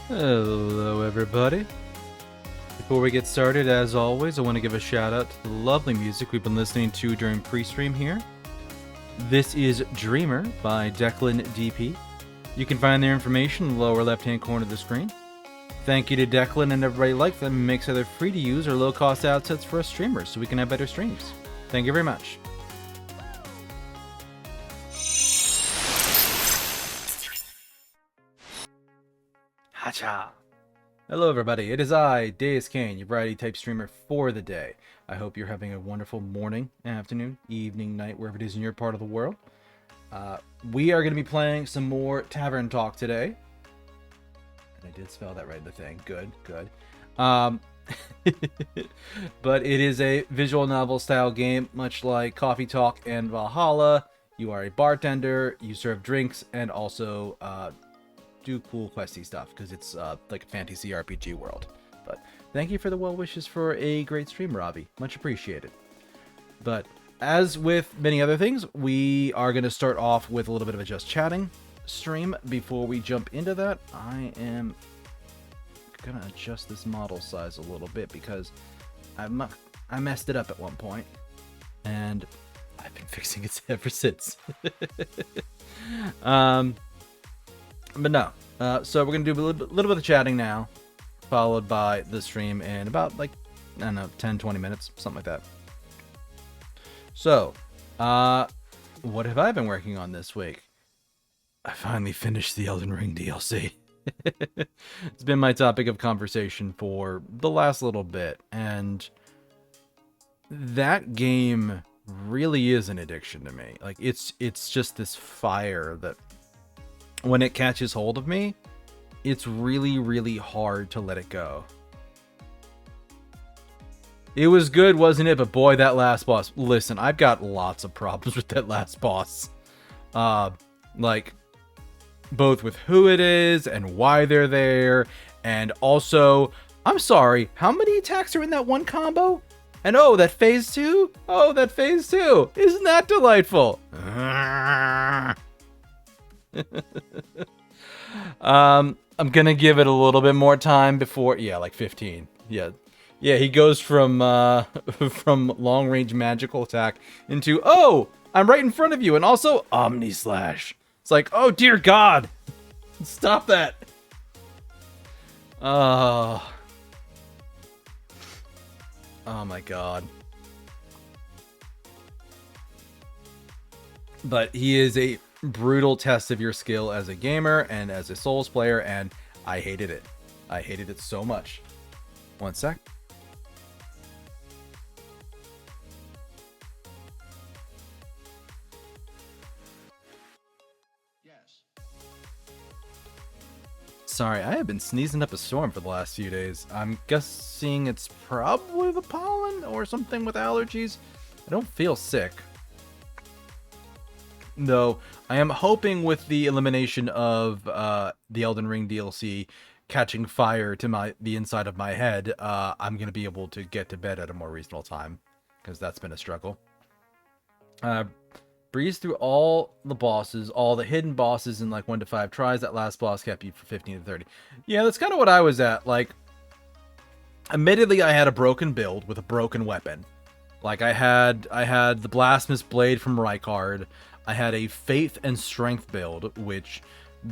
Hello, everybody. Before we get started, as always, I want to give a shout out to the lovely music we've been listening to during pre-stream here. This is Dreamer by Declan DP. You can find their information in the lower left-hand corner of the screen. Thank you to Declan and everybody like them. It makes either free to use or low-cost assets for us streamers so we can have better streams. Thank you very much. Hacha! Hello everybody, it is I, Deuscain, your variety type streamer for the day. I hope you're having a wonderful morning, afternoon, evening, night, wherever it is in your part of the world. We are going to be playing some more Tavern Talk today. And I did spell that right in the thing. Good, good. But it is a visual novel style game, much like Coffee Talk and Valhalla. You are a bartender, you serve drinks, and also do cool questy stuff because it's like a fantasy RPG world. But thank you for the well wishes for a great stream, Robbie. Much appreciated. But as with many other things, we are going to start off with a little bit of a just chatting stream. Before we jump into that, I am going to adjust this model size a little bit because I messed it up at one point, and I've been fixing it ever since. But no, so we're going to do a little bit of chatting now, followed by the stream in about, like, I don't know, 10-20 minutes, something like that. So, what have I been working on this week? I finally finished the Elden Ring DLC. It's been my topic of conversation for the last little bit, and that game really is an addiction to me. Like, it's just this fire that when it catches hold of me, it's really, really hard to let it go. It was good, wasn't it? But boy, that last boss. Listen, I've got lots of problems with that last boss. Like, both with who it is and why they're there. And also, I'm sorry, how many attacks are in that one combo? And oh, that phase 2? Oh, that phase 2. Isn't that delightful? I'm gonna give it a little bit more time before, yeah, like 15. Yeah, he goes from from long range magical attack into, oh, I'm right in front of you, and also Omni Slash. It's like, oh dear God, stop that. Oh my God. But he is a brutal test of your skill as a gamer and as a Souls player, and I hated it. I hated it so much. One sec. Yes. Sorry, I have been sneezing up a storm for the last few days. I'm guessing it's probably the pollen or something with allergies. I don't feel sick. Though I am hoping with the elimination of the Elden Ring DLC catching fire to the inside of my head, I'm going to be able to get to bed at a more reasonable time, because that's been a struggle. Breeze through all the bosses, all the hidden bosses in like 1 to 5 tries. That last boss kept you for 15 to 30. Yeah, that's kind of what I was at. Like, admittedly, I had a broken build with a broken weapon. Like, I had the Blasphemous Blade from Rykard. I had a Faith and Strength build, which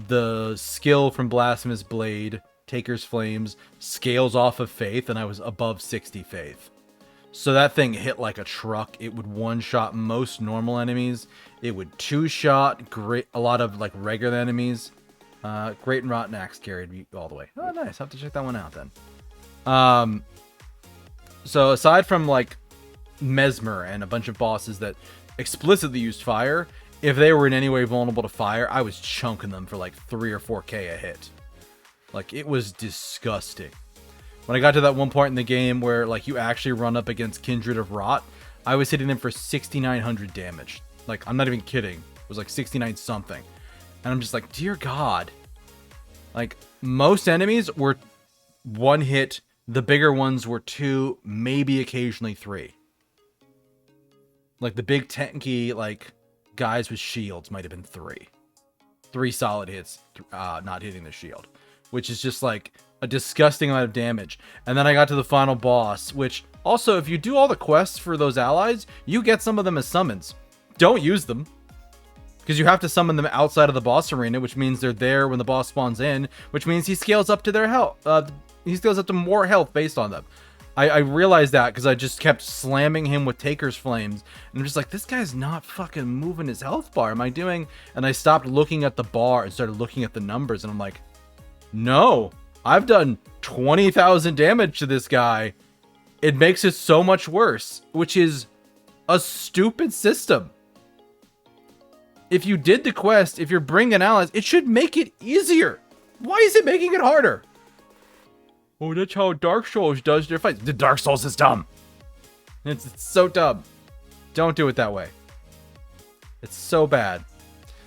the skill from Blasphemous Blade, Taker's Flames, scales off of Faith, and I was above 60 Faith. So that thing hit like a truck. It would one-shot most normal enemies. It would two-shot a lot of like regular enemies. Great and Rotten Axe carried me all the way. Oh, nice. I'll have to check that one out then. So aside from like Mesmer and a bunch of bosses that explicitly used fire, if they were in any way vulnerable to fire, I was chunking them for like 3 or 4k a hit. Like, it was disgusting. When I got to that one point in the game where like you actually run up against Kindred of Rot, I was hitting them for 6,900 damage. Like, I'm not even kidding. It was like 69 something. And I'm just like, dear God. Like, most enemies were 1 hit. The bigger ones were 2, maybe occasionally 3. Like, the big tanky, like, guys with shields might have been 3. 3 solid hits, not hitting the shield. which is just like a disgusting amount of damage. And then I got to the final boss, which also, if you do all the quests for those allies, you get some of them as summons. Don't use them, because you have to summon them outside of the boss arena, which means they're there when the boss spawns in, which means he scales up to their health. He scales up to more health based on them. I realized that because I just kept slamming him with Taker's Flames. And I'm just like, this guy's not fucking moving his health bar. Am I doing... And I stopped looking at the bar and started looking at the numbers. And I'm like, no, I've done 20,000 damage to this guy. It makes it so much worse, which is a stupid system. If you did the quest, if you're bringing allies, it should make it easier. Why is it making it harder? Oh, that's how Dark Souls does their fights. The Dark Souls is dumb. It's so dumb. Don't do it that way. It's so bad.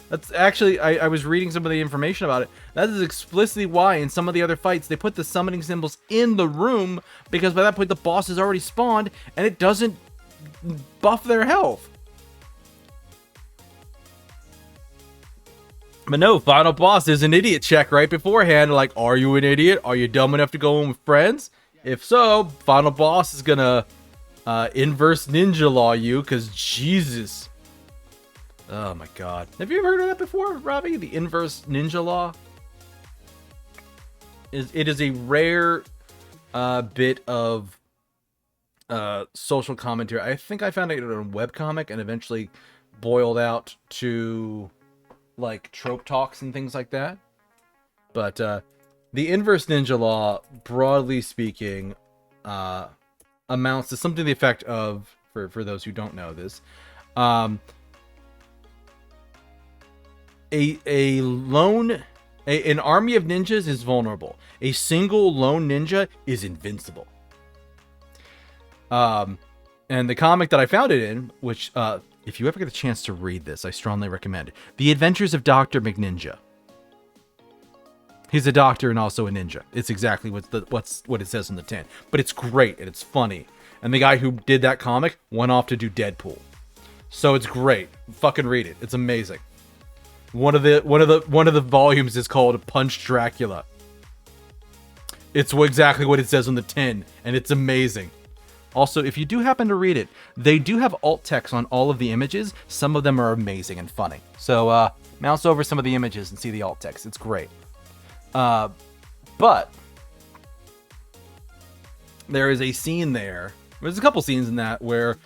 That's actually, I was reading some of the information about it. That is explicitly why in some of the other fights, they put the summoning symbols in the room, because by that point, the boss is already spawned, and it doesn't buff their health. But no, final boss is an idiot check right beforehand. Like, are you an idiot? Are you dumb enough to go in with friends? If so, final boss is gonna inverse ninja law you, because Jesus. Oh my god. Have you ever heard of that before, Robbie? The inverse ninja law? It is a rare bit of social commentary. I think I found it in a webcomic and eventually boiled out to like trope talks and things like that. But the inverse ninja law, broadly speaking, amounts to something to the effect of, for those who don't know this, an army of ninjas is vulnerable. A single lone ninja is invincible. And the comic that I found it in, which if you ever get a chance to read this, I strongly recommend it. The Adventures of Dr. McNinja. He's a doctor and also a ninja. It's exactly what it says in the tin. But it's great and it's funny. And the guy who did that comic went off to do Deadpool. So it's great. Fucking read it. It's amazing. One of the volumes is called Punch Dracula. It's exactly what it says on the tin, and it's amazing. Also, if you do happen to read it, they do have alt text on all of the images. Some of them are amazing and funny. So mouse over some of the images and see the alt text. It's great. But there is a scene there. There's a couple scenes in that where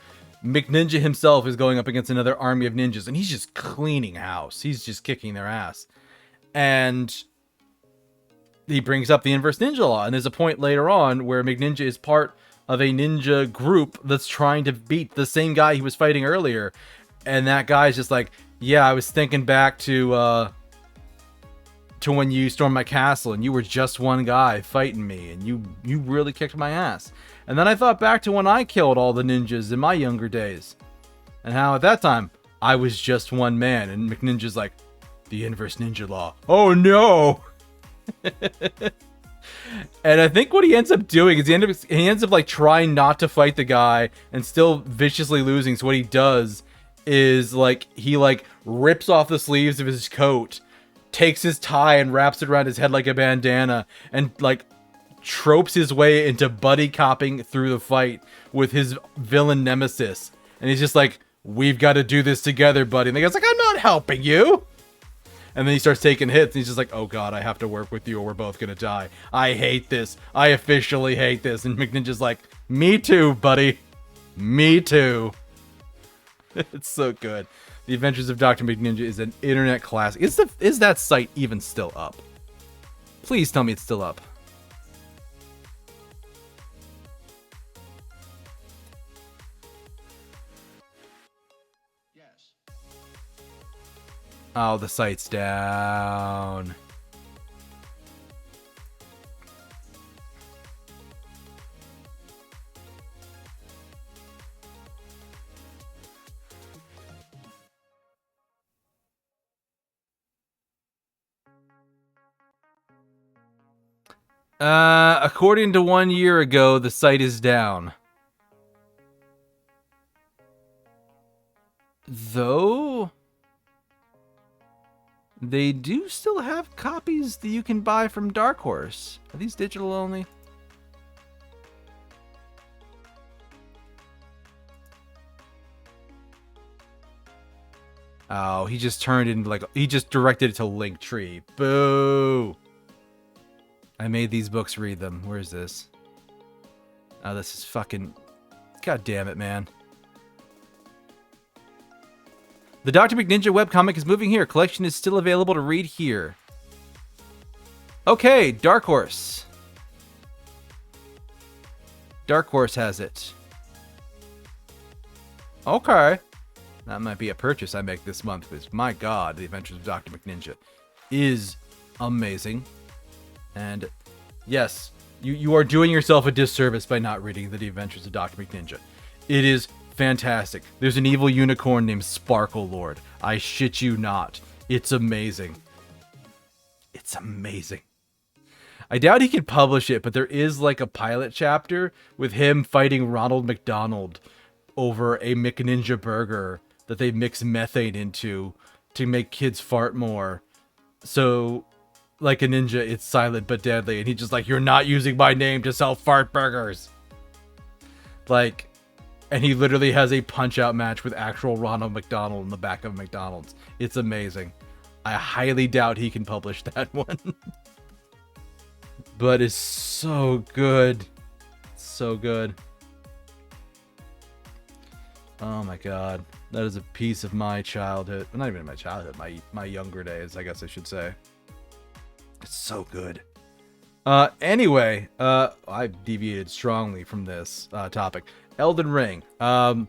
McNinja himself is going up against another army of ninjas, and he's just cleaning house. He's just kicking their ass. And he brings up the inverse ninja law, and there's a point later on where McNinja is part of a ninja group that's trying to beat the same guy he was fighting earlier. And that guy's just like, yeah, I was thinking back to when you stormed my castle and you were just one guy fighting me and you really kicked my ass. And then I thought back to when I killed all the ninjas in my younger days and how at that time I was just one man. And McNinja's like, the inverse ninja law. Oh no. And I think what he ends up doing is he ends up like trying not to fight the guy and still viciously losing. So what he does is like he like rips off the sleeves of his coat, takes his tie and wraps it around his head like a bandana, and like tropes his way into buddy copping through the fight with his villain nemesis. And he's just like, we've got to do this together, buddy. And the guy's like, I'm not helping you. And then he starts taking hits, and he's just like, oh god, I have to work with you or we're both gonna die. I hate this. I officially hate this. And McNinja's like, me too, buddy. Me too. It's so good. The Adventures of Dr. McNinja is an internet classic. Is that site even still up? Please tell me it's still up. Oh, the site's down. According to 1 year ago, the site is down. Though... They do still have copies that you can buy from Dark Horse. Are these digital only? Oh, he just turned into like, he just directed it to Linktree. Boo! I made these books read them. Where is this? Oh, this is fucking... God damn it, man. The Dr. McNinja webcomic is moving here. Collection is still available to read here. Okay, Dark Horse. Dark Horse has it. Okay. That might be a purchase I make this month, because my god, The Adventures of Dr. McNinja is amazing. And yes, you are doing yourself a disservice by not reading The Adventures of Dr. McNinja. It is fantastic. There's an evil unicorn named Sparkle Lord. I shit you not. It's amazing. It's amazing. I doubt he could publish it, but there is like a pilot chapter with him fighting Ronald McDonald over a McNinja burger that they mix methane into to make kids fart more. So, like a ninja, it's silent but deadly. And he's just like, you're not using my name to sell fart burgers. Like, and he literally has a punch-out match with actual Ronald McDonald in the back of McDonald's. It's amazing. I highly doubt he can publish that one. But it's so good. So good. Oh my god. That is a piece of my childhood. Well, not even my childhood, my younger days, I guess I should say. It's so good. Anyway, I deviated strongly from this topic. Elden Ring. I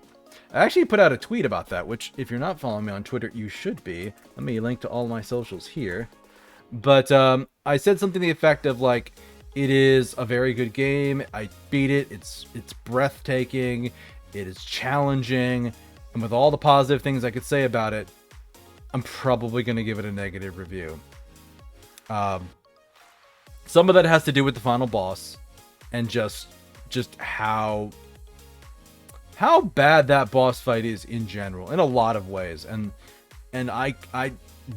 actually put out a tweet about that, which if you're not following me on Twitter, you should be. Let me link to all my socials here. But I said something to the effect of like, it is a very good game. I beat it. It's breathtaking. It is challenging. And with all the positive things I could say about it, I'm probably going to give it a negative review. Some of that has to do with the final boss and just how bad that boss fight is in general, in a lot of ways. And I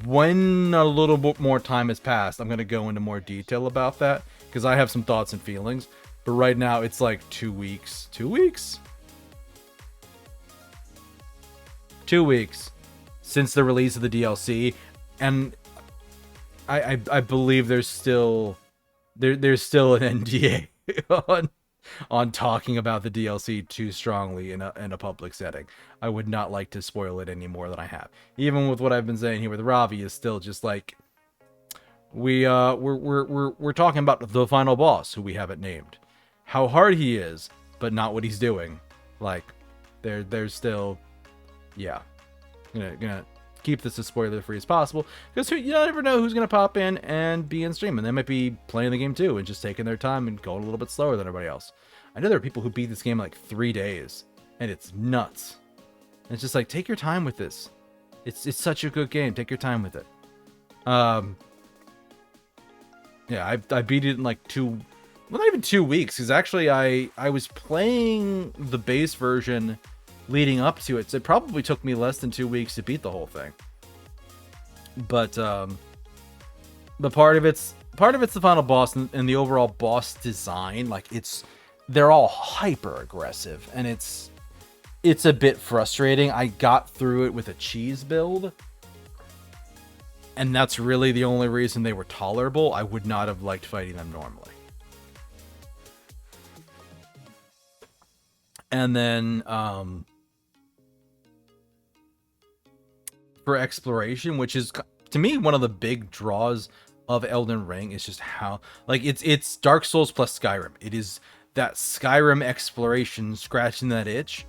when a little bit more time has passed, I'm going to go into more detail about that, because I have some thoughts and feelings. But right now, it's like 2 weeks. 2 weeks? 2 weeks since the release of the DLC. And I believe there's still an NDA on talking about the DLC too strongly in a public setting. I would not like to spoil it any more than I have. Even with what I've been saying here with Ravi, is still just like we're talking about the final boss, who we haven't named, how hard he is, but not what he's doing. Like there's still, yeah, gonna keep this as spoiler free as possible, because you never know who's gonna pop in and be in stream, and they might be playing the game too and just taking their time and going a little bit slower than everybody else. I know there are people who beat this game in like 3 days, and it's nuts. And it's just like, take your time with this. It's such a good game. Take your time with it. Yeah, I beat it in like not even 2 weeks, because actually I was playing the base version leading up to it, so it probably took me less than 2 weeks to beat the whole thing. But part of it's the final boss and the overall boss design. Like, they're all hyper aggressive, and it's a bit frustrating. I got through it with a cheese build, and that's really the only reason they were tolerable. I would not have liked fighting them normally. And then for exploration, which is to me one of the big draws of Elden Ring, is just how, like, it's Dark Souls plus Skyrim. It is that Skyrim exploration scratching that itch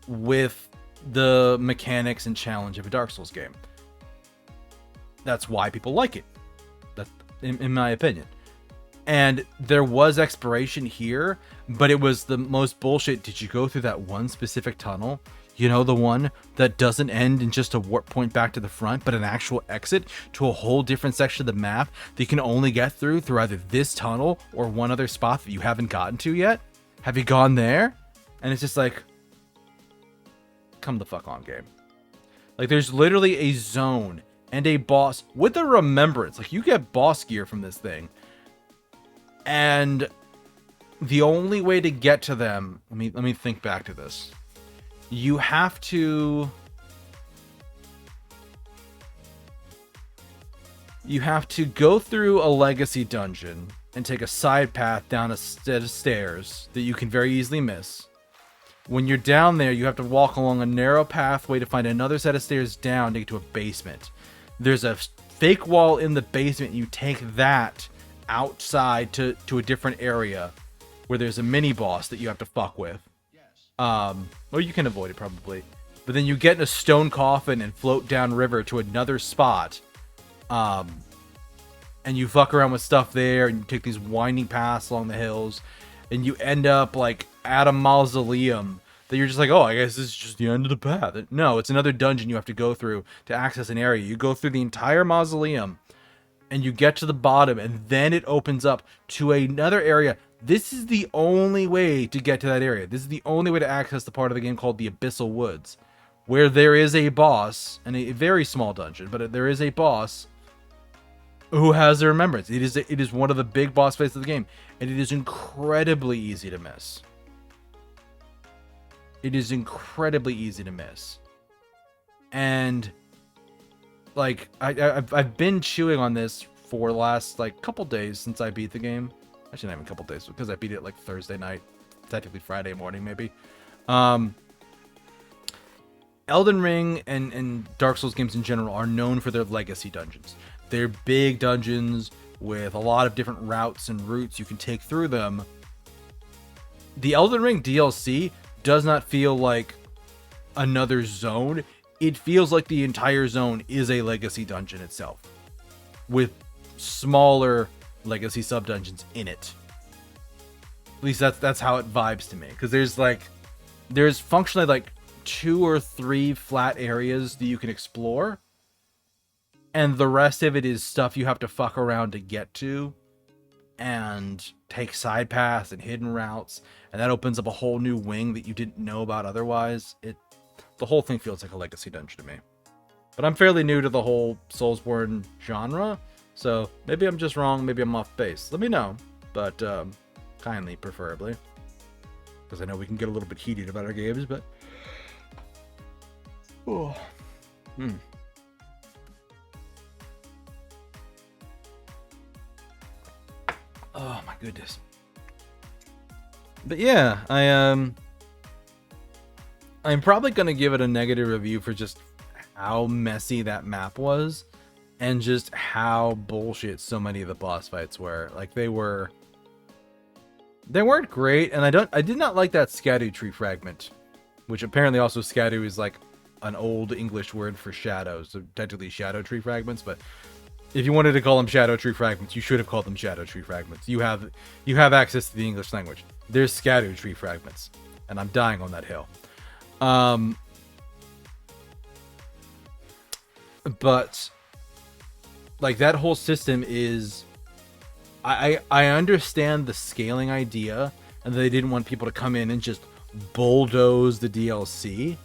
with the mechanics and challenge of a Dark Souls game. That's why people like it. That, in my opinion. And there was exploration here, but it was the most bullshit. Did you go through that one specific tunnel? You know, the one that doesn't end in just a warp point back to the front, but an actual exit to a whole different section of the map that you can only get through either this tunnel or one other spot that you haven't gotten to yet? Have you gone there? And it's just like, come the fuck on, game. Like, there's literally a zone and a boss with a remembrance. Like, you get boss gear from this thing. And the only way to get to them, let me think back to this. You have to go through a legacy dungeon and take a side path down a set of stairs that you can very easily miss. When you're down there, you have to walk along a narrow pathway to find another set of stairs down to get to a basement. There's a fake wall in the basement, and you take that outside to a different area where there's a mini boss that you have to fuck with. Or you can avoid it probably. But then you get in a stone coffin and float down river to another spot. And you fuck around with stuff there, and you take these winding paths along the hills, and you end up like at a mausoleum that you're just like, oh, I guess this is just the end of the path. No, it's another dungeon you have to go through to access an area. You go through the entire mausoleum, and you get to the bottom, and then it opens up to another area. This is the only way to get to that area. This is the only way to access the part of the game called the Abyssal Woods, where there is a boss, and a very small dungeon, but there is a boss who has a remembrance. It is one of the big boss fights of the game, and it is incredibly easy to miss. It is incredibly easy to miss. And like I've been chewing on this for the last like couple days since I beat the game. Actually, not even a couple days, because I beat it like Thursday night, technically Friday morning maybe. Elden Ring and Dark Souls games in general are known for their legacy dungeons. They're big dungeons with a lot of different routes and routes you can take through them. The Elden Ring DLC does not feel like another zone. It feels like the entire zone is a legacy dungeon itself, with smaller legacy sub-dungeons in it. At least that's how it vibes to me, because there's functionally like 2 or 3 flat areas that you can explore, and the rest of it is stuff you have to fuck around to get to and take side paths and hidden routes, and that opens up a whole new wing that you didn't know about otherwise. The whole thing feels like a legacy dungeon to me. But I'm fairly new to the whole Soulsborne genre, so maybe I'm just wrong, maybe I'm off base. Let me know, but kindly, preferably, because I know we can get a little bit heated about our games, but oh. Oh my goodness. But yeah, I'm probably gonna give it a negative review for just how messy that map was, and just how bullshit so many of the boss fights were. Like, they weren't great, and I did not like that Scadu tree fragment, which apparently also Scadu is like an old English word for shadows, so technically shadow tree fragments, but if you wanted to call them shadow tree fragments, you should have called them shadow tree fragments. You have access to the English language. There's Scadu tree fragments, and I'm dying on that hill. But like, that whole system is, I understand the scaling idea, and they didn't want people to come in and just bulldoze the DLC.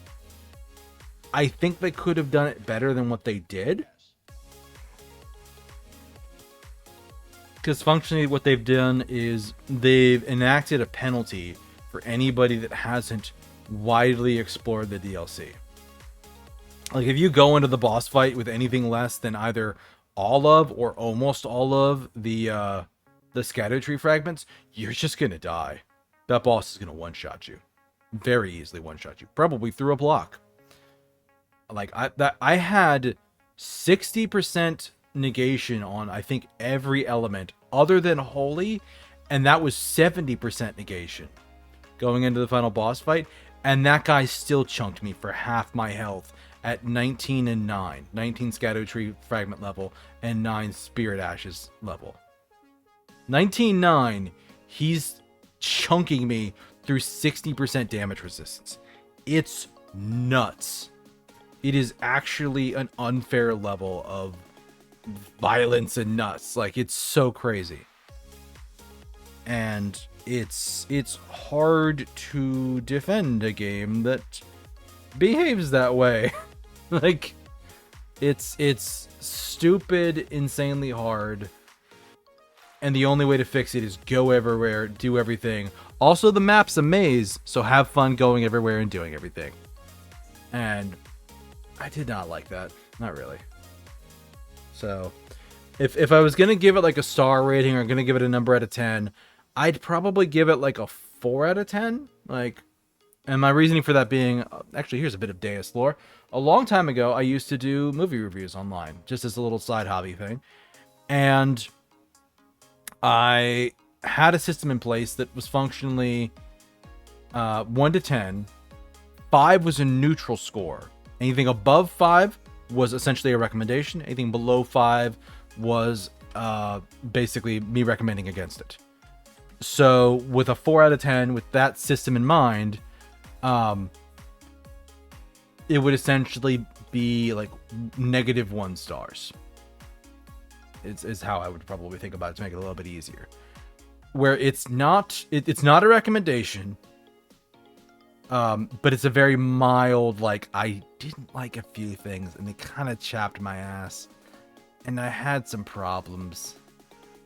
I think they could have done it better than what they did. Because functionally what they've done is they've enacted a penalty for anybody that hasn't widely explored the DLC. Like, if you go into the boss fight with anything less than either all of or almost all of the Scadu tree fragments, you're just gonna die. That boss is gonna one-shot you. Very easily one-shot you. Probably through a block. Like, I had 60% negation on, I think, every element other than holy, and that was 70% negation going into the final boss fight, and that guy still chunked me for half my health at 19 and 9. 19 Scadu tree fragment level and 9 spirit ashes level. 19-9, he's chunking me through 60% damage resistance. It's nuts. It is actually an unfair level of violence and nuts. Like, it's so crazy, and it's hard to defend a game that behaves that way. Like, It's stupid, insanely hard, and the only way to fix it is go everywhere, do everything. Also, the map's a maze, so have fun going everywhere and doing everything. And I did not like that. Not really. So, if I was gonna give it like a star rating or gonna give it a number out of 10, I'd probably give it like a 4 out of 10. Like, and my reasoning for that being, actually, here's a bit of Deus lore. A long time ago, I used to do movie reviews online, just as a little side hobby thing. And I had a system in place that was functionally 1 to 10. 5 was a neutral score. Anything above 5 was essentially a recommendation. Anything below 5 was basically me recommending against it. So with a 4 out of 10, with that system in mind, it would essentially be like -1 stars. Is how I would probably think about it to make it a little bit easier. Where it's not a recommendation, but it's a very mild, like, I didn't like a few things and they kind of chapped my ass, and I had some problems,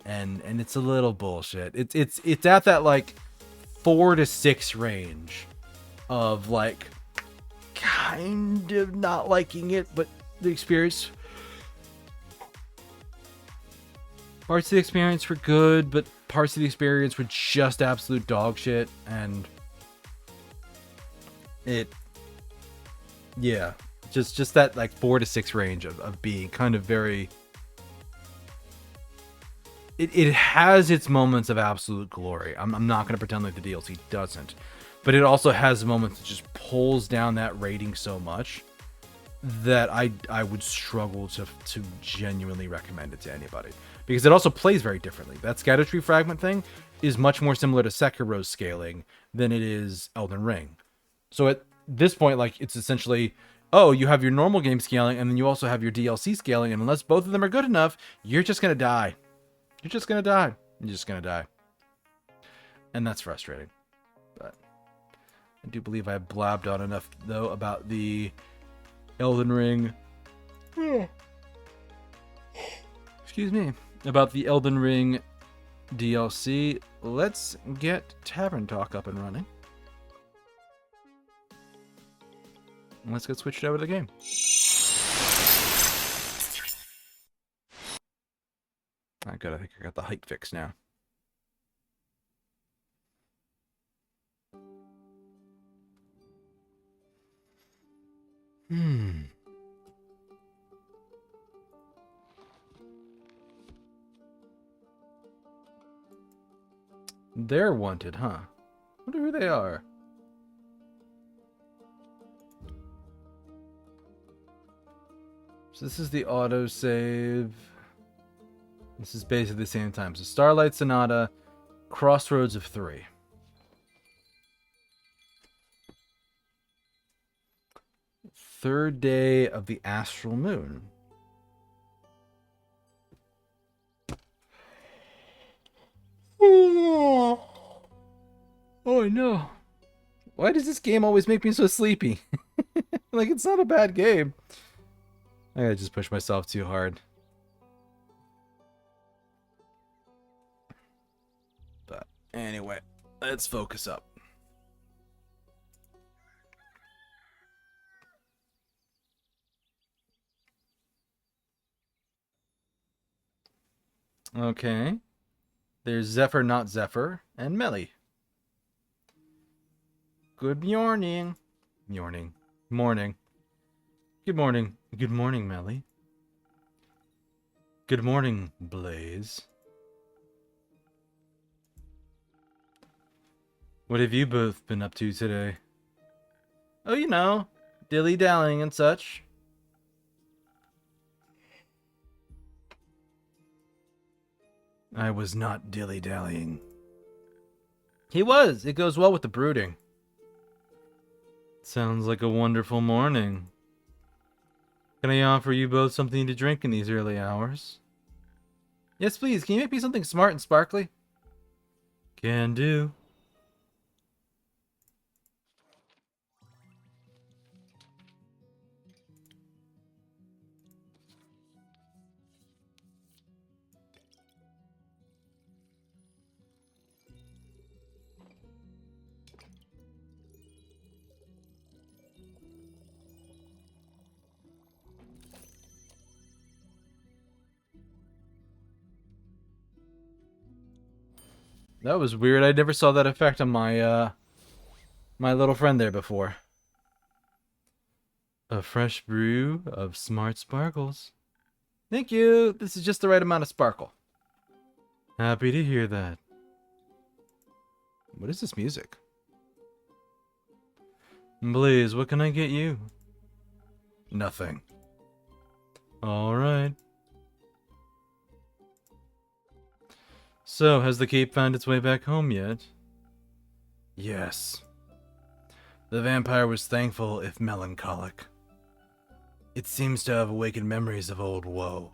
and it's a little bullshit. It's at that like 4 to 6 range of like kind of not liking it, but the experience, parts of the experience were good, but parts of the experience were just absolute dog shit. And just that like 4 to 6 range of being kind of very, it has its moments of absolute glory. I'm not going to pretend like the DLC doesn't, but it also has moments that just pulls down that rating so much that I would struggle to genuinely recommend it to anybody, because it also plays very differently. That scatter tree fragment thing is much more similar to Sekiro's scaling than it is Elden Ring. So at this point, like, it's essentially, oh, you have your normal game scaling, and then you also have your DLC scaling, and unless both of them are good enough, you're just gonna die. You're just gonna die. You're just gonna die. And that's frustrating. But I do believe I blabbed on enough, though, about the Elden Ring. Excuse me. About the Elden Ring DLC. Let's get Tavern Talk up and running. And let's get switched over to the game. Oh, good. I think I got the height fixed now. They're wanted, huh? Wonder who they are. So this is the autosave. This is basically the same time. So Starlight Sonata, Crossroads of 3. Third day of the astral moon. Oh no. Why does this game always make me so sleepy? Like, it's not a bad game. I gotta just push myself too hard. But anyway, let's focus up. Okay. There's Zephyr, not Zephyr, and Melly. Good morning. Morning. Morning. Good morning. Good morning, Melly. Good morning, Blaze. What have you both been up to today? Oh, you know, dilly-dallying and such. I was not dilly-dallying. He was. It goes well with the brooding. Sounds like a wonderful morning. Can I offer you both something to drink in these early hours? Yes, please. Can you make me something smart and sparkly? Can do. That was weird. I never saw that effect on my, my little friend there before. A fresh brew of smart sparkles. Thank you. This is just the right amount of sparkle. Happy to hear that. What is this music? Blaze, what can I get you? Nothing. Alright. So, has the cape found its way back home yet? Yes. The vampire was thankful, if melancholic. It seems to have awakened memories of old woe.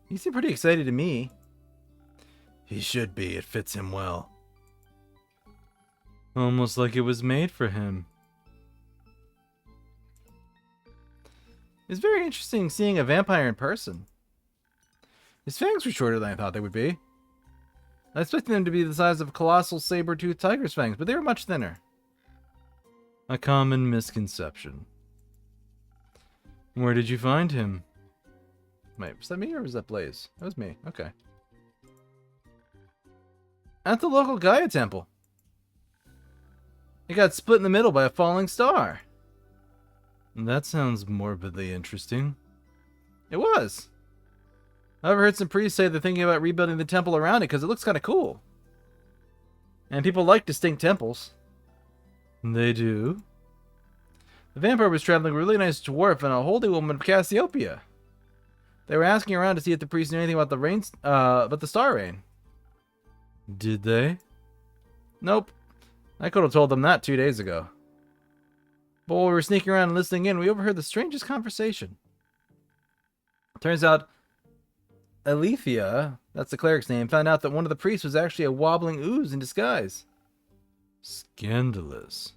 He seemed pretty excited to me. He should be. It fits him well. Almost like it was made for him. It's very interesting seeing a vampire in person. His fangs were shorter than I thought they would be. I expected them to be the size of colossal saber-toothed tiger's fangs, but they were much thinner. A common misconception. Where did you find him? Wait, was that me or was that Blaze? That was me. Okay. At the local Gaia temple. It got split in the middle by a falling star. That sounds morbidly interesting. It was. I've heard some priests say they're thinking about rebuilding the temple around it because it looks kind of cool. And people like distinct temples. They do. The vampire was traveling a really nice dwarf and a holy woman of Cassiopeia. They were asking around to see if the priests knew anything about the star rain. Did they? Nope. I could have told them that 2 days ago. But while we were sneaking around and listening in, we overheard the strangest conversation. Turns out, Alethea, that's the cleric's name, found out that one of the priests was actually a wobbling ooze in disguise. Scandalous.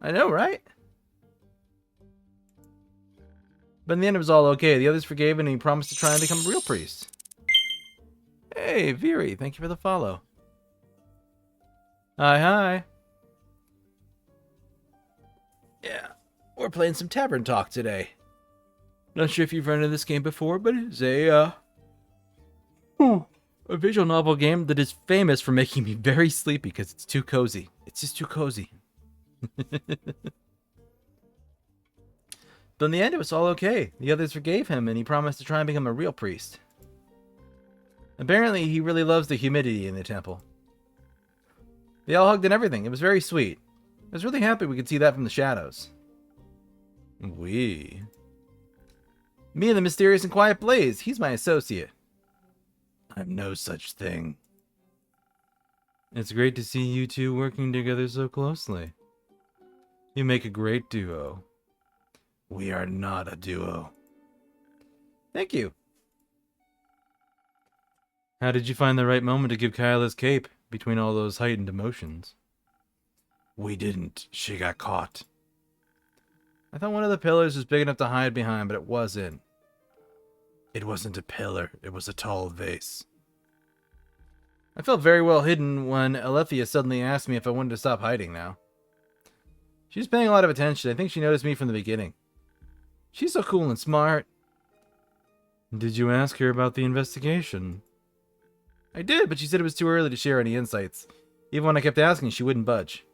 I know, right? But in the end, it was all okay. The others forgave him and he promised to try and become a real priest. Hey, Viri, thank you for the follow. Hi. Yeah, we're playing some Tavern Talk today. Not sure if you've run into this game before, but it's a visual novel game that is famous for making me very sleepy because it's too cozy. It's just too cozy. But in the end, it was all okay. The others forgave him, and he promised to try and become a real priest. Apparently, he really loves the humidity in the temple. They all hugged and everything. It was very sweet. I was really happy we could see that from the shadows. Me and the mysterious and quiet Blaze. He's my associate. I'm no such thing. It's great to see you two working together so closely. You make a great duo. We are not a duo. Thank you. How did you find the right moment to give Kyle his cape between all those heightened emotions? We didn't. She got caught. I thought one of the pillars was big enough to hide behind, but it wasn't. It wasn't a pillar. It was a tall vase. I felt very well hidden when Alethea suddenly asked me if I wanted to stop hiding now. She's paying a lot of attention. I think she noticed me from the beginning. She's so cool and smart. Did you ask her about the investigation? I did, but she said it was too early to share any insights. Even when I kept asking, she wouldn't budge.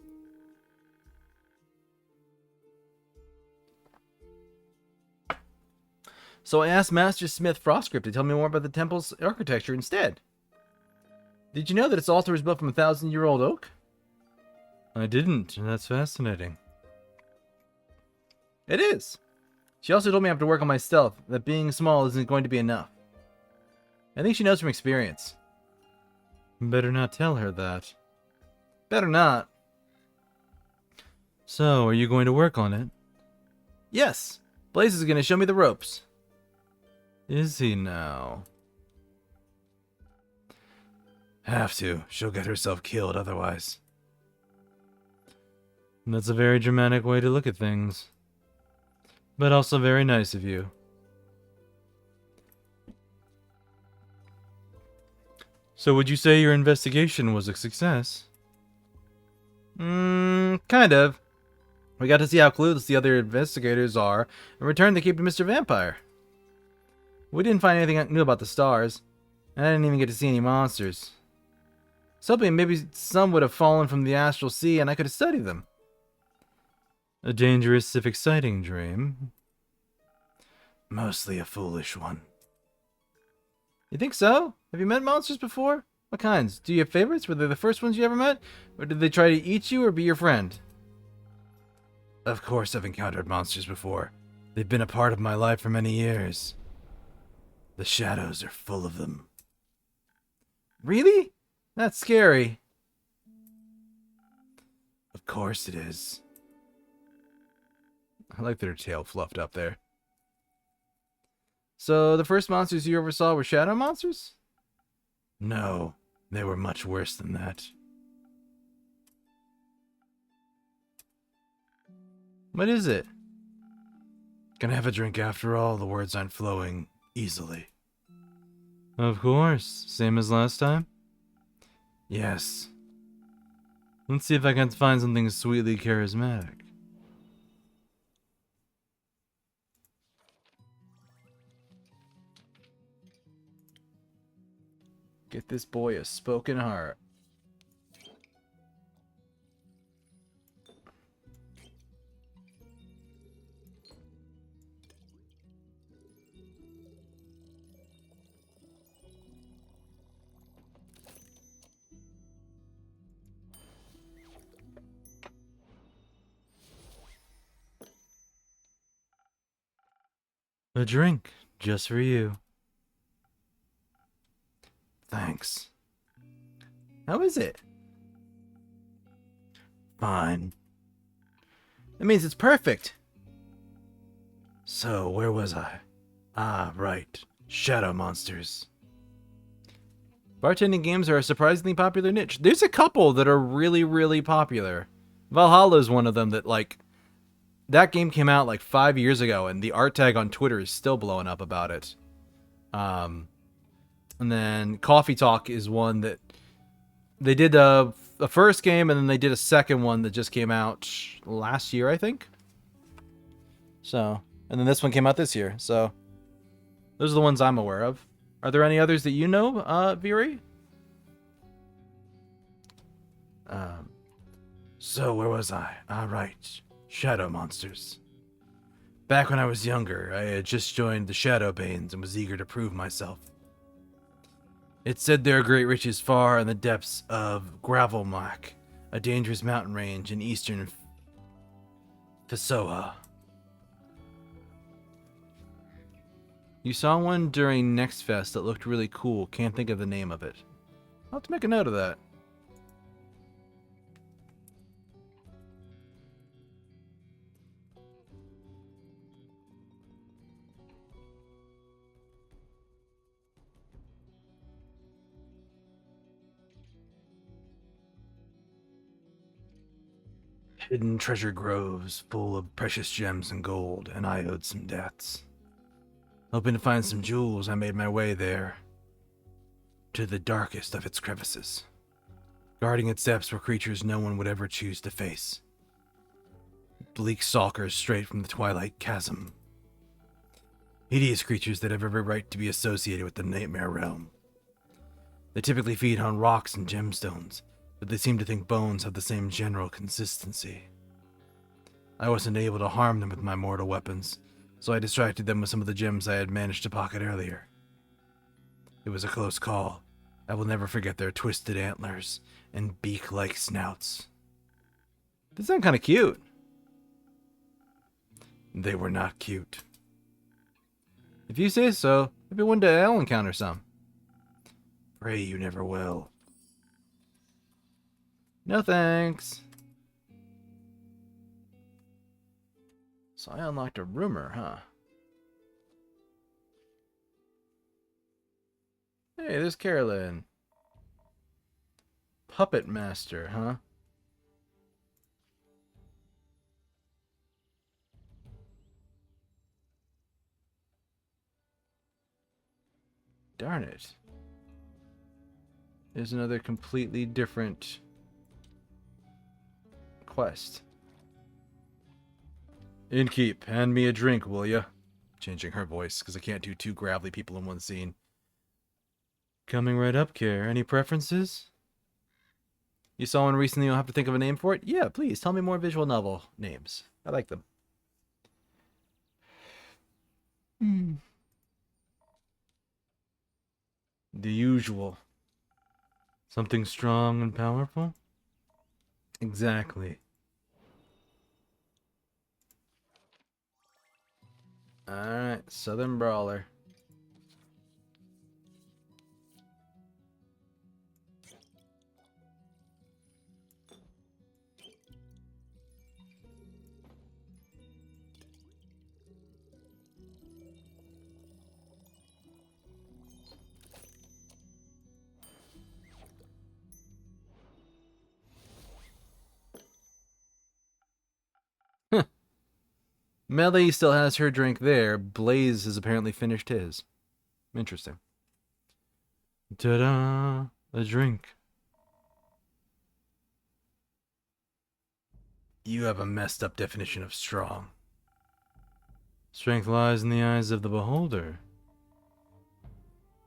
So I asked Master Smith Frostgrip to tell me more about the temple's architecture instead. Did you know that its altar was built from 1,000-year-old oak? I didn't, and that's fascinating. It is. She also told me I have to work on my stealth, that being small isn't going to be enough. I think she knows from experience. Better not tell her that. Better not. So, are you going to work on it? Yes. Blaze is going to show me the ropes. Is he now? Have to. She'll get herself killed otherwise. That's a very dramatic way to look at things. But also very nice of you. So would you say your investigation was a success? Kind of. We got to see how clueless the other investigators are and returned the cape to Mr. Vampire. We didn't find anything new about the stars, and I didn't even get to see any monsters. hoping maybe some would have fallen from the astral sea and I could have studied them. A dangerous, if exciting dream. Mostly a foolish one. You think so? Have you met monsters before? What kinds? Do you have favorites? Were they the first ones you ever met? Or did they try to eat you or be your friend? Of course I've encountered monsters before. They've been a part of my life for many years. The shadows are full of them. Really? That's scary. Of course it is. I like their tail fluffed up there. So the first monsters you ever saw were shadow monsters? No, they were much worse than that. What is it? Can I have a drink after all? The words aren't flowing easily. Of course. Same as last time? Yes. Let's see if I can find something sweetly charismatic. Get this boy a spoken heart. A drink, just for you. Thanks. How is it? Fine. That means it's perfect. So, where was I? Ah, right. Shadow monsters. Bartending games are a surprisingly popular niche. There's a couple that are really, really popular. Valhalla is one of them that, like, that game came out like 5 years ago, and the art tag on Twitter is still blowing up about it. And then Coffee Talk is one that they did a first game, and then they did a second one that just came out last year, I think. So, and then this one came out this year. So, those are the ones I'm aware of. Are there any others that you know, Viri? So where was I? Ah, right. Shadow monsters. Back when I was younger, I had just joined the Shadowbanes and was eager to prove myself. It said there are great riches far in the depths of Gravelmac, a dangerous mountain range in eastern Fisoa. You saw one during Next Fest that looked really cool. Can't think of the name of it. I'll have to make a note of that. Hidden treasure groves full of precious gems and gold, and I owed some debts. Hoping to find some jewels, I made my way there, to the darkest of its crevices. Guarding its depths were creatures no one would ever choose to face. Bleak stalkers straight from the Twilight Chasm. Hideous creatures that have every right to be associated with the Nightmare Realm. They typically feed on rocks and gemstones, but they seem to think bones have the same general consistency. I wasn't able to harm them with my mortal weapons, so I distracted them with some of the gems I had managed to pocket earlier. It was a close call. I will never forget their twisted antlers and beak-like snouts. They sound kind of cute. They were not cute. If you say so, maybe one day I'll encounter some. Pray you never will. No thanks. So I unlocked a rumor, huh? Hey, there's Carolyn. Puppet Master, huh? Darn it. There's another completely different quest. Innkeep, hand me a drink, will ya? Changing her voice, because I can't do two gravelly people in one scene. Coming right up, Care. Any preferences? You saw one recently, you'll have to think of a name for it? Yeah, please, tell me more visual novel names. I like them. The usual. Something strong and powerful? Exactly. Alright, Southern Brawler. Melly still has her drink there. Blaze has apparently finished his. Interesting. Ta-da! A drink. You have a messed up definition of strong. Strength lies in the eyes of the beholder.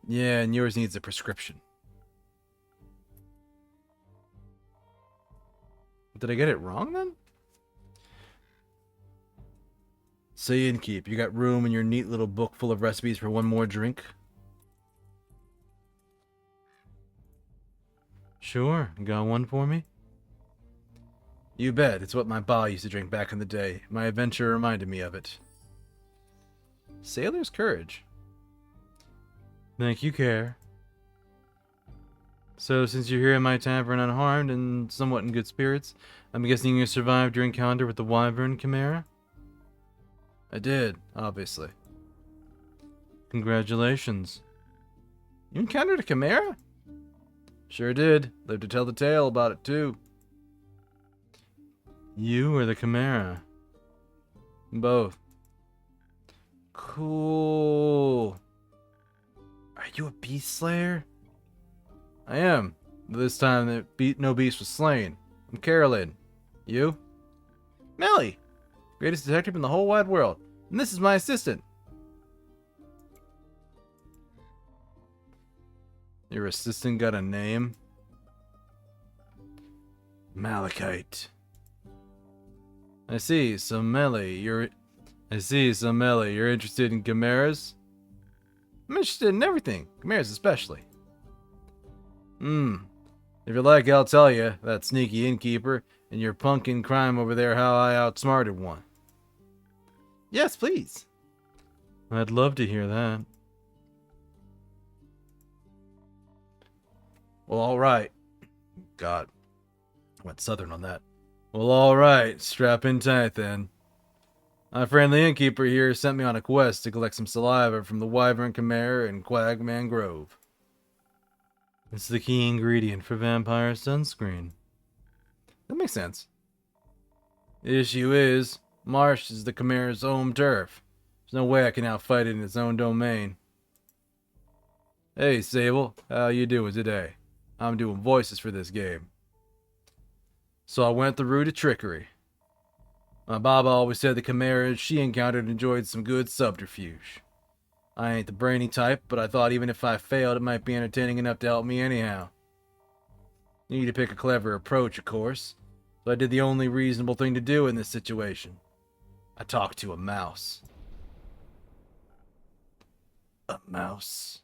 Yeah, and yours needs a prescription. Did I get it wrong then? Say Innkeep, you got room in your neat little book full of recipes for one more drink? Sure, got one for me? You bet, it's what my ba used to drink back in the day. My adventure reminded me of it. Sailor's courage. Thank you, Care. So, since you're here in my tavern unharmed and somewhat in good spirits, I'm guessing you survived your encounter with the Wyvern Chimera? I did, obviously. Congratulations. You encountered a chimera? Sure did. Lived to tell the tale about it, too. You or the chimera? Both. Cool. Are you a beast slayer? I am. This time, no beast was slain. I'm Carolyn. You? Melly. Greatest detective in the whole wide world. And this is my assistant. Your assistant got a name? Malachite. I see, so Melly, you're interested in chimeras? I'm interested in everything, chimeras especially. If you like, I'll tell you, that sneaky innkeeper, and your pumpkin crime over there, how I outsmarted one. Yes, please. I'd love to hear that. Well, alright. God. I went southern on that. Well, alright. Strap in tight, then. My friendly innkeeper here sent me on a quest to collect some saliva from the Wyvern Chimera in Quagman Grove. It's the key ingredient for vampire sunscreen. That makes sense. The issue is, Marsh is the Chimera's home turf. There's no way I can outfight it in its own domain. Hey, Sable, how you doing today? I'm doing voices for this game. So I went the route of trickery. My Baba always said the chimeras she encountered enjoyed some good subterfuge. I ain't the brainy type, but I thought even if I failed, it might be entertaining enough to help me anyhow. You need to pick a clever approach, of course, so I did the only reasonable thing to do in this situation. I talked to a mouse. A mouse?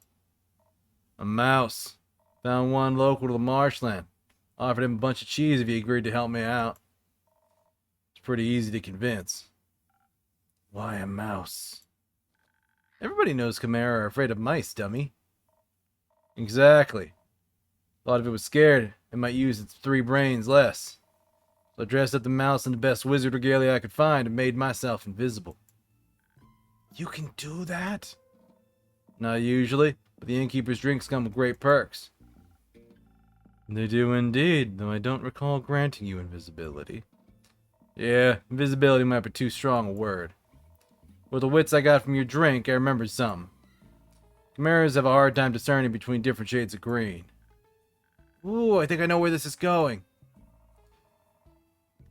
A mouse. Found one local to the marshland. Offered him a bunch of cheese if he agreed to help me out. It's pretty easy to convince. Why a mouse? Everybody knows Chimera are afraid of mice, dummy. Exactly. Thought if it was scared, it might use its 3 brains less. So I dressed up the mouse in the best wizard regalia I could find and made myself invisible. You can do that? Not usually, but the innkeeper's drinks come with great perks. They do indeed, though I don't recall granting you invisibility. Yeah, invisibility might be too strong a word. With the wits I got from your drink, I remembered something. Chimeras have a hard time discerning between different shades of green. Ooh, I think I know where this is going.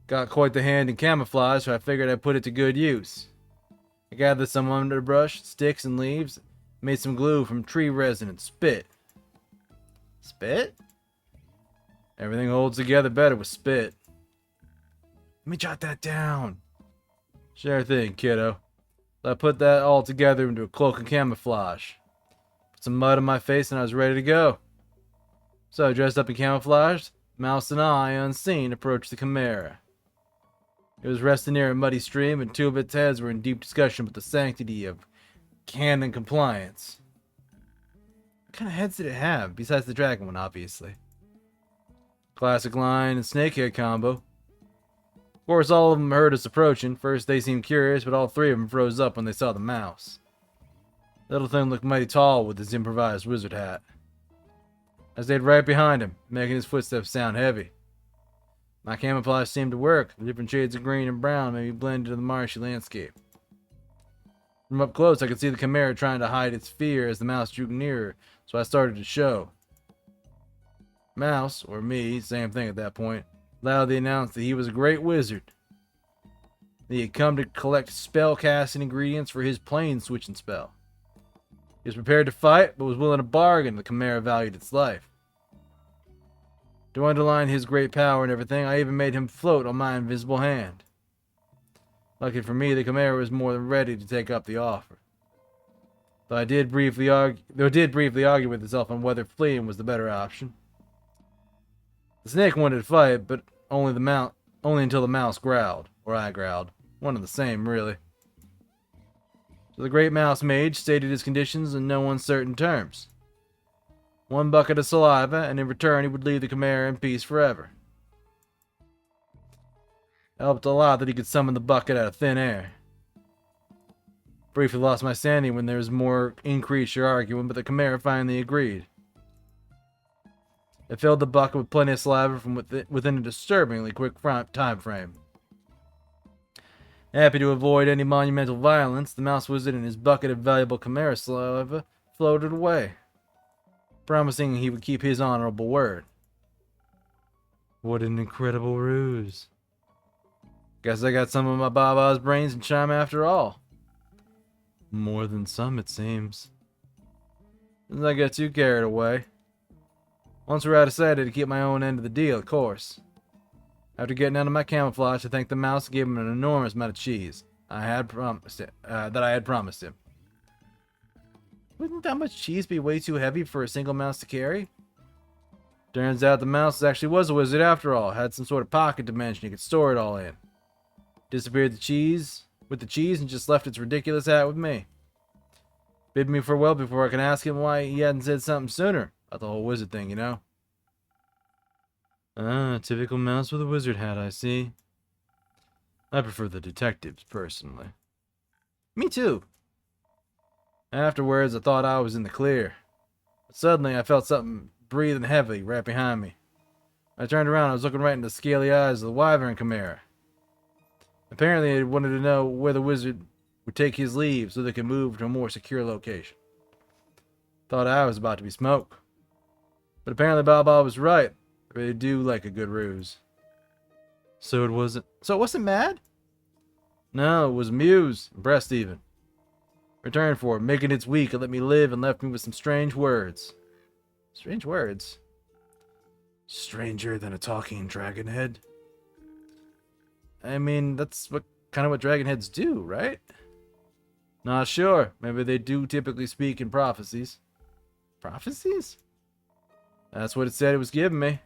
Got quite the hand in camouflage, so I figured I'd put it to good use. I gathered some underbrush, sticks, and leaves, made some glue from tree resin and spit. Spit? Everything holds together better with spit. Let me jot that down. Sure thing, kiddo. I put that all together into a cloak of camouflage. Put some mud on my face and I was ready to go. So, dressed up in camouflage, Mouse and I, unseen, approached the Chimera. It was resting near a muddy stream, and two of its heads were in deep discussion with the sanctity of canon compliance. What kind of heads did it have, besides the dragon one, obviously? Classic lion and snakehead combo. Of course, all of them heard us approaching. First, they seemed curious, but all three of them froze up when they saw the mouse. The little thing looked mighty tall with his improvised wizard hat. I stayed right behind him, making his footsteps sound heavy. My camouflage seemed to work. The different shades of green and brown made me blend into the marshy landscape. From up close, I could see the Chimera trying to hide its fear as the mouse drew nearer, so I started to show. Mouse, or me, same thing at that point, loudly announced that he was a great wizard. He had come to collect spell-casting ingredients for his plane-switching spell. He was prepared to fight, but was willing to bargain. The Chimera valued its life. To underline his great power and everything, I even made him float on my invisible hand. Lucky for me, the Chimera was more than ready to take up the offer. Though it did briefly argue with itself on whether fleeing was the better option. The snake wanted to fight, but only until the mouse growled, or I growled. One and the same, really. So the great mouse mage stated his conditions in no uncertain terms. 1 bucket of saliva, and in return he would leave the Chimera in peace forever. It helped a lot that he could summon the bucket out of thin air. Briefly lost my sanity when there was more in-creature arguing, but the Chimera finally agreed. It filled the bucket with plenty of saliva from within a disturbingly quick time frame. Happy to avoid any monumental violence, the mouse wizard and his bucket of valuable Chimera saliva floated away, promising he would keep his honorable word. What an incredible ruse. Guess I got some of my Baba's brains in chime after all. More than some, it seems. As I got too carried away. Once we're out, I decided to keep my own end of the deal, of course. After getting out of my camouflage, I thanked the mouse and gave him an enormous amount of cheese that I had promised him. Wouldn't that much cheese be way too heavy for a single mouse to carry? Turns out the mouse actually was a wizard after all. Had some sort of pocket dimension he could store it all in. Disappeared with the cheese and just left its ridiculous hat with me. Bid me farewell before I can ask him why he hadn't said something sooner about the whole wizard thing, you know? Ah, typical mouse with a wizard hat, I see. I prefer the detectives, personally. Me too. Afterwards, I thought I was in the clear. But suddenly, I felt something breathing heavily right behind me. I turned around, I was looking right into the scaly eyes of the wyvern Chimera. Apparently, it wanted to know where the wizard would take his leave so they could move to a more secure location. Thought I was about to be smoked. But apparently Baba was right. They do like a good ruse. So it wasn't mad? No, it was amused, impressed even. Returned for it, making its weak and let me live and left me with some strange words. Strange words? Stranger than a talking dragon head? I mean, that's kind of what dragon heads do, right? Not sure. Maybe they do typically speak in prophecies. Prophecies? That's what it said it was giving me.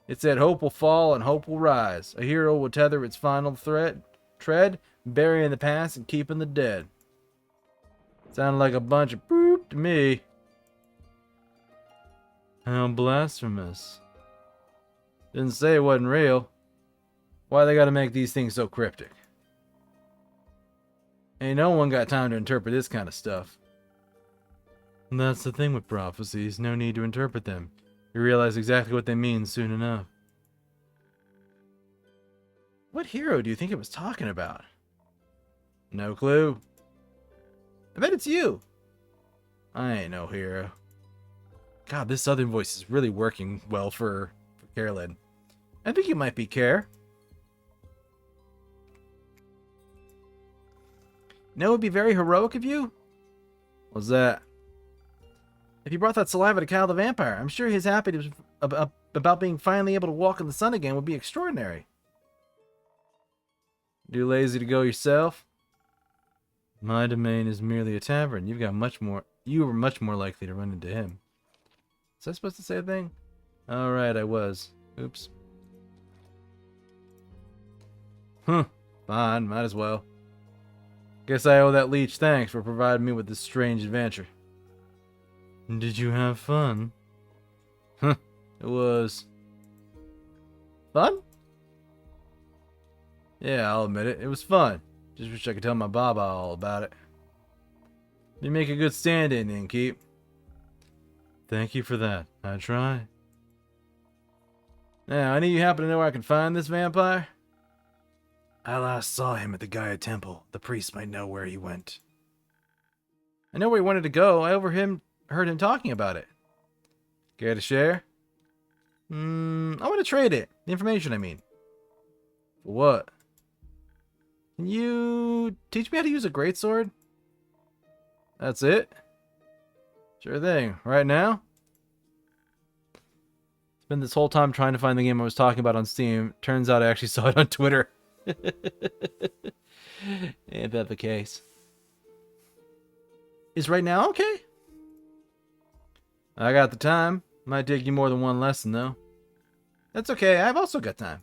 It said hope will fall and hope will rise. A hero will tether its final tread, burying the past and keeping the dead. Sounded like a bunch of boop to me. How blasphemous. Didn't say it wasn't real. Why they gotta make these things so cryptic? Ain't no one got time to interpret this kind of stuff. And that's the thing with prophecies, no need to interpret them. You realize exactly what they mean soon enough. What hero do you think it was talking about? No clue. I bet it's you. I ain't no hero. God, this southern voice is really working well for Carolyn. I think you might be Care. No, it would be very heroic of you? What's that? If you brought that saliva to Cal the Vampire, I'm sure he's happy to about being finally able to walk in the sun again would be extraordinary. Too lazy to go yourself? My domain is merely a tavern. You were much more likely to run into him. Was I supposed to say a thing? Alright, I was. Oops. Fine, might as well. Guess I owe that leech thanks for providing me with this strange adventure. Did you have fun? It was... fun? Yeah, I'll admit it. It was fun. Just wish I could tell my Baba all about it. You make a good stand-in, Innkeep. Thank you for that. I try. Now, any of you happen to know where I can find this vampire? I last saw him at the Gaia Temple. The priest might know where he went. I know where he wanted to go. I heard him talking about it. Care to share? I want to trade it. The information, I mean. For what? Can you teach me how to use a greatsword? That's it? Sure thing. Right now? Spent this whole time trying to find the game I was talking about on Steam. Turns out I actually saw it on Twitter. Ain't that the case? Is right now okay? I got the time. Might take you more than one lesson, though. That's okay. I've also got time.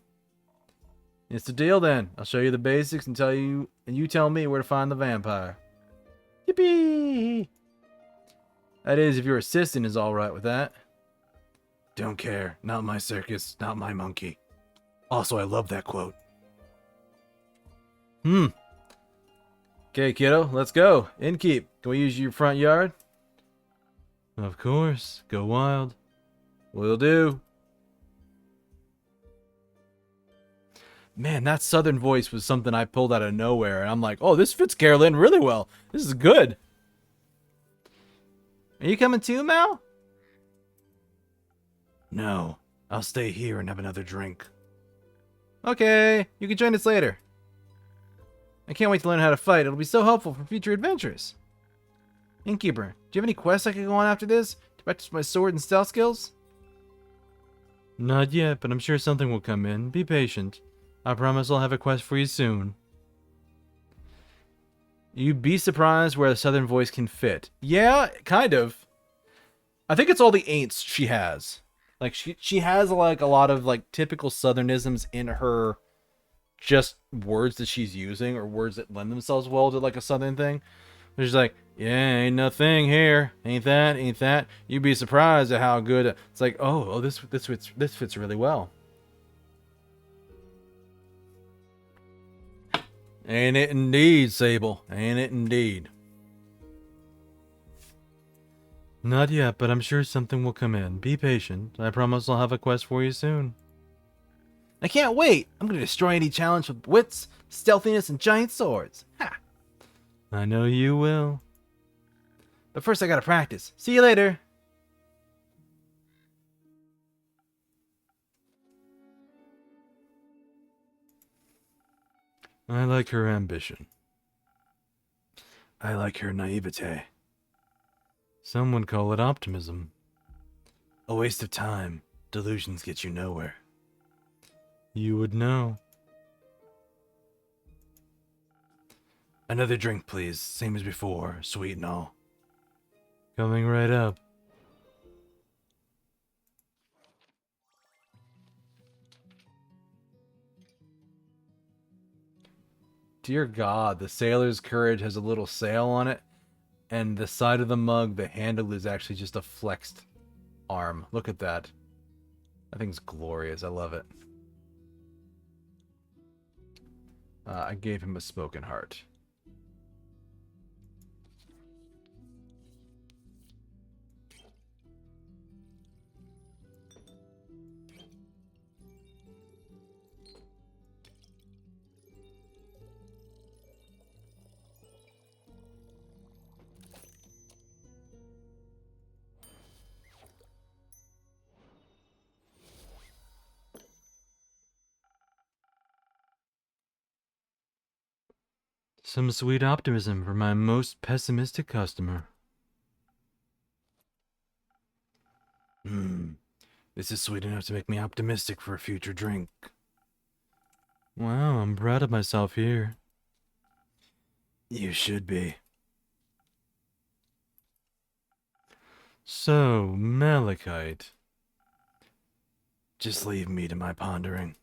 It's the deal, then. I'll show you the basics and you tell me where to find the vampire. Yippee! That is, if your assistant is all right with that. Don't care. Not my circus. Not my monkey. Also, I love that quote. Okay, kiddo. Let's go. Innkeep. Can we use your front yard? Of course. Go wild. Will do. Man, that southern voice was something I pulled out of nowhere, and I'm like, oh, this fits Carolyn really well. This is good. Are you coming too, Mal? No. I'll stay here and have another drink. Okay, you can join us later. I can't wait to learn how to fight. It'll be so helpful for future adventures. Innkeeper, do you have any quests I can go on after this? To practice my sword and stealth skills? Not yet, but I'm sure something will come in. Be patient. I promise I'll have a quest for you soon. You'd be surprised where a southern voice can fit. Yeah, kind of. I think it's all the ain'ts she has. Like, she has, like, a lot of, like, typical southernisms in her just words that she's using, or words that lend themselves well to, like, a southern thing. She's like, yeah, ain't nothing here. Ain't that. You'd be surprised at how good... It's like, oh, this fits really well. Ain't it indeed, Sable? Ain't it indeed? Not yet, but I'm sure something will come in. Be patient. I promise I'll have a quest for you soon. I can't wait! I'm gonna destroy any challenge with wits, stealthiness, and giant swords. Ha! I know you will. But first I gotta practice. See you later! I like her ambition. I like her naivete. Some would call it optimism. A waste of time. Delusions get you nowhere. You would know. Another drink, please. Same as before. Sweet and all. Coming right up. Dear God, the sailor's courage has a little sail on it, and the side of the mug, the handle is actually just a flexed arm. Look at that. That thing's glorious. I love it. I gave him a spoken heart. Some sweet optimism for my most pessimistic customer. This is sweet enough to make me optimistic for a future drink. Wow, I'm proud of myself here. You should be. So, Malachite. Just leave me to my pondering.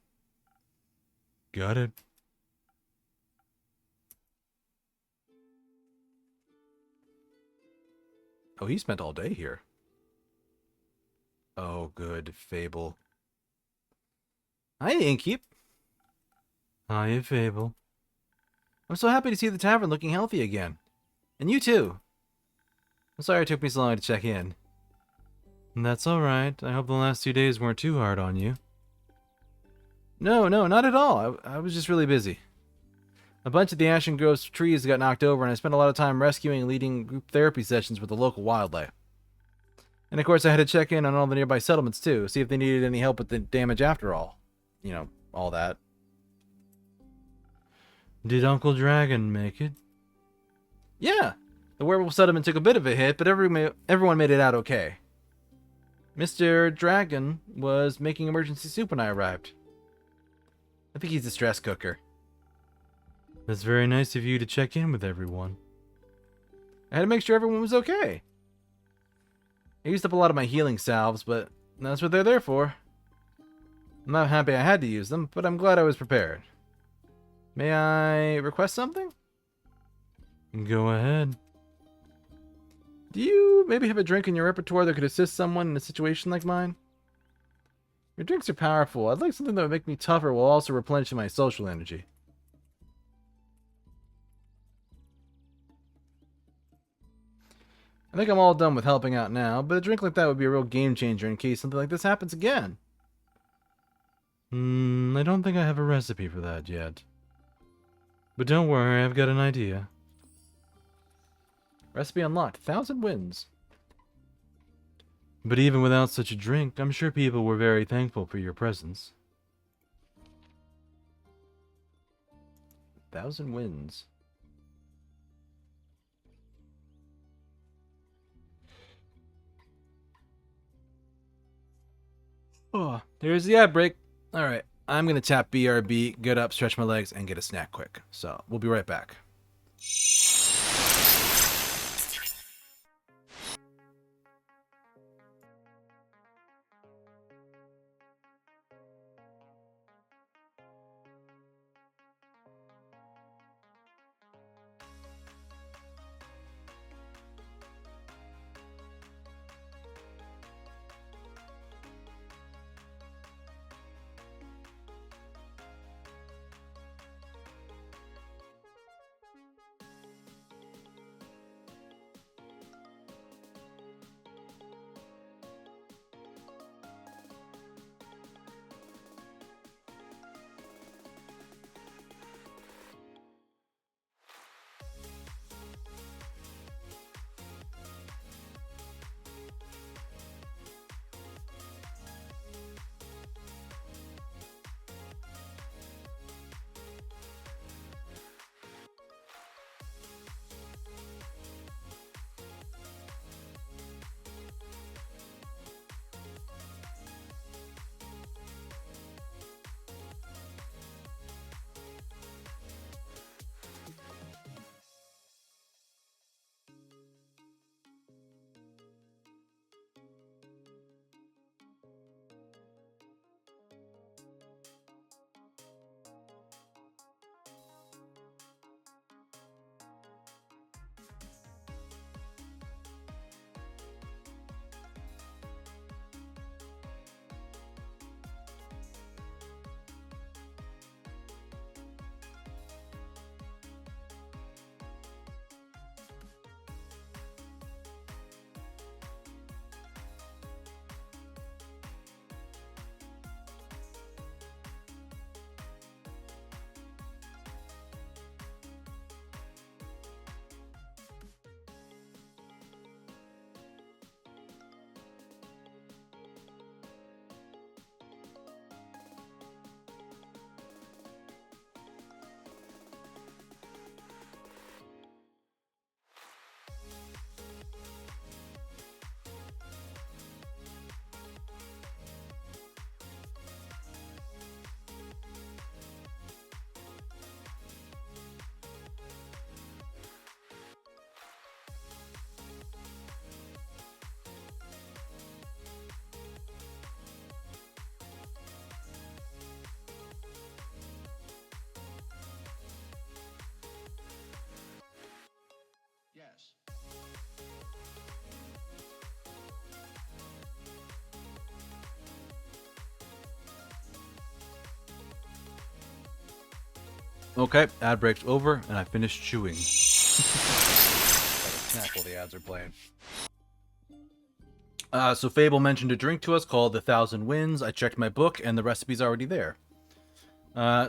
Got it. Oh, he spent all day here. Oh, good. Fable. Hi, Innkeep. Hi, Fable. I'm so happy to see the tavern looking healthy again. And you too. I'm sorry it took me so long to check in. That's alright. I hope the last 2 days weren't too hard on you. No, not at all. I was just really busy. A bunch of the Ashen Grove's trees got knocked over, and I spent a lot of time rescuing and leading group therapy sessions with the local wildlife. And of course, I had to check in on all the nearby settlements too, see if they needed any help with the damage after all. You know, all that. Did Uncle Dragon make it? Yeah. The werewolf settlement took a bit of a hit, but everyone made it out okay. Mr. Dragon was making emergency soup when I arrived. I think he's a stress cooker. That's very nice of you to check in with everyone. I had to make sure everyone was okay. I used up a lot of my healing salves, but that's what they're there for. I'm not happy I had to use them, but I'm glad I was prepared. May I request something? Go ahead. Do you maybe have a drink in your repertoire that could assist someone in a situation like mine? Your drinks are powerful. I'd like something that would make me tougher while also replenishing my social energy. I think I'm all done with helping out now, but a drink like that would be a real game changer in case something like this happens again. I don't think I have a recipe for that yet. But don't worry, I've got an idea. Recipe unlocked. 1,000 wins. But even without such a drink, I'm sure people were very thankful for your presence. 1,000 wins. Oh, here's the ad break. Alright, I'm gonna tap BRB, get up, stretch my legs, and get a snack quick. So, we'll be right back. Okay, ad break's over, and I finished chewing. Got a snack while the ads are playing. So Fable mentioned a drink to us called the Thousand Winds. I checked my book, and the recipe's already there.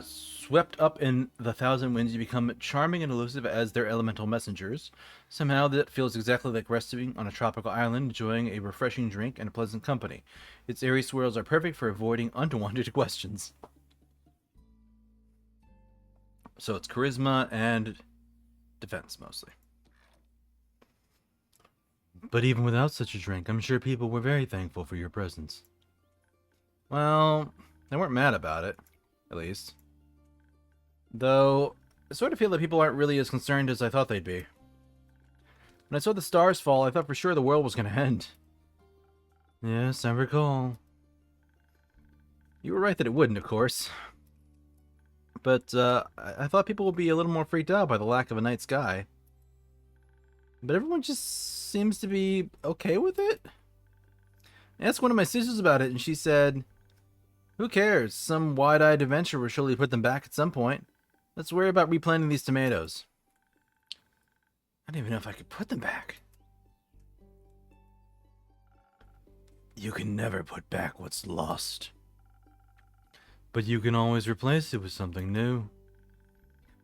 Swept up in the Thousand Winds, you become charming and elusive as their elemental messengers. Somehow that feels exactly like resting on a tropical island, enjoying a refreshing drink and a pleasant company. Its airy swirls are perfect for avoiding unwanted questions. So it's charisma and defense, mostly. But even without such a drink, I'm sure people were very thankful for your presence. Well, they weren't mad about it, at least. Though, I sort of feel that people aren't really as concerned as I thought they'd be. When I saw the stars fall, I thought for sure the world was going to end. Yes, I recall. You were right that it wouldn't, of course. But, I thought people would be a little more freaked out by the lack of a night sky. But everyone just seems to be okay with it. I asked one of my sisters about it, and she said, "Who cares? Some wide-eyed adventure will surely put them back at some point. Let's worry about replanting these tomatoes." I don't even know if I could put them back. You can never put back what's lost. But you can always replace it with something new.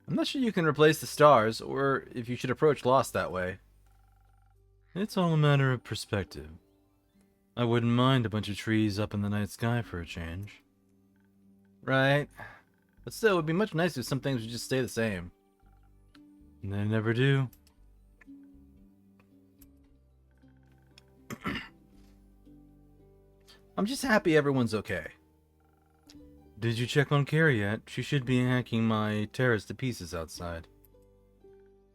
I'm not sure you can replace the stars, or if you should approach loss that way. It's all a matter of perspective. I wouldn't mind a bunch of trees up in the night sky for a change. Right. But still, it would be much nicer if some things would just stay the same. And they never do. I'm just happy everyone's okay. Did you check on Carrie yet? She should be hacking my terrace to pieces outside.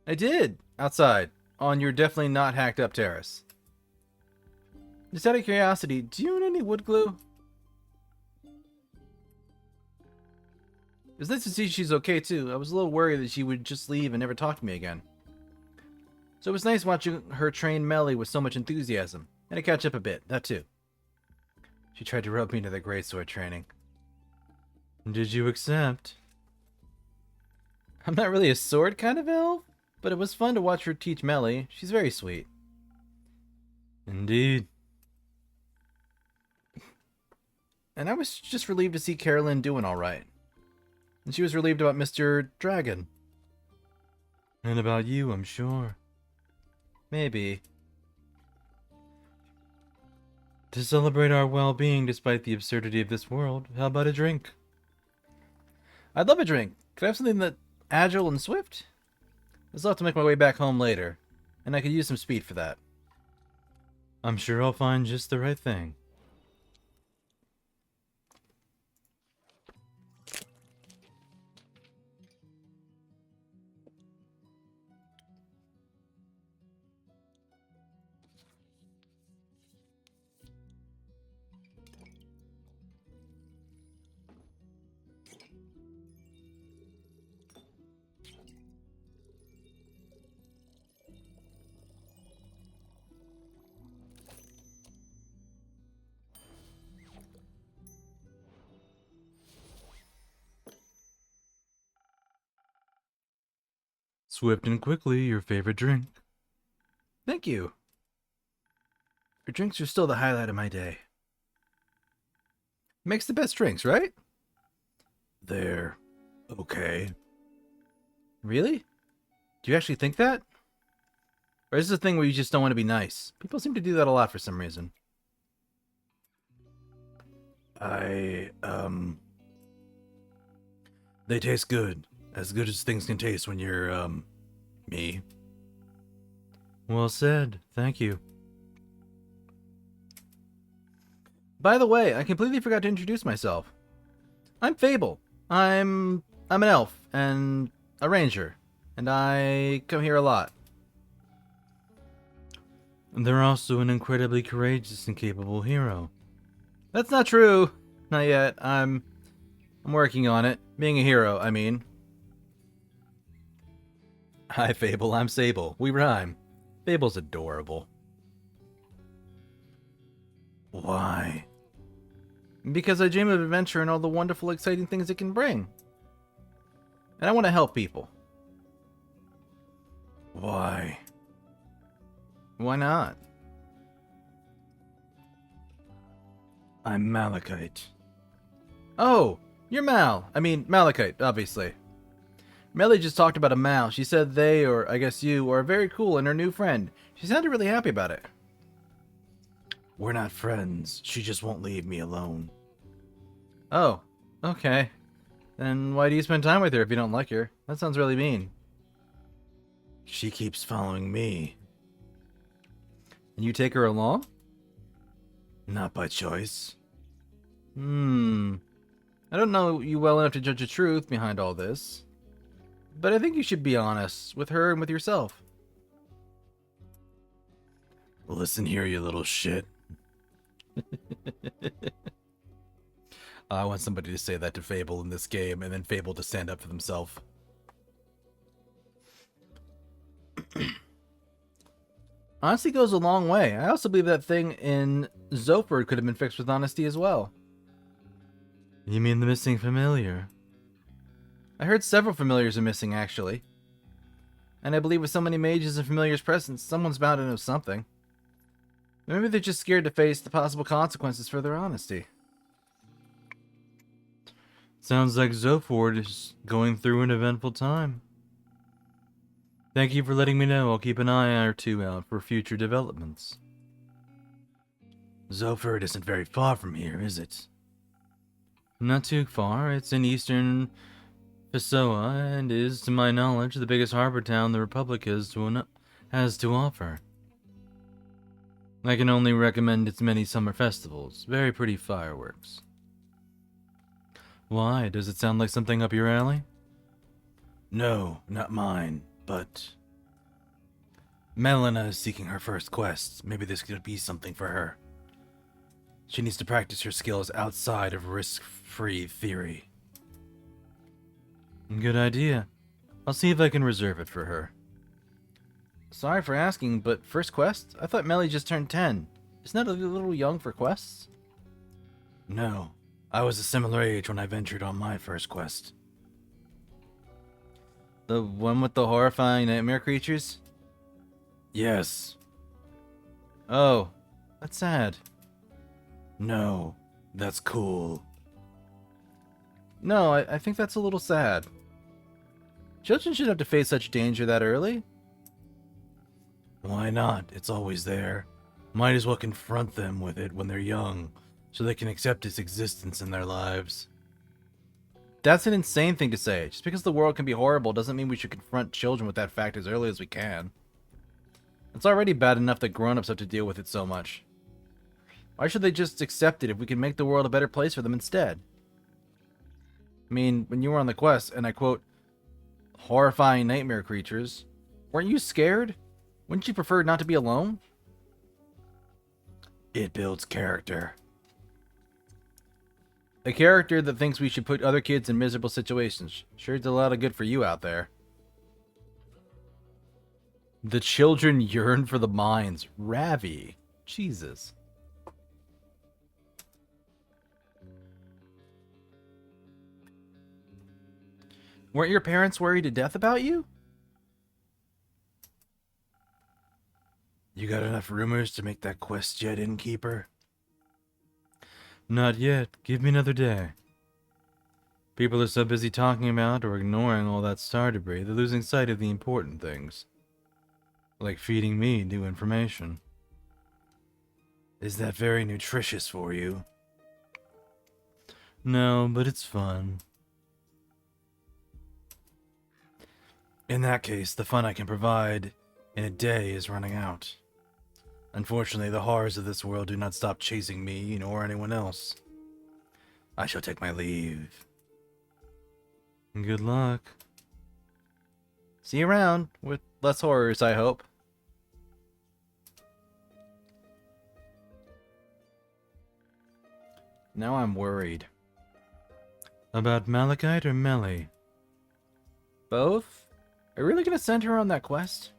I did! Outside. On your definitely not hacked up terrace. Just out of curiosity, do you own any wood glue? It was nice to see she's okay too. I was a little worried that she would just leave and never talk to me again. So it was nice watching her train Melly with so much enthusiasm. And to catch up a bit, that too. She tried to rub me into the greatsword training. Did you accept? I'm not really a sword kind of elf, but it was fun to watch her teach Melly. She's very sweet. Indeed. And I was just relieved to see Carolyn doing alright. And she was relieved about Mr. Dragon. And about you, I'm sure. Maybe. To celebrate our well-being despite the absurdity of this world, how about a drink? I'd love a drink. Could I have something that's agile and swift? I'd still have to make my way back home later, and I could use some speed for that. I'm sure I'll find just the right thing. Swift and quickly, your favorite drink. Thank you. Your drinks are still the highlight of my day. Makes the best drinks, right? They're okay. Really? Do you actually think that? Or is this a thing where you just don't want to be nice? People seem to do that a lot for some reason. They taste good. As good as things can taste when you're, me. Well said. Thank you. By the way, I completely forgot to introduce myself. I'm Fable. I'm an elf and a ranger, and I come here a lot. And they're also an incredibly courageous and capable hero. That's not true. Not yet. I'm working on it. Being a hero, I mean. Hi, Fable. I'm Sable. We rhyme. Fable's adorable. Why? Because I dream of adventure and all the wonderful, exciting things it can bring. And I want to help people. Why? Why not? I'm Malachite. Oh, you're Mal. I mean, Malachite, obviously. Melly just talked about a Mal. She said they, or I guess you, are very cool and her new friend. She sounded really happy about it. We're not friends. She just won't leave me alone. Oh, okay. Then why do you spend time with her if you don't like her? That sounds really mean. She keeps following me. And you take her along? Not by choice. I don't know you well enough to judge the truth behind all this. But I think you should be honest with her and with yourself. Listen here, you little shit. I want somebody to say that to Fable in this game, and then Fable to stand up for themselves. Honesty goes a long way. I also believe that thing in Zoford could have been fixed with honesty as well. You mean the missing familiar? I heard several familiars are missing, actually. And I believe with so many mages and familiars present, someone's bound to know something. Maybe they're just scared to face the possible consequences for their honesty. Sounds like Zoford is going through an eventful time. Thank you for letting me know. I'll keep an eye or two out for future developments. Zoford isn't very far from here, is it? Not too far. It's in eastern Pessoa and is, to my knowledge, the biggest harbor town the Republic has to offer. I can only recommend its many summer festivals. Very pretty fireworks. Why? Does it sound like something up your alley? No, not mine, but... Melina is seeking her first quest. Maybe this could be something for her. She needs to practice her skills outside of risk-free theory. Good idea. I'll see if I can reserve it for her. Sorry for asking, but first quest? I thought Melly just turned 10. Isn't that a little young for quests? No. I was a similar age when I ventured on my first quest. The one with the horrifying nightmare creatures? Yes. Oh, that's sad. No, that's cool. No, I think that's a little sad. Children shouldn't have to face such danger that early. Why not? It's always there. Might as well confront them with it when they're young, so they can accept its existence in their lives. That's an insane thing to say. Just because the world can be horrible doesn't mean we should confront children with that fact as early as we can. It's already bad enough that grown-ups have to deal with it so much. Why should they just accept it if we can make the world a better place for them instead? I mean, when you were on the quest, and I quote, horrifying nightmare creatures, weren't you scared? Wouldn't you prefer not to be alone? It builds character. A character that thinks we should put other kids in miserable situations. Sure did a lot of good for you out there. The children yearn for the mines. Ravi. Jesus. Weren't your parents worried to death about you? You got enough rumors to make that quest yet, innkeeper? Not yet. Give me another day. People are so busy talking about or ignoring all that star debris, they're losing sight of the important things. Like feeding me new information. Is that very nutritious for you? No, but it's fun. In that case, the fun I can provide in a day is running out. Unfortunately, the horrors of this world do not stop chasing me nor anyone else. I shall take my leave. Good luck. See you around, with less horrors, I hope. Now I'm worried. About Malachite or Melly? Both? Are you really gonna send her on that quest?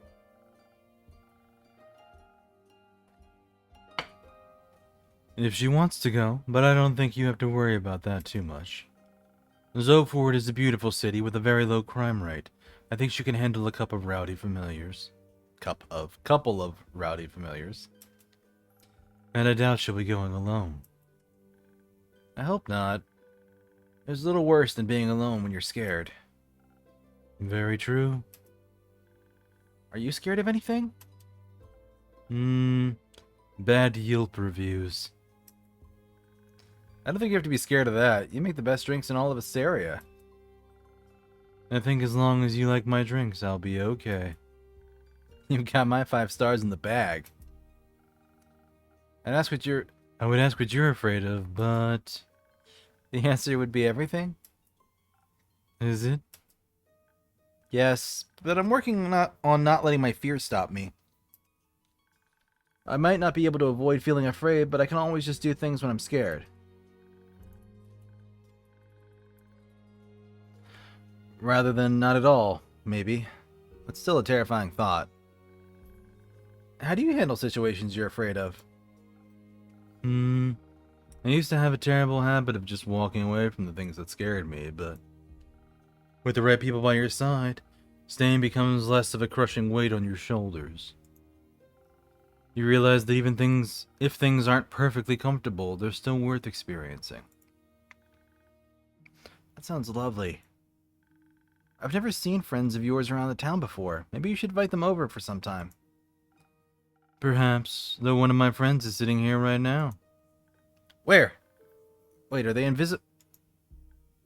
If she wants to go, but I don't think you have to worry about that too much. Zoford is a beautiful city with a very low crime rate. I think she can handle a couple of rowdy familiars. Couple of rowdy familiars. And I doubt she'll be going alone. I hope not. It's a little worse than being alone when you're scared. Very true. Are you scared of anything? Bad Yelp reviews. I don't think you have to be scared of that. You make the best drinks in all of Asteria. I think as long as you like my drinks, I'll be okay. You've got my 5 stars in the bag. I would ask what you're afraid of, but the answer would be everything. Is it? Yes, but I'm working on not letting my fear stop me. I might not be able to avoid feeling afraid, but I can always just do things when I'm scared. Rather than not at all, maybe. But still a terrifying thought. How do you handle situations you're afraid of? I used to have a terrible habit of just walking away from the things that scared me, but with the right people by your side, staying becomes less of a crushing weight on your shoulders. You realize that if things aren't perfectly comfortable, they're still worth experiencing. That sounds lovely. I've never seen friends of yours around the town before. Maybe you should invite them over for some time. Perhaps, though one of my friends is sitting here right now. Where? Wait, are they invisible?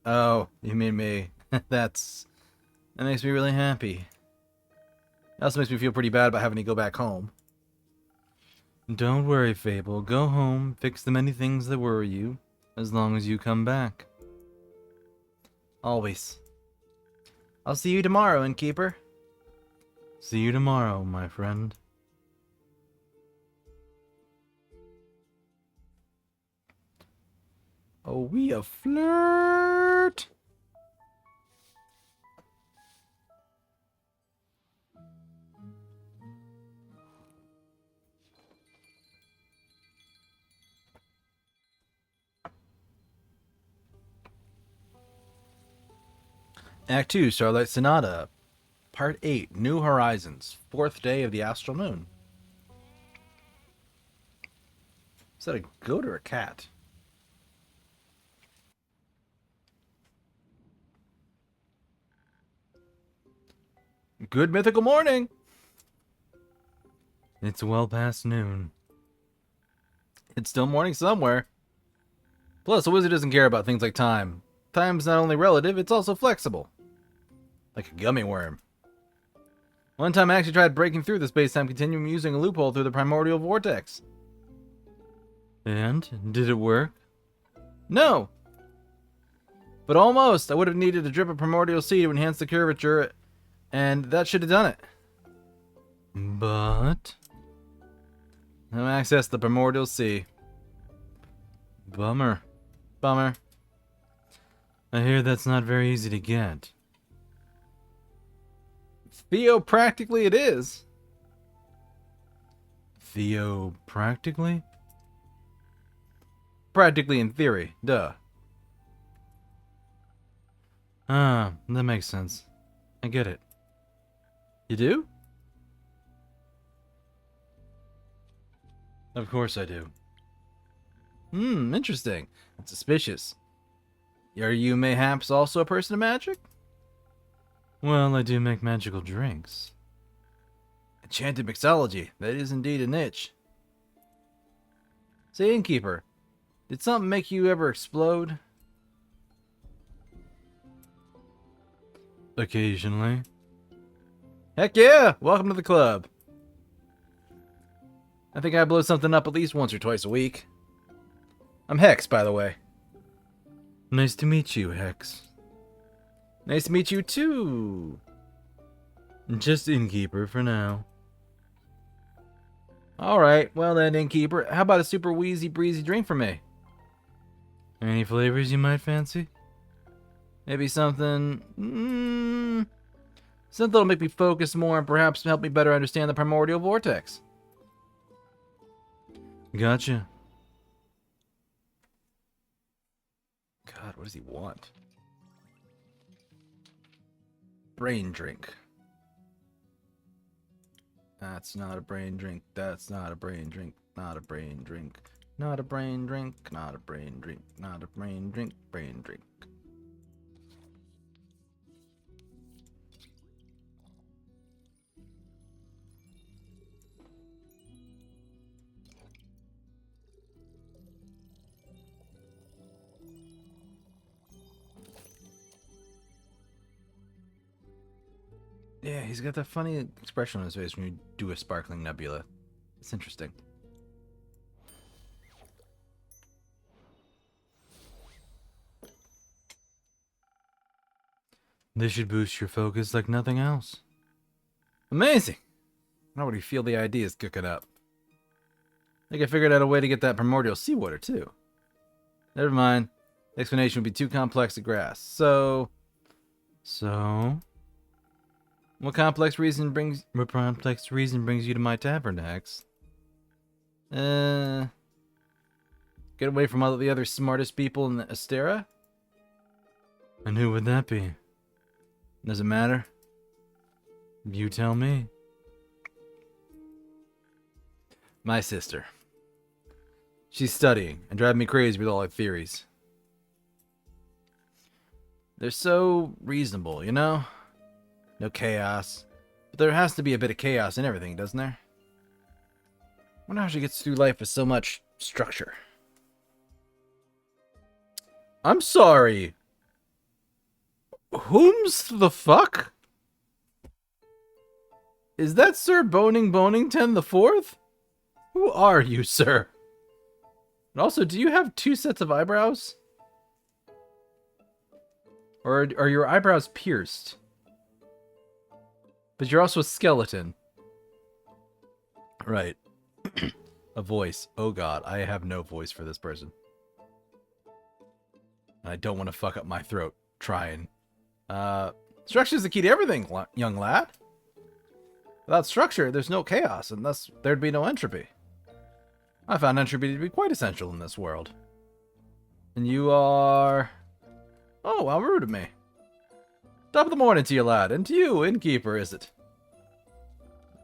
Oh, you mean me. That makes me really happy. It also makes me feel pretty bad about having to go back home. Don't worry, Fable. Go home, fix the many things that worry you, as long as you come back. Always. I'll see you tomorrow, Innkeeper. See you tomorrow, my friend. Oh, we a flirt. Act 2, Starlight Sonata. Part 8, New Horizons. 4th day of the astral moon. Is that a goat or a cat? Good mythical morning! It's well past noon. It's still morning somewhere. Plus, a wizard doesn't care about things like time. Time's not only relative, it's also flexible. Like a gummy worm. One time I actually tried breaking through the space-time continuum using a loophole through the primordial vortex. And? Did it work? No! But almost! I would have needed a drip of primordial sea to enhance the curvature, and that should have done it. But... no access to the primordial sea. Bummer. Bummer. I hear that's not very easy to get. Theopractically it is. Theopractically? Practically in theory, duh. Ah, that makes sense. I get it. You do? Of course I do. Interesting. That's suspicious. Are you mayhaps also a person of magic? Well, I do make magical drinks. Enchanted mixology. That is indeed a niche. Say, Innkeeper, did something make you ever explode? Occasionally. Heck yeah! Welcome to the club. I think I blow something up at least once or twice a week. I'm Hex, by the way. Nice to meet you, Hex. Nice to meet you, too. Just Innkeeper for now. Alright, well then, Innkeeper, how about a super wheezy breezy drink for me? Any flavors you might fancy? Maybe something... something that'll make me focus more and perhaps help me better understand the primordial vortex. Gotcha. God, what does he want? Brain drink. That's not a brain drink. That's not a brain drink. Not a brain drink. Not a brain drink. Not a brain drink. Not a brain drink. Brain drink. Yeah, he's got that funny expression on his face when you do a sparkling nebula. It's interesting. This should boost your focus like nothing else. Amazing! I already feel the ideas cooking up. I think I figured out a way to get that primordial seawater, too. Never mind. The explanation would be too complex to grasp. So... What complex reason brings you to my tavern next? Get away from all the other smartest people in the Astera? And who would that be? Does it matter? You tell me. My sister. She's studying and driving me crazy with all her theories. They're so reasonable, you know? No chaos. But there has to be a bit of chaos in everything, doesn't there? I wonder how she gets through life with so much structure. I'm sorry. Whom's the fuck? Is that Sir Bonington the Fourth? Who are you, sir? And also, do you have 2 sets of eyebrows? Or are your eyebrows pierced? But you're also a skeleton. Right. A voice. Oh god, I have no voice for this person. I don't want to fuck up my throat trying. Structure is the key to everything, young lad. Without structure, there's no chaos, and thus there'd be no entropy. I found entropy to be quite essential in this world. And you are... Oh, how rude of me. Top of the morning to you, lad, and to you, innkeeper, is it?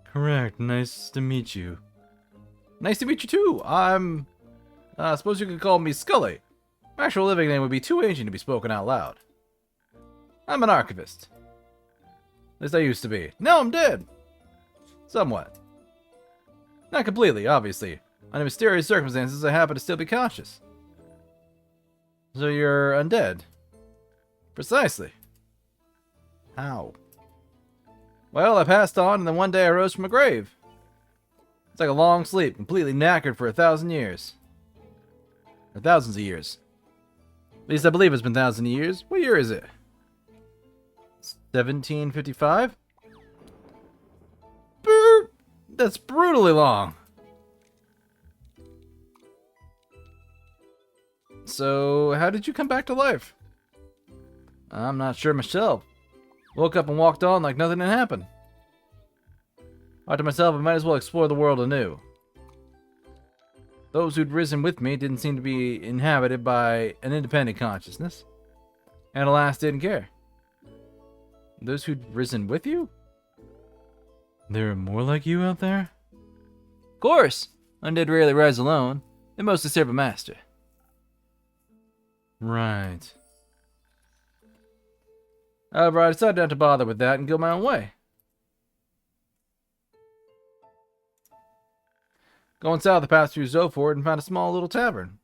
Correct. Nice to meet you. Nice to meet you, too. I'm... I suppose you could call me Scully. My actual living name would be too ancient to be spoken out loud. I'm an archivist. At least I used to be. Now I'm dead. Somewhat. Not completely, obviously. Under mysterious circumstances, I happen to still be conscious. So you're undead? Precisely. How? Well, I passed on, and then one day I rose from a grave. It's like a long sleep, completely knackered for 1,000 years. Or thousands of years. At least I believe it's been thousands of years. What year is it? 1755? Brr! That's brutally long. So, how did you come back to life? I'm not sure myself. Woke up and walked on like nothing had happened. Thought to myself, I might as well explore the world anew. Those who'd risen with me didn't seem to be inhabited by an independent consciousness. And alas, didn't care. Those who'd risen with you? There are more like you out there? Of course! Undead rarely rise alone. They mostly serve a master. Right. However, I decided not to bother with that and go my own way. Going south, I passed through Zoford and found a small little tavern.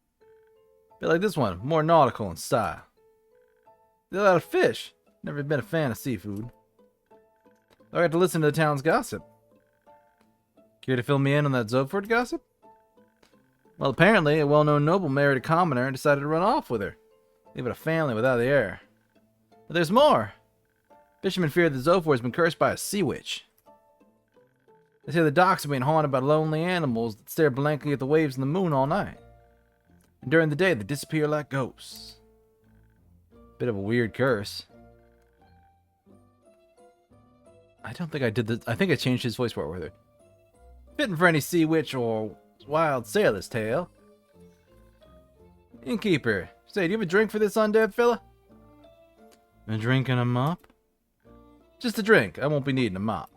A bit like this one, more nautical in style. They had a fish. Never been a fan of seafood. I got to listen to the town's gossip. Care to fill me in on that Zoford gossip? Well, apparently, a well-known noble married a commoner and decided to run off with her, leaving a family without the heir. But there's more. Fishermen fear that Zoford has been cursed by a sea witch. They say the docks are being haunted by lonely animals that stare blankly at the waves and the moon all night. And during the day, they disappear like ghosts. Bit of a weird curse. I don't think I did this. I think I changed his voice part with her. Fitting for any sea witch or wild sailor's tale. Innkeeper, say, do you have a drink for this undead fella? A drink and a mop? Just a drink. I won't be needing a mop.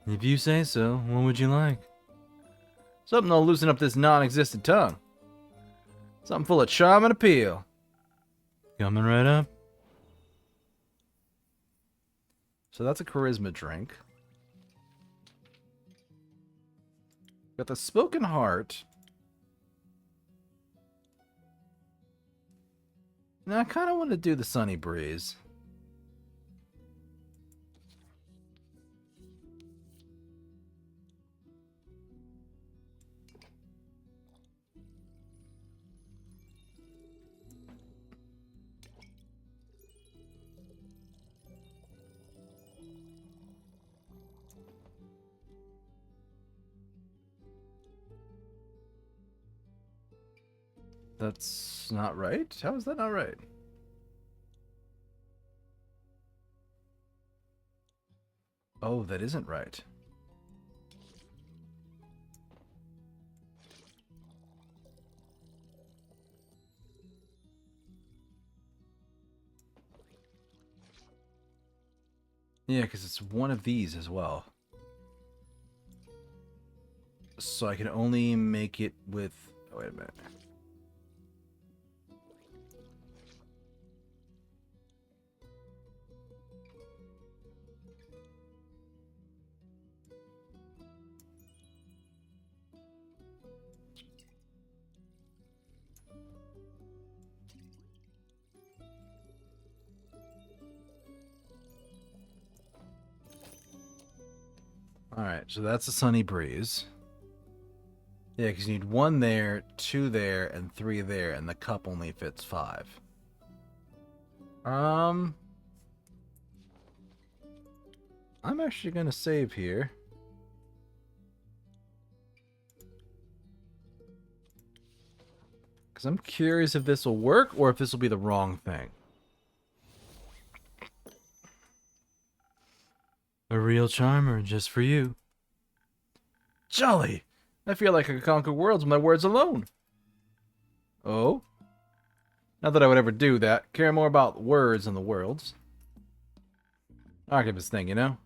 If you say so, what would you like? Something that'll loosen up this non-existent tongue. Something full of charm and appeal. Coming right up. So that's a charisma drink. Got the spoken heart. Now I kind of want to do the sunny breeze. That's not right? How is that not right? Oh, that isn't right. Yeah, because it's one of these as well. So I can only make it with... Oh, wait a minute. Alright, so that's a sunny breeze. Yeah, because you need 1 there, 2 there, and 3 there, and the cup only fits 5. I'm actually going to save here. Because I'm curious if this will work, or if this will be the wrong thing. A real charmer, just for you. Jolly! I feel like I could conquer worlds with my words alone. Oh? Not that I would ever do that. Care more about words than the worlds. Archivist thing, you know?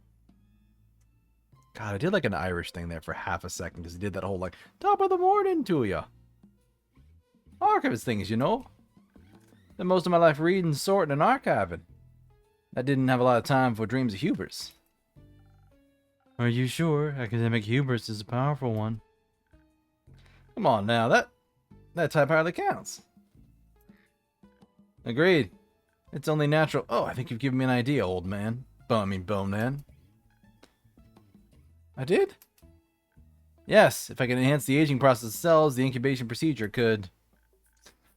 God, I did like an Irish thing there for half a second, because he did that whole, like, top of the morning to ya. Archivist things, you know? Spent most of my life reading, sorting, and archiving. I didn't have a lot of time for dreams of hubris. Are you sure? Academic hubris is a powerful one. Come on now, that type hardly counts. Agreed. It's only natural. Oh, I think you've given me an idea, old man. Bone man. I did? Yes, if I can enhance the aging process of cells, the incubation procedure could...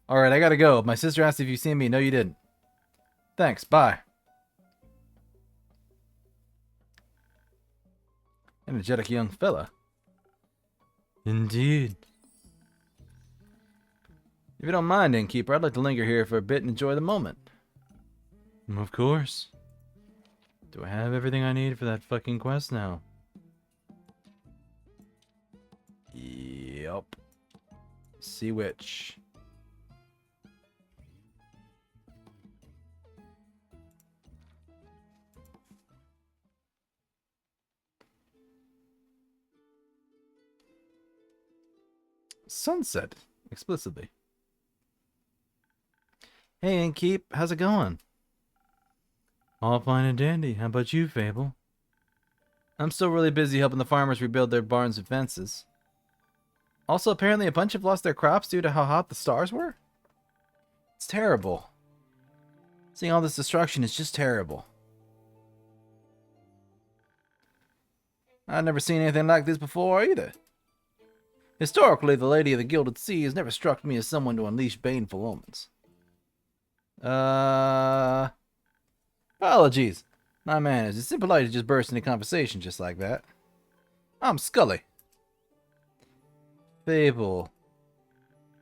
Alright, I gotta go. My sister asked if you've seen me. No, you didn't. Thanks, bye. Energetic young fella. Indeed. If you don't mind, innkeeper, I'd like to linger here for a bit and enjoy the moment. Of course. Do I have everything I need for that fucking quest now? Yup. See which. Sunset, explicitly. Hey, Innkeep, how's it going? All fine and dandy. How about you, Fable? I'm still really busy helping the farmers rebuild their barns and fences. Also, apparently a bunch have lost their crops due to how hot the stars were. It's terrible. Seeing all this destruction is just terrible. I've never seen anything like this before either. Historically, the Lady of the Gilded Sea has never struck me as someone to unleash baneful omens. Apologies. My manners. It's impolite to just burst into conversation just like that. I'm Scully. Fable.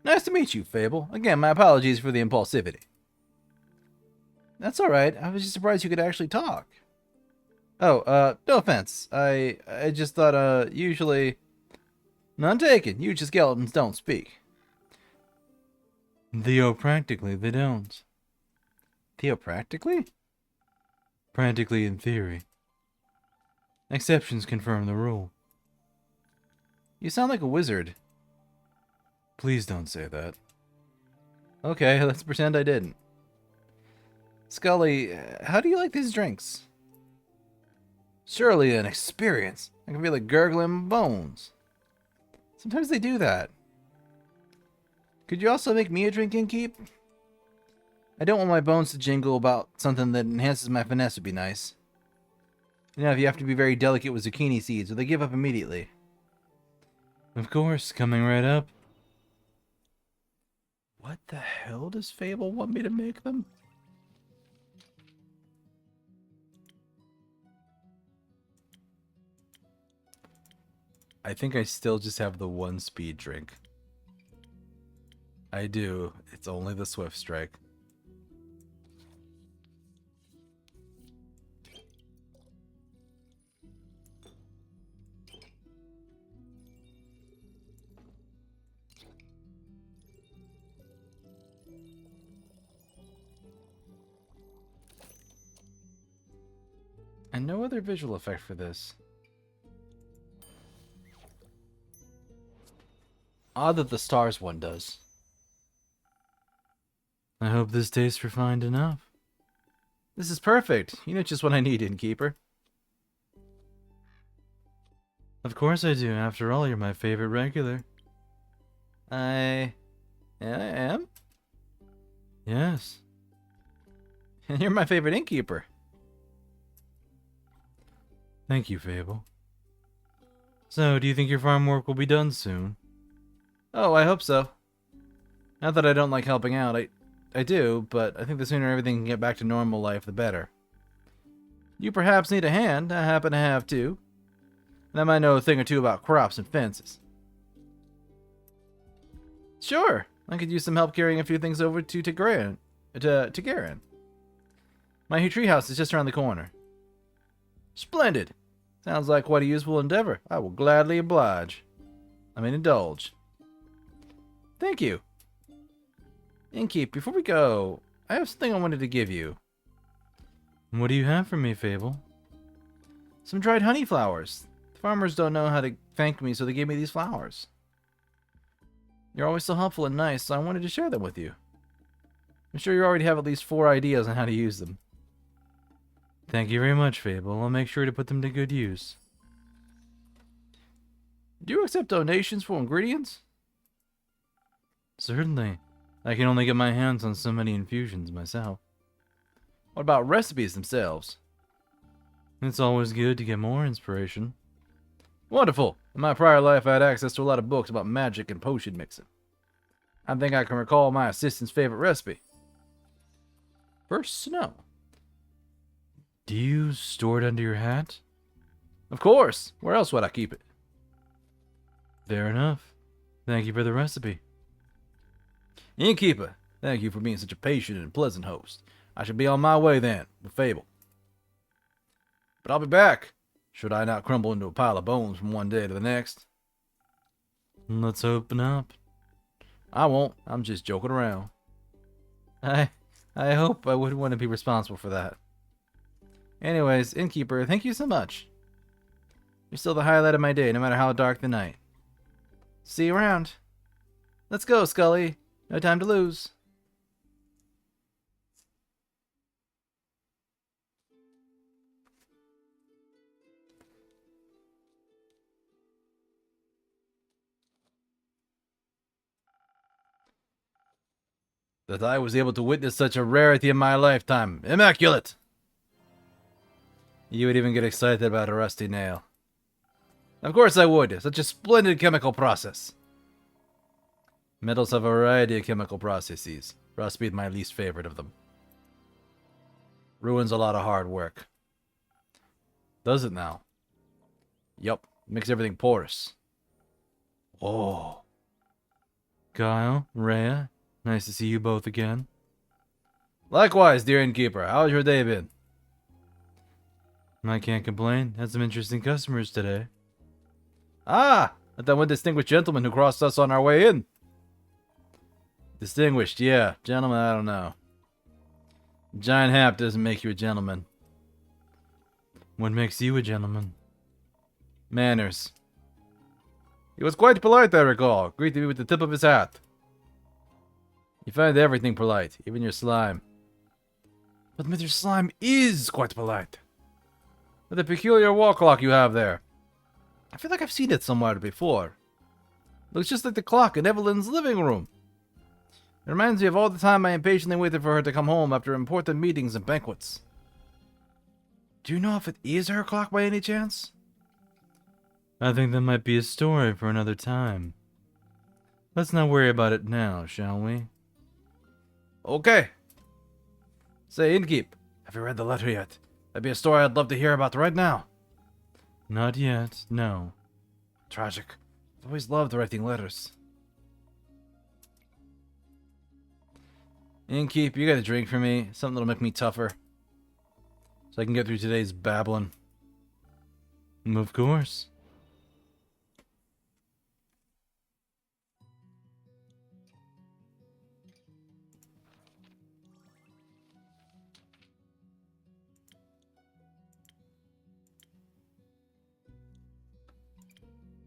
Nice to meet you, Fable. Again, my apologies for the impulsivity. That's alright. I was just surprised you could actually talk. Oh, no offense. I just thought, usually... None taken. Huge skeletons don't speak. Theopractically, they don't. Theopractically? Practically in theory. Exceptions confirm the rule. You sound like a wizard. Please don't say that. Okay, let's pretend I didn't. Scully, how do you like these drinks? Surely an experience. I can feel like gurgling my bones. Sometimes they do that. Could you also make me a drink, Innkeep? I don't want my bones to jingle about something that enhances my finesse would be nice. You know, if you have to be very delicate with zucchini seeds, or they give up immediately. Of course, coming right up. What the hell does Fable want me to make them? I think I still just have the one speed drink. I do. It's only the Swift Strike. And no other visual effect for this. Odd that the stars one does. I hope this tastes refined enough. This is perfect. You know just what I need, Innkeeper. Of course I do. After all, you're my favorite regular. I am? Yes. And you're my favorite innkeeper. Thank you, Fable. So, do you think your farm work will be done soon? Oh, I hope so. Not that I don't like helping out. I do, but I think the sooner everything can get back to normal life, the better. You perhaps need a hand. I happen to have two. And I might know a thing or two about crops and fences. Sure, I could use some help carrying a few things over to Tigran. Tigran. My treehouse is just around the corner. Splendid. Sounds like quite a useful endeavor. I will gladly oblige. Indulge. Thank you. Innkeep, before we go, I have something I wanted to give you. What do you have for me, Fable? Some dried honey flowers. The farmers don't know how to thank me, so they gave me these flowers. You're always so helpful and nice, so I wanted to share them with you. I'm sure you already have at least 4 ideas on how to use them. Thank you very much, Fable. I'll make sure to put them to good use. Do you accept donations for ingredients? Certainly. I can only get my hands on so many infusions myself. What about recipes themselves? It's always good to get more inspiration. Wonderful. In my prior life, I had access to a lot of books about magic and potion mixing. I think I can recall my assistant's favorite recipe. First snow. Do you store it under your hat? Of course. Where else would I keep it? Fair enough. Thank you for the recipe. Innkeeper, thank you for being such a patient and pleasant host. I shall be on my way then, with Fable. But I'll be back, should I not crumble into a pile of bones from one day to the next. Let's open up. I won't. I'm just joking around. I hope I wouldn't want to be responsible for that. Anyways, Innkeeper, thank you so much. You're still the highlight of my day, no matter how dark the night. See you around. Let's go, Scully. No time to lose. That I was able to witness such a rarity in my lifetime. Immaculate! You would even get excited about a rusty nail. Of course I would. Such a splendid chemical process. Metals have a variety of chemical processes. Rust being my least favorite of them. Ruins a lot of hard work. Does it now? Yup. Makes everything porous. Whoa. Kyle, Rhea, nice to see you both again. Likewise, dear innkeeper. How's your day been? I can't complain. Had some interesting customers today. Ah! That one distinguished gentleman who crossed us on our way in. Distinguished, yeah. Gentleman, I don't know. Giant hap doesn't make you a gentleman. What makes you a gentleman? Manners. He was quite polite, I recall. Greeted me with the tip of his hat. You find everything polite, even your slime. But Mr. Slime is quite polite. With the peculiar wall clock you have there. I feel like I've seen it somewhere before. Looks just like the clock in Evelyn's living room. It reminds me of all the time I impatiently waited for her to come home after important meetings and banquets. Do you know if it is her clock by any chance? I think that might be a story for another time. Let's not worry about it now, shall we? Okay. Say, Innkeep, have you read the letter yet? That'd be a story I'd love to hear about right now. Not yet, no. Tragic. I've always loved writing letters. Innkeep, you got a drink for me? Something that'll make me tougher. So I can get through today's babbling. Of course.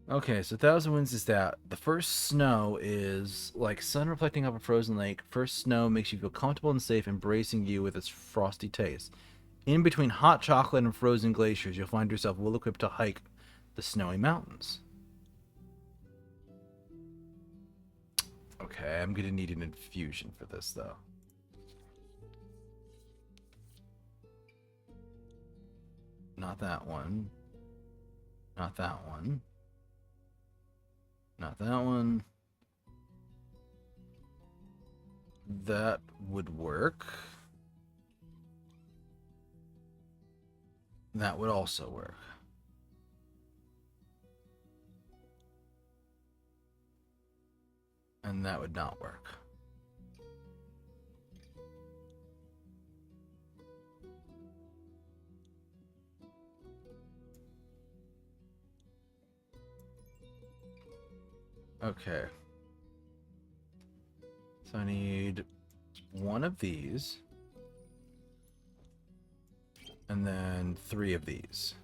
Okay, so Thousand Winds is that. The first snow is like sun reflecting off a frozen lake. First snow makes you feel comfortable and safe, embracing you with its frosty taste. In between hot chocolate and frozen glaciers, you'll find yourself well equipped to hike the snowy mountains. Okay, I'm gonna need an infusion for this, though. Not that one. Not that one. Not that one. That would work. That would also work. And that would not work. Okay. So I need one of these. And then 3 of these.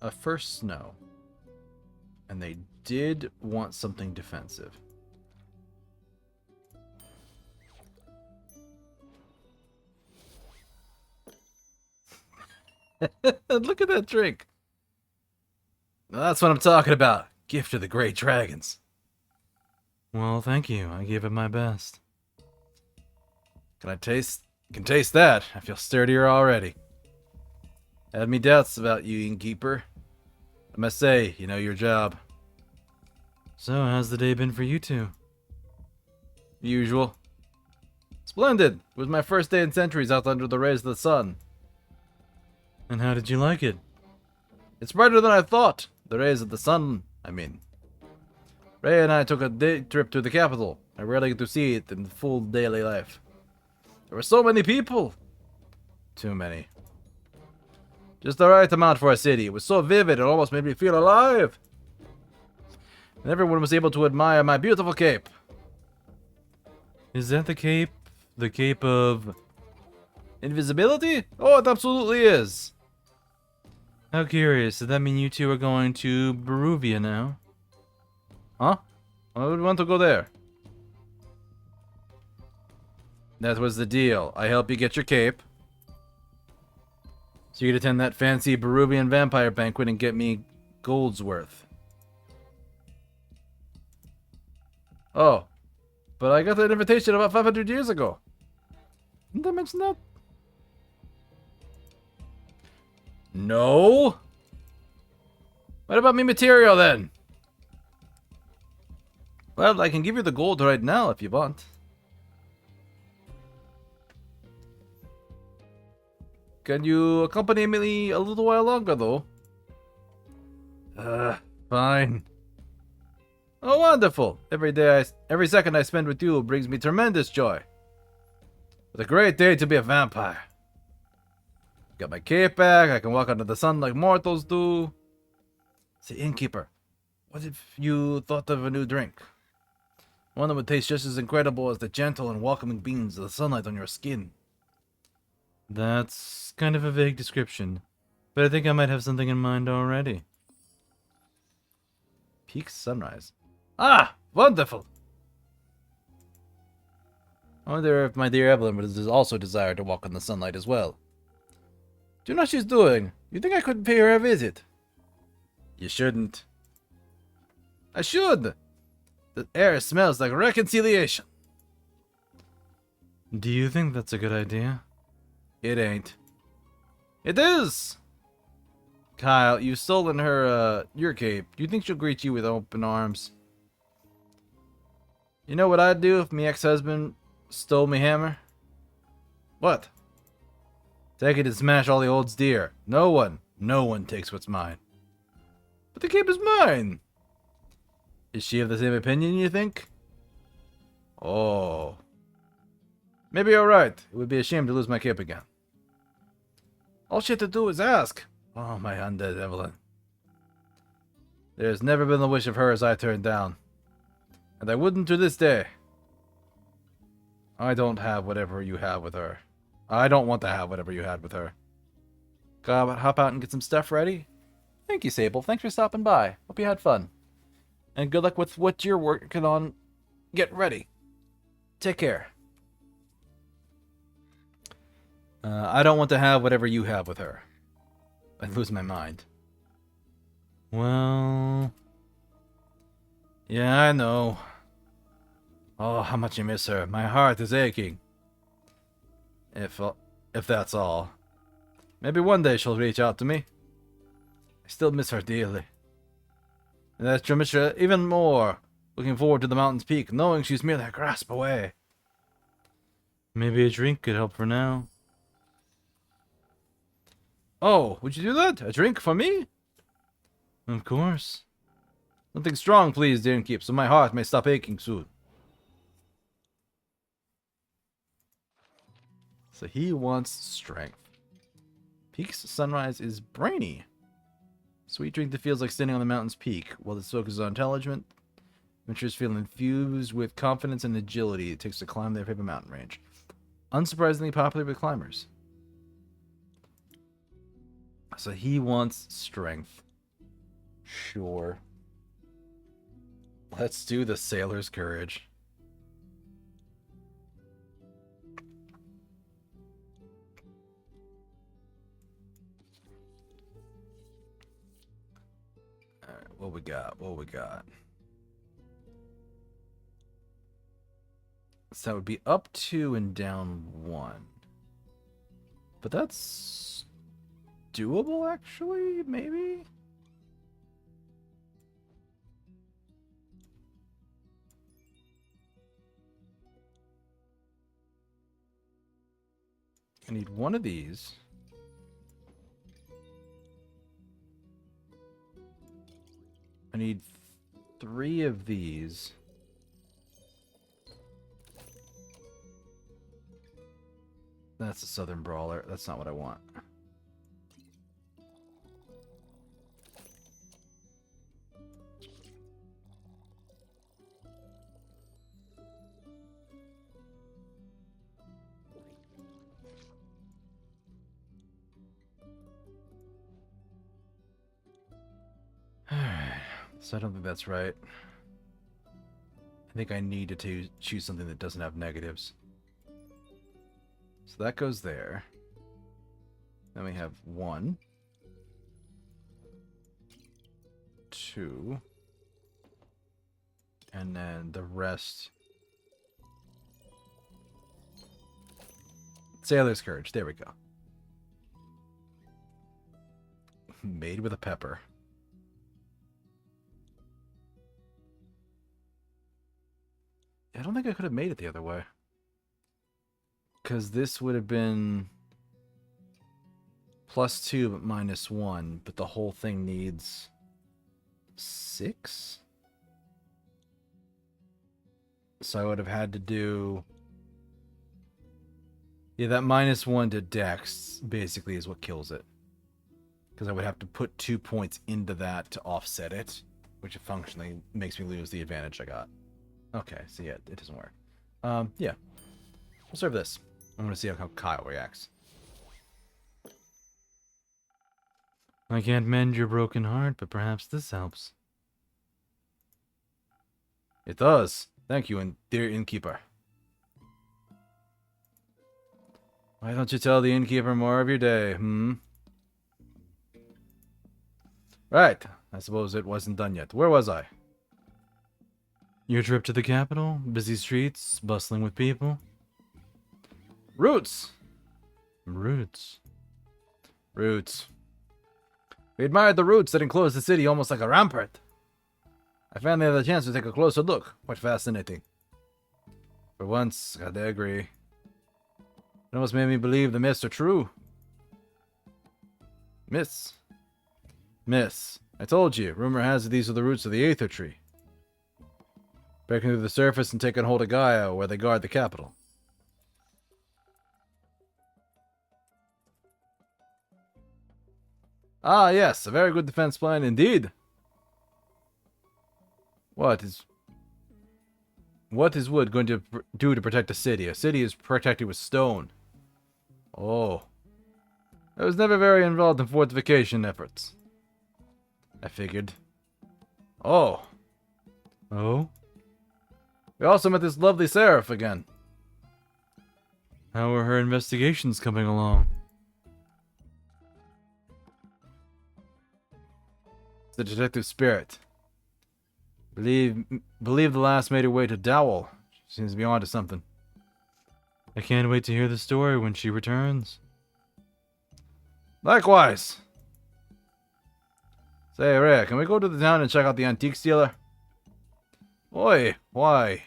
A first snow. And they did want something defensive. Look at that drink. Now that's what I'm talking about. Gift of the Great Dragons. Well, thank you. I gave it my best. Can taste that. I feel sturdier already. Had me doubts about you, innkeeper. I must say, you know your job. So, how's the day been for you two? Usual. Splendid. It was my first day in centuries out under the rays of the sun. And how did you like it? It's brighter than I thought. The rays of the sun, I mean. Ray and I took a day trip to the capital. I rarely get to see it in full daily life. There were so many people. Too many. Just the right amount for a city. It was so vivid, it almost made me feel alive. And everyone was able to admire my beautiful cape. Is that the cape? The cape of... Invisibility? Oh, it absolutely is. How curious. Does that mean you two are going to Baruvia now? Huh? Why would we want to go there? That was the deal. I help you get your cape. So you could attend that fancy Baruvian vampire banquet and get me gold's worth. Oh. But I got that invitation about 500 years ago. Didn't I mention that? No. What about me material then? Well, I can give you the gold right now if you want. Can you accompany me a little while longer, though? Fine. Oh, wonderful. Every second I spend with you brings me tremendous joy. What a great day to be a vampire. Got my cape back, I can walk under the sun like mortals do. Say, innkeeper, what if you thought of a new drink? One that would taste just as incredible as the gentle and welcoming beams of the sunlight on your skin. That's kind of a vague description, but I think I might have something in mind already. Peak sunrise. Ah, wonderful! I wonder if my dear Evelyn would also desire to walk in the sunlight as well. Do you know what she's doing? You think I could pay her a visit? You shouldn't. I should! The air smells like reconciliation. Do you think that's a good idea? It ain't. It is! Kyle, you've stolen her, your cape. Do you think she'll greet you with open arms? You know what I'd do if my ex-husband stole me hammer? What? Take it and smash all the old's deer. No one takes what's mine. But the cape is mine! Is she of the same opinion, you think? Oh. Maybe you're right. It would be a shame to lose my cape again. All she had to do is ask. Oh, my undead Evelyn. There's never been a wish of hers I turned down. And I wouldn't to this day. I don't have whatever you have with her. I don't want to have whatever you had with her. Gotta hop out and get some stuff ready? Thank you, Sable. Thanks for stopping by. Hope you had fun. And good luck with what you're working on. Get ready. Take care. I don't want to have whatever you have with her. I'd lose my mind. Well... Yeah, I know. Oh, how much I miss her. My heart is aching. If that's all. Maybe one day she'll reach out to me. I still miss her dearly. And that's Tremisha even more. Looking forward to the mountain's peak, knowing she's merely a grasp away. Maybe a drink could help for now. Oh, would you do that? A drink for me? Of course. Something strong, please, dear keep, so my heart may stop aching soon. So he wants strength. Peak's sunrise is brainy. Sweet drink that feels like standing on the mountain's peak. While this focuses on intelligence, adventurers feel infused with confidence and agility it takes to climb their favorite mountain range. Unsurprisingly popular with climbers. So he wants strength. Sure. Let's do the sailor's courage. Alright, what we got? What we got? So that would be up 2 and down 1. But that's doable, actually, maybe? I need one of these. I need 3 of these. That's a Southern Brawler. That's not what I want. Alright, so I don't think that's right. I think I need to choose something that doesn't have negatives. So that goes there. Then we have 1, 2, and then the rest. Sailor's Courage, there we go. Made with a pepper. I don't think I could have made it the other way. Because this would have been +2 but -1, but the whole thing needs 6? So I would have had to do... Yeah, that -1 to Dex basically is what kills it. Because I would have to put 2 points into that to offset it, which functionally makes me lose the advantage I got. Okay, so yeah, it doesn't work. Yeah. We'll serve this. I'm gonna see how Kyle reacts. I can't mend your broken heart, but perhaps this helps. It does. Thank you, dear innkeeper. Why don't you tell the innkeeper more of your day, hmm? Right. I suppose it wasn't done yet. Where was I? Your trip to the capital? Busy streets, bustling with people? Roots! Roots. Roots. We admired the roots that enclosed the city almost like a rampart. I finally had the chance to take a closer look. Quite fascinating. For once, I agree. It almost made me believe the myths are true. Myths? Myths. I told you, rumor has it these are the roots of the Aether Tree. Breaking through the surface and taking hold of Gaia, where they guard the capital. Ah, yes, a very good defense plan indeed. What is wood going to do to protect a city? A city is protected with stone. Oh. I was never very involved in fortification efforts. I figured. Oh. Oh? We also met this lovely Seraph again. How are her investigations coming along? The detective spirit. Believe the last made her way to Dowell. She seems to be onto something. I can't wait to hear the story when she returns. Likewise. Say, Ray, can we go to the town and check out the antique dealer? Oi, why?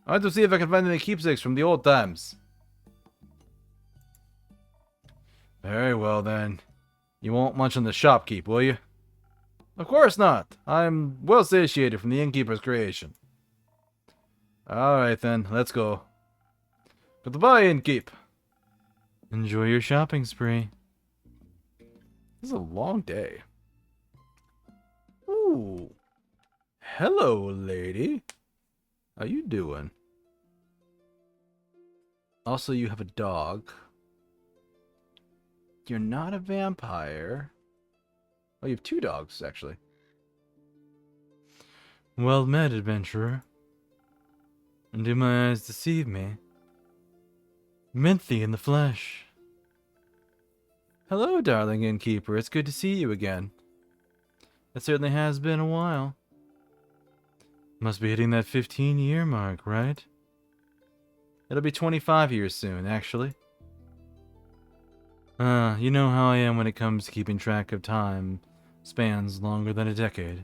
I want to see if I can find any keepsakes from the old times. Very well, then. You won't munch on the shopkeep, will you? Of course not. I'm well satiated from the innkeeper's creation. Alright then, let's go. Goodbye, innkeep. Enjoy your shopping spree. This is a long day. Ooh. Hello, lady. How you doing? Also, you have a dog. You're not a vampire. Oh, you have two dogs, actually. Well met, adventurer. And do my eyes deceive me? Meant thee in the flesh. Hello, darling innkeeper. It's good to see you again. It certainly has been a while. Must be hitting that 15-year mark, right? It'll be 25 years soon, actually. You know how I am when it comes to keeping track of time spans longer than a decade.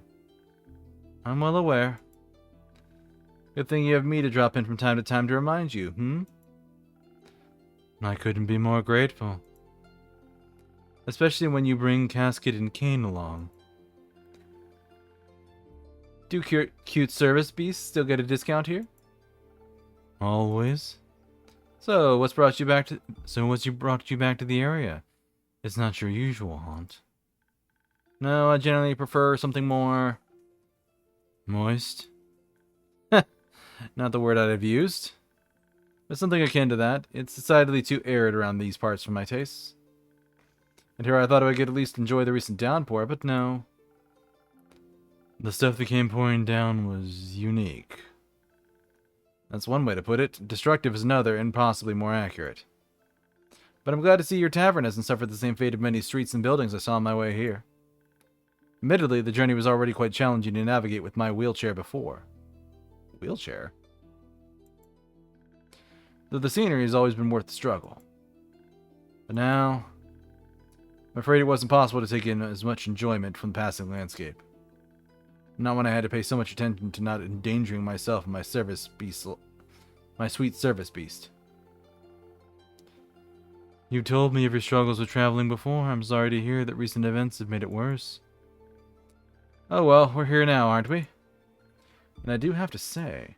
I'm well aware. Good thing you have me to drop in from time to time to remind you, hmm? I couldn't be more grateful. Especially when you bring Casket and Kane along. Do cute service beasts still get a discount here? Always. So, what's brought you back to the area? It's not your usual haunt. No, I generally prefer something more... Moist? Not the word I'd have used. But something akin to that. It's decidedly too arid around these parts for my tastes. And here I thought I could at least enjoy the recent downpour, but no. The stuff that came pouring down was unique. That's one way to put it. Destructive is another, and possibly more accurate. But I'm glad to see your tavern hasn't suffered the same fate of many streets and buildings I saw on my way here. Admittedly, the journey was already quite challenging to navigate with my wheelchair before. Wheelchair? Though the scenery has always been worth the struggle. But now, I'm afraid it wasn't possible to take in as much enjoyment from the passing landscape. Not when I had to pay so much attention to not endangering myself and my sweet service beast. You told me of your struggles with traveling before. I'm sorry to hear that recent events have made it worse. Oh well, we're here now, aren't we? And I do have to say,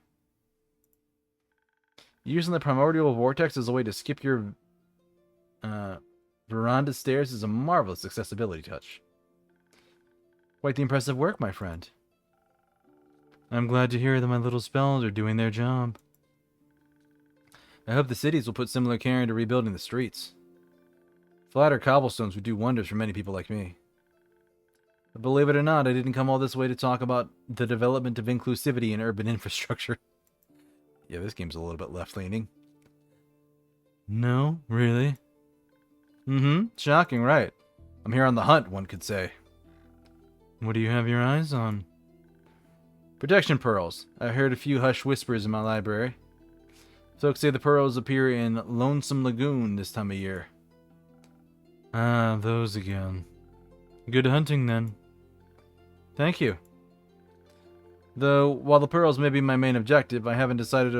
using the primordial vortex as a way to skip your veranda stairs is a marvelous accessibility touch. Quite the impressive work, my friend. I'm glad to hear that my little spells are doing their job. I hope the cities will put similar care into rebuilding the streets. Flatter cobblestones would do wonders for many people like me. But believe it or not, I didn't come all this way to talk about the development of inclusivity in urban infrastructure. Yeah, this game's a little bit left-leaning. No, really? Mm-hmm. Shocking, right? I'm here on the hunt, one could say. What do you have your eyes on? Protection pearls. I heard a few hushed whispers in my library. Folks say the pearls appear in Lonesome Lagoon this time of year. Ah, those again. Good hunting, then. Thank you. Though, while the pearls may be my main objective, I hadn't decided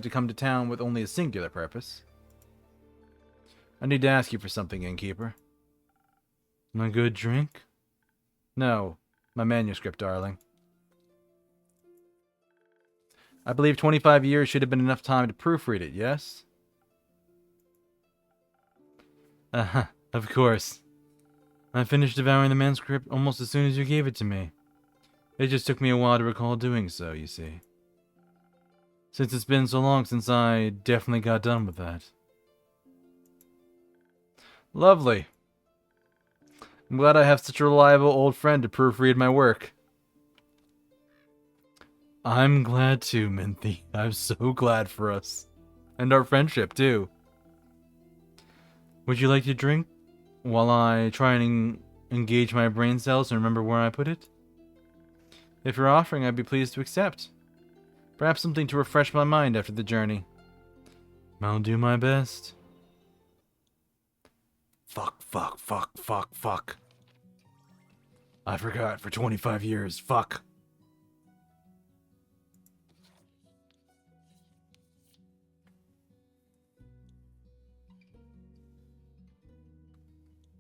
to come to town with only a singular purpose. I need to ask you for something, innkeeper. A good drink? No, my manuscript, darling. I believe 25 years should have been enough time to proofread it, yes? Of course. I finished devouring the manuscript almost as soon as you gave it to me. It just took me a while to recall doing so, you see. Since it's been so long since I definitely got done with that. Lovely. I'm glad I have such a reliable old friend to proofread my work. I'm glad too, Minthy. I'm so glad for us. And our friendship, too. Would you like to drink while I try and engage my brain cells and remember where I put it? If you're offering, I'd be pleased to accept. Perhaps something to refresh my mind after the journey. I'll do my best. Fuck. I forgot for 25 years. Fuck.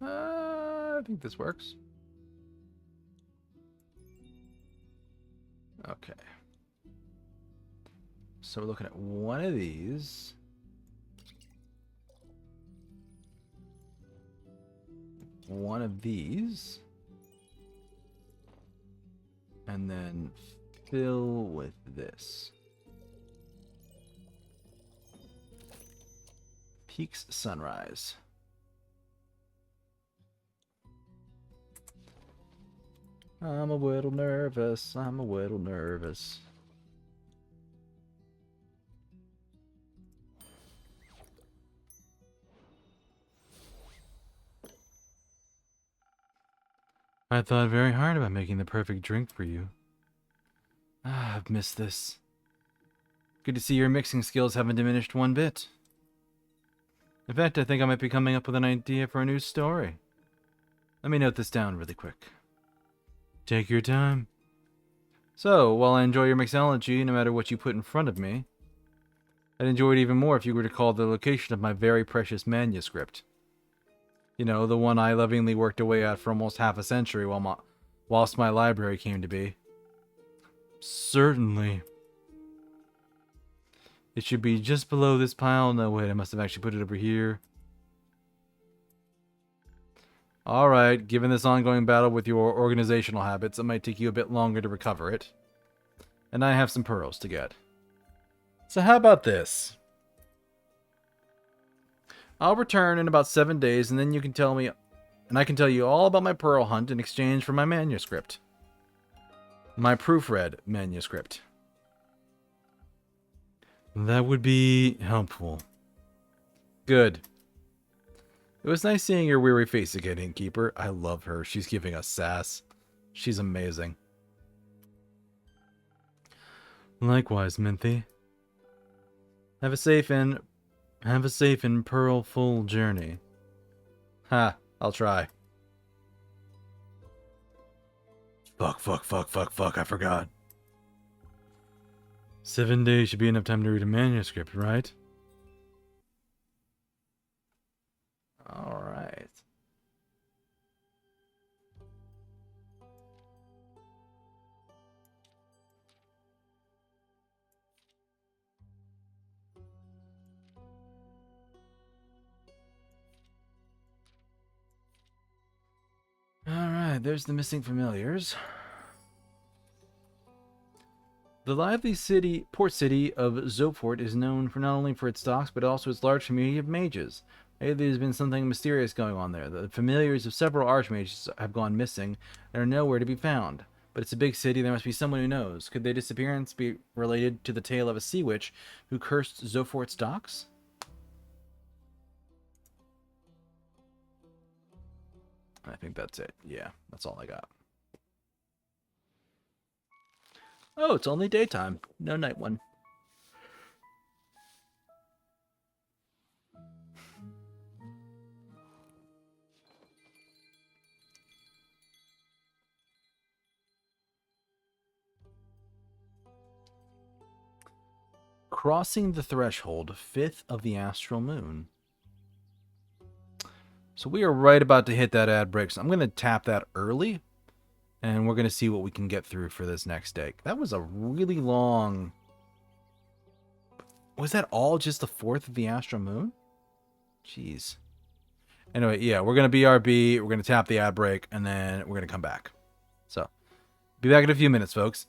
I think this works. Okay. So we're looking at one of these. One of these. And then fill with this. Peaks Sunrise. I'm a little nervous. I'm a little nervous. I thought very hard about making the perfect drink for you. I've missed this. Good to see your mixing skills haven't diminished one bit. In fact, I think I might be coming up with an idea for a new story. Let me note this down really quick. Take your time. So, while I enjoy your mixology, no matter what you put in front of me, I'd enjoy it even more if you were to call the location of my very precious manuscript. You know, the one I lovingly worked away at for almost half a century whilst my library came to be. Certainly. It should be just below this pile. No, wait, I must have actually put it over here. Alright, given this ongoing battle with your organizational habits, it might take you a bit longer to recover it. And I have some pearls to get. So how about this? I'll return in about 7 days, and then you can tell me, and I can tell you all about my pearl hunt in exchange for my manuscript. My proofread manuscript. That would be helpful. Good. It was nice seeing your weary face again, innkeeper. I love her. She's giving us sass. She's amazing. Likewise, Minthy. Have a safe and pearl-full journey. Ha, I'll try. Fuck, I forgot. 7 days should be enough time to read a manuscript, right? Alright. Alright, there's the missing familiars. The lively port city of Zoport is known for not only for its docks, but also its large community of mages, Lately, there's been something mysterious going on there. The familiars of several archmages have gone missing and are nowhere to be found. But it's a big city, there must be someone who knows. Could their disappearance be related to the tale of a sea witch who cursed Zofort's docks? I think that's it. Yeah, that's all I got. Oh, it's only daytime. No night one. Crossing the threshold, 5th of the astral moon. So we are right about to hit that ad break. So I'm going to tap that early. And we're going to see what we can get through for this next day. That was a really long... Was that all just the 4th of the astral moon? Jeez. Anyway, yeah, we're going to BRB. We're going to tap the ad break. And then we're going to come back. So, be back in a few minutes, folks.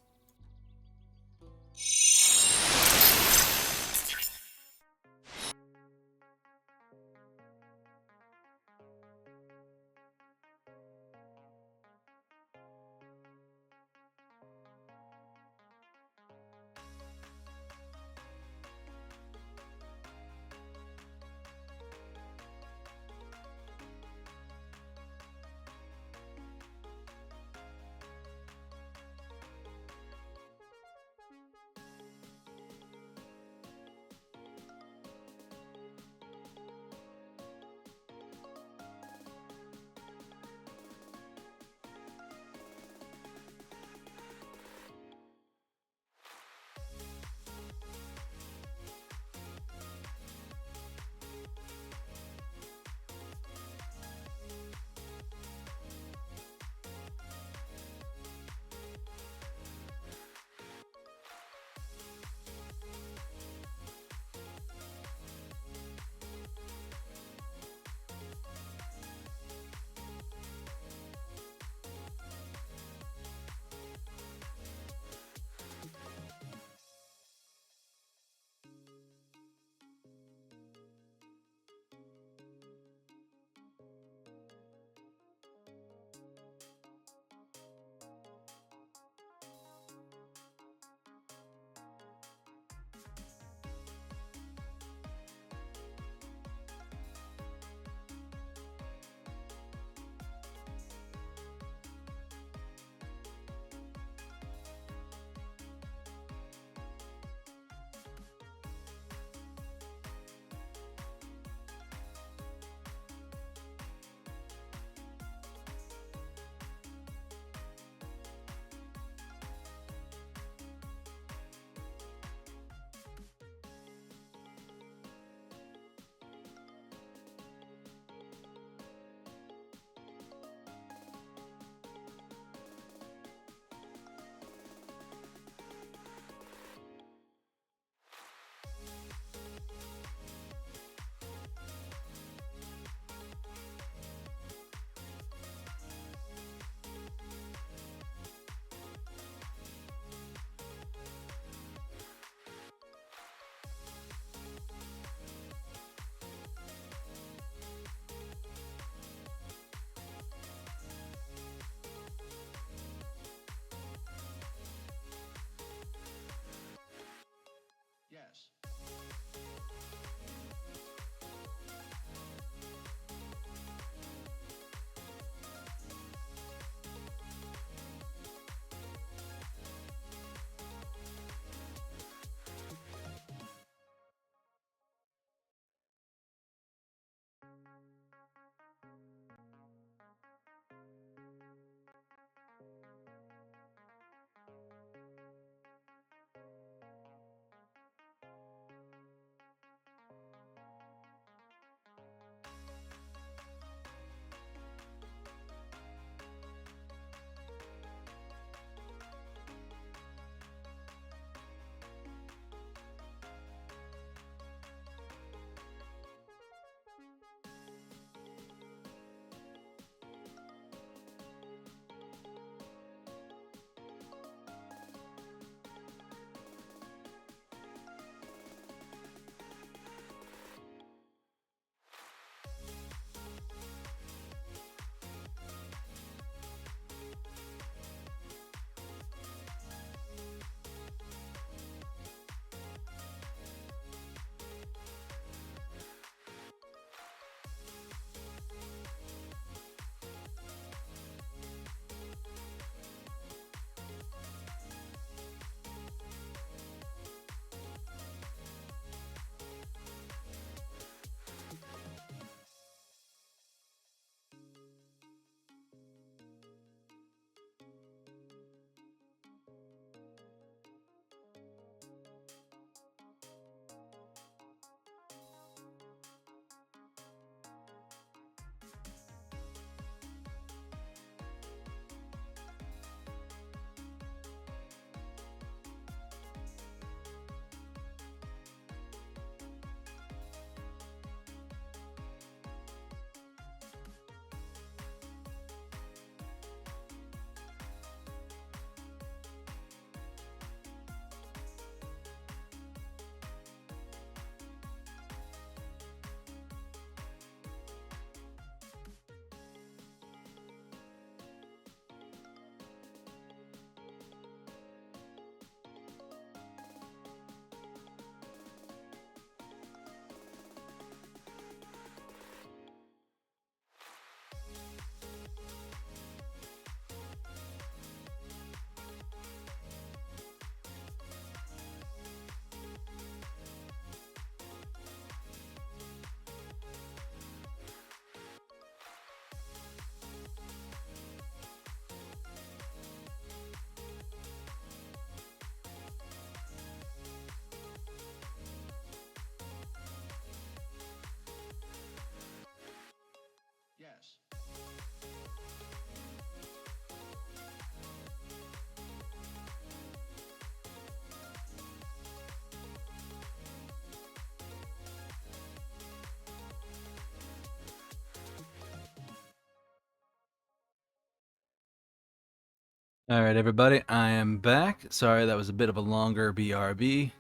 Alright, everybody, I am back. Sorry that was a bit of a longer BRB.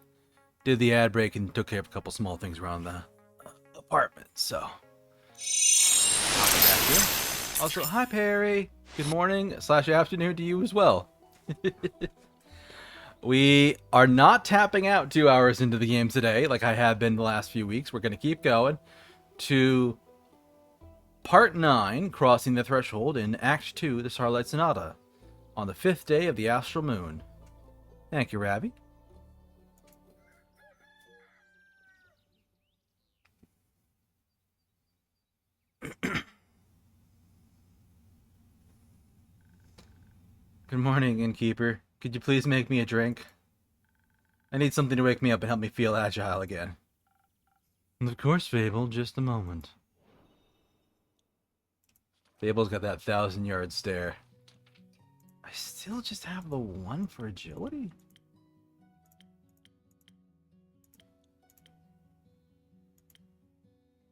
Did the ad break and took care of a couple small things around the apartment, so. I'll be back here. Also, hi Perry! Good morning / afternoon to you as well. We are not tapping out 2 hours into the game today, like I have been the last few weeks. We're going to keep going to Part 9, Crossing the Threshold in Act 2, the Starlight Sonata, on the 5th day of the Astral Moon. Thank you, Ravi. Good morning, innkeeper. Could you please make me a drink? I need something to wake me up and help me feel agile again. Of course, Fable, just a moment. Fable's got that 1,000-yard stare. I still just have the 1 for agility?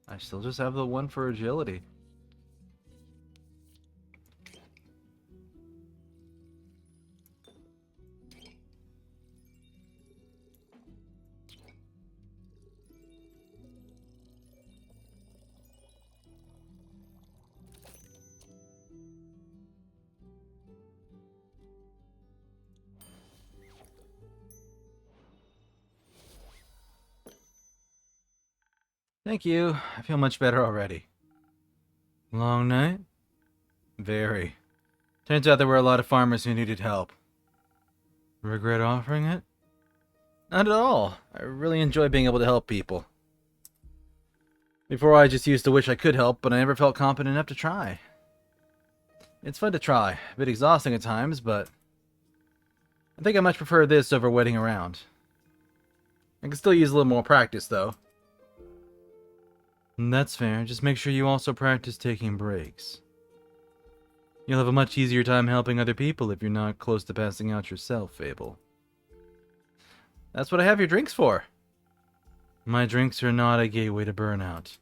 I still just have the 1 for agility. Thank you. I feel much better already. Long night? Very. Turns out there were a lot of farmers who needed help. Regret offering it? Not at all. I really enjoy being able to help people. Before I just used to wish I could help, but I never felt competent enough to try. It's fun to try. A bit exhausting at times, but I think I much prefer this over waiting around. I can still use a little more practice, though. That's fair. Just make sure you also practice taking breaks. You'll have a much easier time helping other people if you're not close to passing out yourself, Fable. That's what I have your drinks for. My drinks are not a gateway to burnout.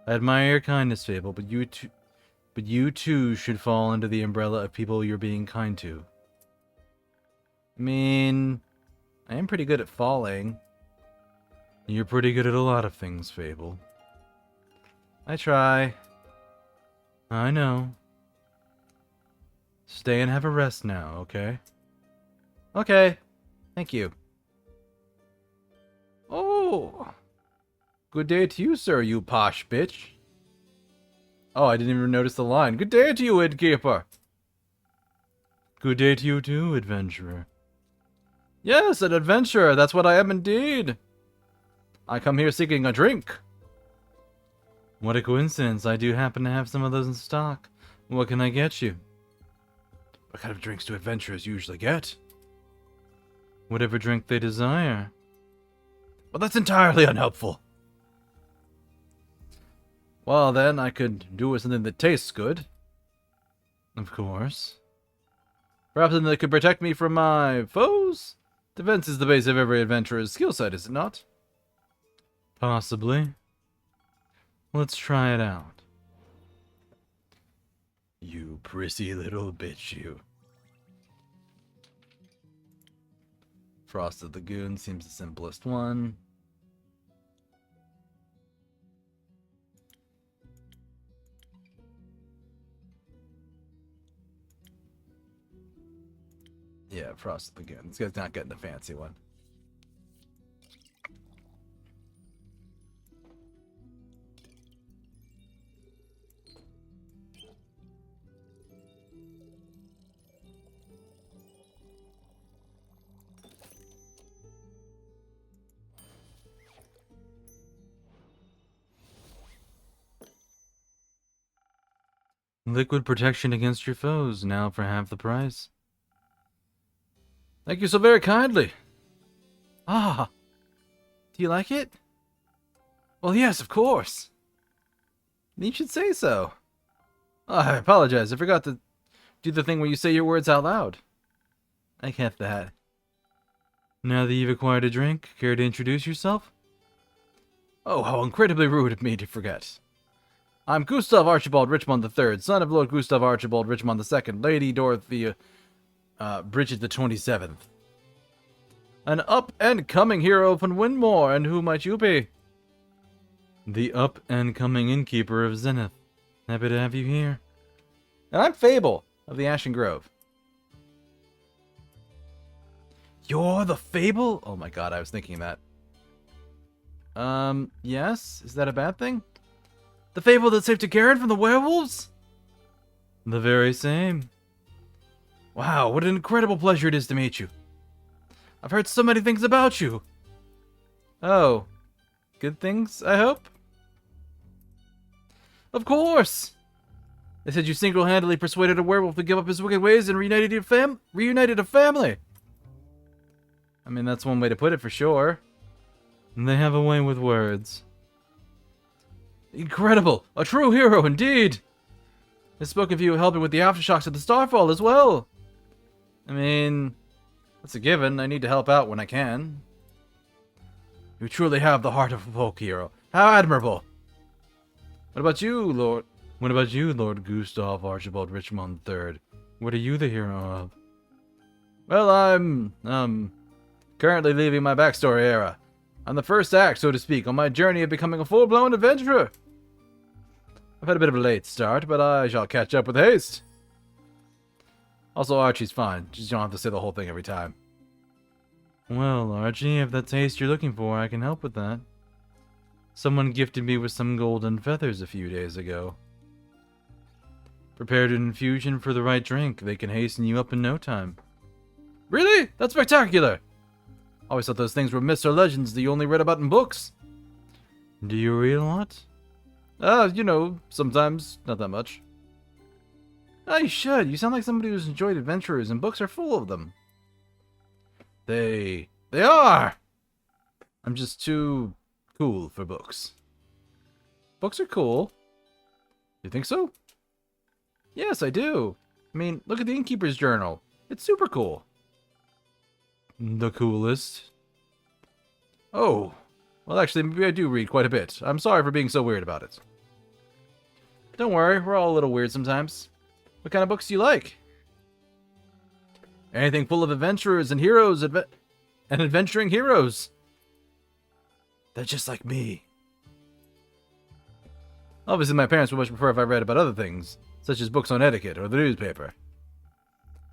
I admire your kindness, Fable, but you too should fall under the umbrella of people you're being kind to. I mean, I am pretty good at falling. You're pretty good at a lot of things, Fable. I try. I know. Stay and have a rest now, okay? Okay. Thank you. Oh! Good day to you, sir, you posh bitch. Oh, I didn't even notice the line. Good day to you, innkeeper. Good day to you too, adventurer. Yes, an adventurer. That's what I am indeed. I come here seeking a drink. What a coincidence. I do happen to have some of those in stock. What can I get you? What kind of drinks do adventurers usually get? Whatever drink they desire. Well, that's entirely unhelpful. Well, then, I could do with something that tastes good. Of course. Perhaps something that could protect me from my foes? Defense is the base of every adventurer's skill set, is it not? Possibly. Let's try it out. You prissy little bitch, you. Frosted Lagoon seems the simplest one. Yeah, Frosted Lagoon. This guy's not getting the fancy one. Liquid protection against your foes, now for half the price. Thank you so very kindly. Ah, do you like it? Well, yes, of course. You should say so. Oh, I apologize. I forgot to do the thing where you say your words out loud. I get that. Now that you've acquired a drink, care to introduce yourself? Oh, how incredibly rude of me to forget. I'm Gustav Archibald Richmond III, son of Lord Gustav Archibald Richmond II, Lady Dorothea Bridget the 27th. An up-and-coming hero from Windmore, and who might you be? The up-and-coming innkeeper of Zenith. Happy to have you here. And I'm Fable, of the Ashen Grove. You're the Fable? Oh my god, I was thinking that. Yes? Is that a bad thing? The Fable that saved Garen from the werewolves? The very same. Wow, what an incredible pleasure it is to meet you. I've heard so many things about you. Oh. Good things, I hope? Of course! They said you single-handedly persuaded a werewolf to give up his wicked ways and reunited a family. I mean, that's one way to put it for sure. They have a way with words. Incredible! A true hero indeed! They spoke of you helping with the aftershocks of the Starfall as well. I mean, that's a given. I need to help out when I can. You truly have the heart of a folk hero. How admirable! What about you, Lord? What about you, Lord Gustav Archibald Richmond III? What are you the hero of? Well, I'm, currently leaving my backstory era. I'm the first act, so to speak, on my journey of becoming a full-blown adventurer. I've had a bit of a late start, but I shall catch up with haste. Also, Archie's fine. Just don't have to say the whole thing every time. Well, Archie, if that's haste you're looking for, I can help with that. Someone gifted me with some golden feathers a few days ago. Prepared an infusion for the right drink, they can hasten you up in no time. Really? That's spectacular! Always thought those things were myths or legends that you only read about in books. Do you read a lot? You know, sometimes. Not that much. Oh, you should. You sound like somebody who's enjoyed adventurers, and books are full of them. They are! I'm just too cool for books. Books are cool. You think so? Yes, I do. I mean, look at the Innkeeper's Journal. It's super cool. The coolest? Oh. Well, actually, maybe I do read quite a bit. I'm sorry for being so weird about it. Don't worry, we're all a little weird sometimes. What kind of books do you like? Anything full of adventurers and heroes and adventuring heroes. They're just like me. Obviously, my parents would much prefer if I read about other things, such as books on etiquette or the newspaper.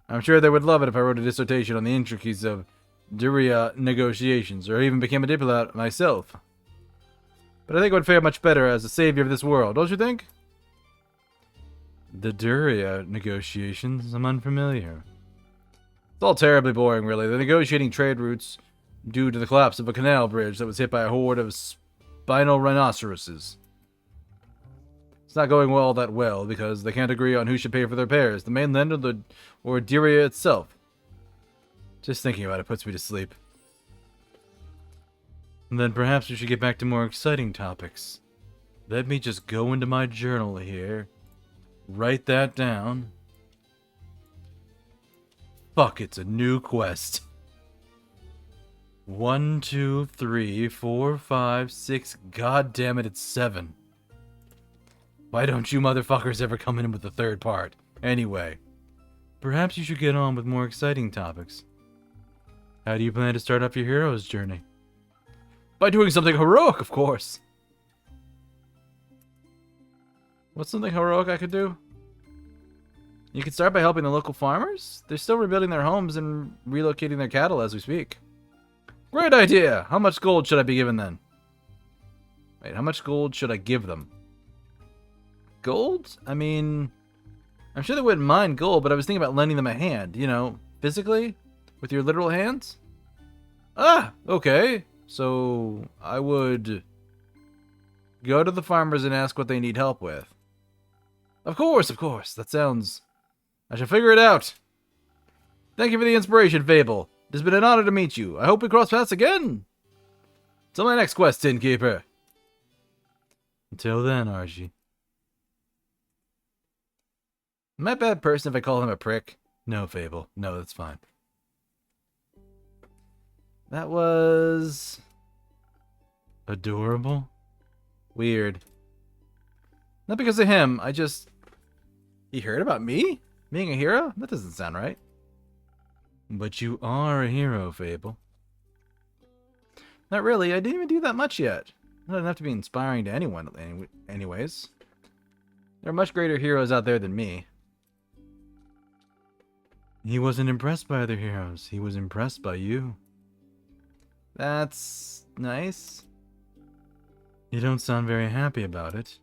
I'm sure they would love it if I wrote a dissertation on the intricacies of Duria negotiations, or even became a diplomat myself. But I think I would fare much better as a savior of this world, don't you think? The Duria negotiations? I'm unfamiliar. It's all terribly boring, really. They're negotiating trade routes due to the collapse of a canal bridge that was hit by a horde of spinal rhinoceroses. It's not going well that well, because they can't agree on who should pay for the repairs, the mainland or Duria itself. Just thinking about it puts me to sleep. Then perhaps we should get back to more exciting topics. Let me just go into my journal here. Write that down. Fuck, it's a new quest. 1, 2, 3, 4, 5, 6. God damn it, it's 7. Why don't you motherfuckers ever come in with the third part? Anyway. Perhaps you should get on with more exciting topics. How do you plan to start off your hero's journey? By doing something heroic, of course. What's something heroic I could do? You could start by helping the local farmers. They're still rebuilding their homes and relocating their cattle as we speak. Great idea! How much gold should I be given then? Wait, how much gold should I give them? Gold? I mean, I'm sure they wouldn't mind gold, but I was thinking about lending them a hand, you know, physically? With your literal hands? Ah, okay. So, I would go to the farmers and ask what they need help with. Of course, of course. That sounds... I shall figure it out. Thank you for the inspiration, Fable. It has been an honor to meet you. I hope we cross paths again. Till my next quest, Innkeeper. Until then, Archie. Am I a bad person if I call him a prick? No, Fable. No, that's fine. That was... adorable? Weird. Not because of him, I just... He heard about me? Being a hero? That doesn't sound right. But you are a hero, Fable. Not really. I didn't even do that much yet. Not enough to be inspiring to anyone, anyways. There are much greater heroes out there than me. He wasn't impressed by other heroes. He was impressed by you. That's nice. You don't sound very happy about it.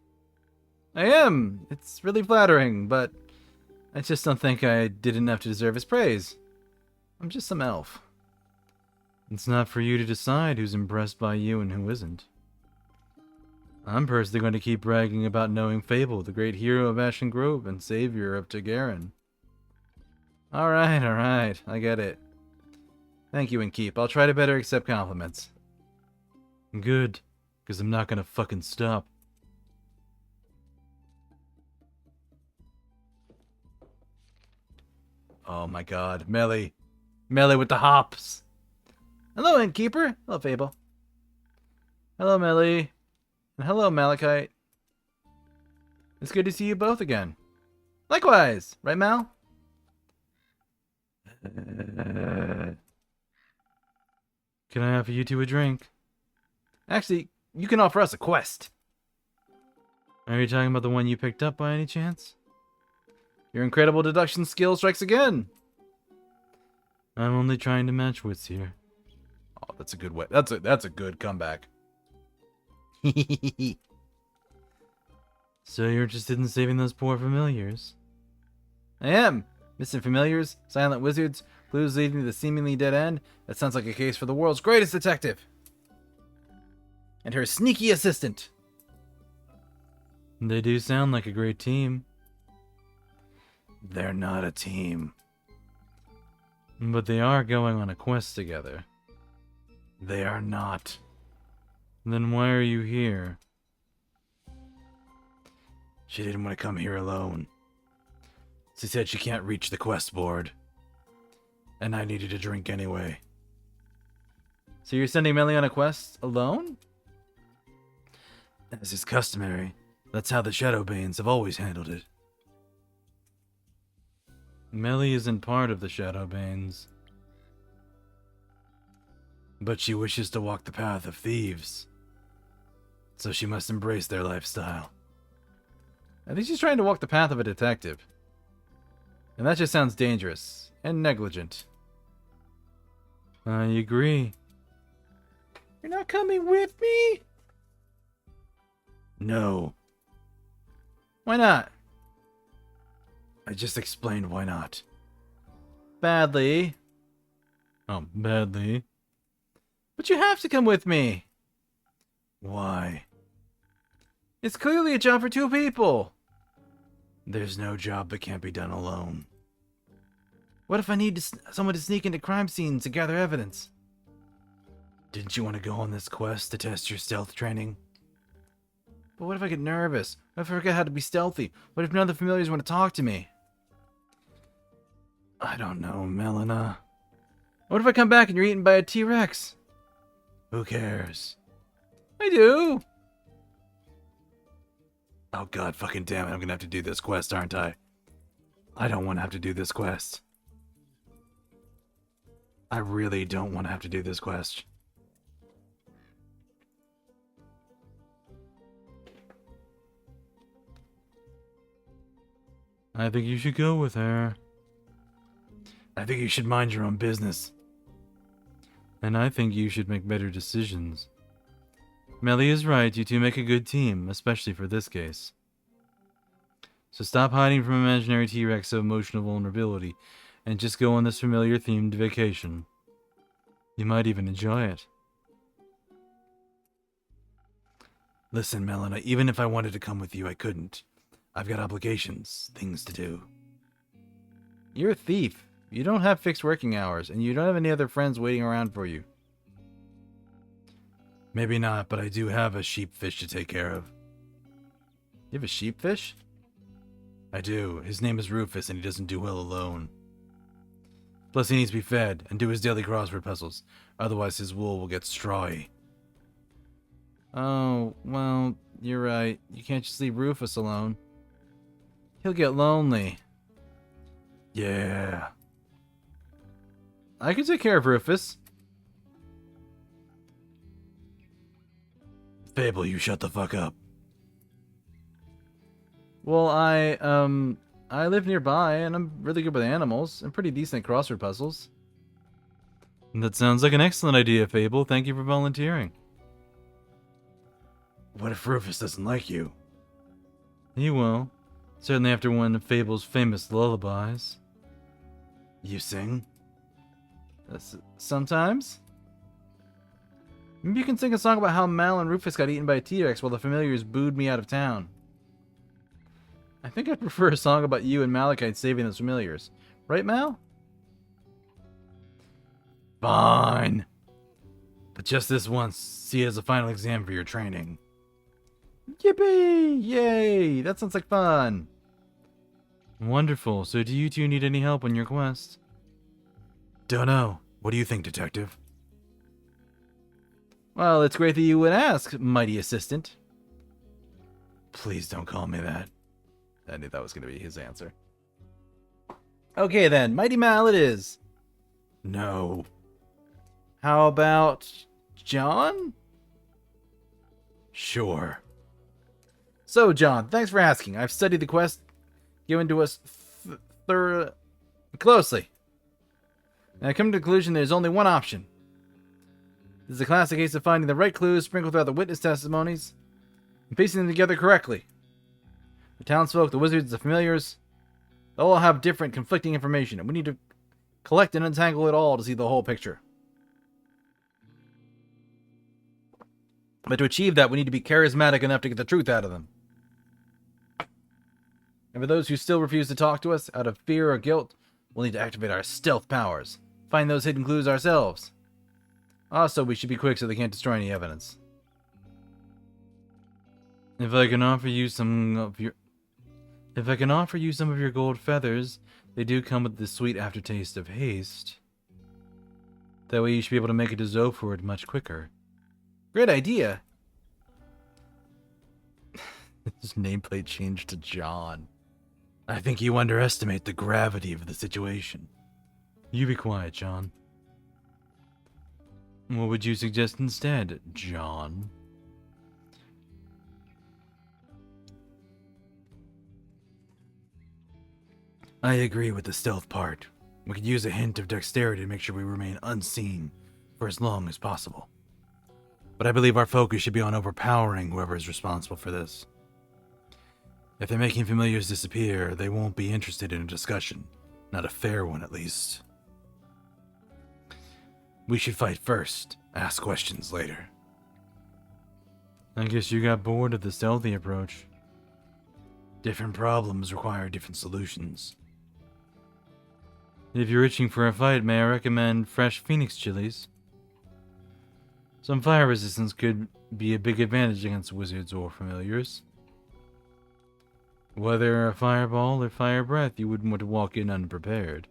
I am. It's really flattering, but I just don't think I did enough to deserve his praise. I'm just some elf. It's not for you to decide who's impressed by you and who isn't. I'm personally going to keep bragging about knowing Fable, the great hero of Ashen Grove and savior of Tagarin. Alright, I get it. Thank you and keep. I'll try to better accept compliments. Good, because I'm not going to fucking stop. Oh my god, Melly. Melly with the hops. Hello, Innkeeper. Hello, Fable. Hello, Melly. And hello, Malachite. It's good to see you both again. Likewise, right, Mal? Can I offer you two a drink? Actually, you can offer us a quest. Are you talking about the one you picked up by any chance? Your incredible deduction skill strikes again. I'm only trying to match wits here. Oh, that's a good way. That's a good comeback. So you're interested in saving those poor familiars? I am. Missing familiars, silent wizards, clues leading to the seemingly dead end. That sounds like a case for the world's greatest detective. And her sneaky assistant. They do sound like a great team. They're not a team. But they are going on a quest together. They are not. Then why are you here? She didn't want to come here alone. She said she can't reach the quest board. And I needed a drink anyway. So you're sending Melly on a quest alone? As is customary, that's how the Shadowbanes have always handled it. Melly isn't part of the Shadowbanes. But she wishes to walk the path of thieves. So she must embrace their lifestyle. I think she's trying to walk the path of a detective. And that just sounds dangerous and negligent. I agree. You're not coming with me? No. Why not? I just explained why not. Badly. Oh, badly. But you have to come with me. Why? It's clearly a job for two people. There's no job that can't be done alone. What if I need someone to sneak into crime scenes to gather evidence? Didn't you want to go on this quest to test your stealth training? But what if I get nervous? What if I forget how to be stealthy? What if none of the familiars want to talk to me? I don't know, Melina. What if I come back and you're eaten by a T-Rex? Who cares? I do. Oh god fucking damn it, I'm gonna have to do this quest, aren't I? I don't want to have to do this quest. I really don't want to have to do this quest. I think you should go with her. I think you should mind your own business. And I think you should make better decisions. Melly is right, you two make a good team, especially for this case. So stop hiding from imaginary T-Rex of emotional vulnerability, and just go on this familiar themed vacation. You might even enjoy it. Listen, Melina, even if I wanted to come with you, I couldn't. I've got obligations, things to do. You're a thief. You don't have fixed working hours, and you don't have any other friends waiting around for you. Maybe not, but I do have a sheepfish to take care of. You have a sheepfish? I do. His name is Rufus, and he doesn't do well alone. Plus, he needs to be fed and do his daily crossword puzzles. Otherwise, his wool will get strawy. Oh, well, you're right. You can't just leave Rufus alone. He'll get lonely. Yeah. I can take care of Rufus. Fable, you shut the fuck up. Well, I live nearby, and I'm really good with animals. I'm pretty decent at crossword puzzles. That sounds like an excellent idea, Fable. Thank you for volunteering. What if Rufus doesn't like you? He will. Certainly after one of Fable's famous lullabies. You sing? Sometimes? Maybe you can sing a song about how Mal and Rufus got eaten by a T-Rex while the familiars booed me out of town. I think I'd prefer a song about you and Malachite saving those familiars. Right, Mal? Fine. But just this once, see it as a final exam for your training. Yippee! Yay! That sounds like fun. Wonderful. So do you two need any help on your quest? Don't know. What do you think, Detective? Well, it's great that you would ask, mighty assistant. Please don't call me that. I knew that was going to be his answer. Okay then, Mighty Mal it is. No. How about John? Sure. So, John, thanks for asking. I've studied the quest given to us closely. And I've come to the conclusion there's only one option. This is a classic case of finding the right clues sprinkled throughout the witness testimonies and piecing them together correctly. The townsfolk, the wizards, the familiars, they all have different conflicting information, and we need to collect and untangle it all to see the whole picture. But to achieve that, we need to be charismatic enough to get the truth out of them. And for those who still refuse to talk to us, out of fear or guilt, we'll need to activate our stealth powers. Find those hidden clues ourselves. Also, we should be quick so they can't destroy any evidence. If I can offer you some of your gold feathers, they do come with the sweet aftertaste of haste. That way you should be able to make it to Zoford much quicker. Great idea! His nameplate changed to John. I think you underestimate the gravity of the situation. You be quiet, John. What would you suggest instead, John? I agree with the stealth part. We could use a hint of dexterity to make sure we remain unseen for as long as possible. But I believe our focus should be on overpowering whoever is responsible for this. If they're making familiars disappear, they won't be interested in a discussion. Not a fair one, at least. We should fight first, ask questions later. I guess you got bored of the stealthy approach. Different problems require different solutions. If you're itching for a fight, may I recommend fresh Phoenix chilies? Some fire resistance could be a big advantage against wizards or familiars. Whether a fireball or fire breath, you wouldn't want to walk in unprepared.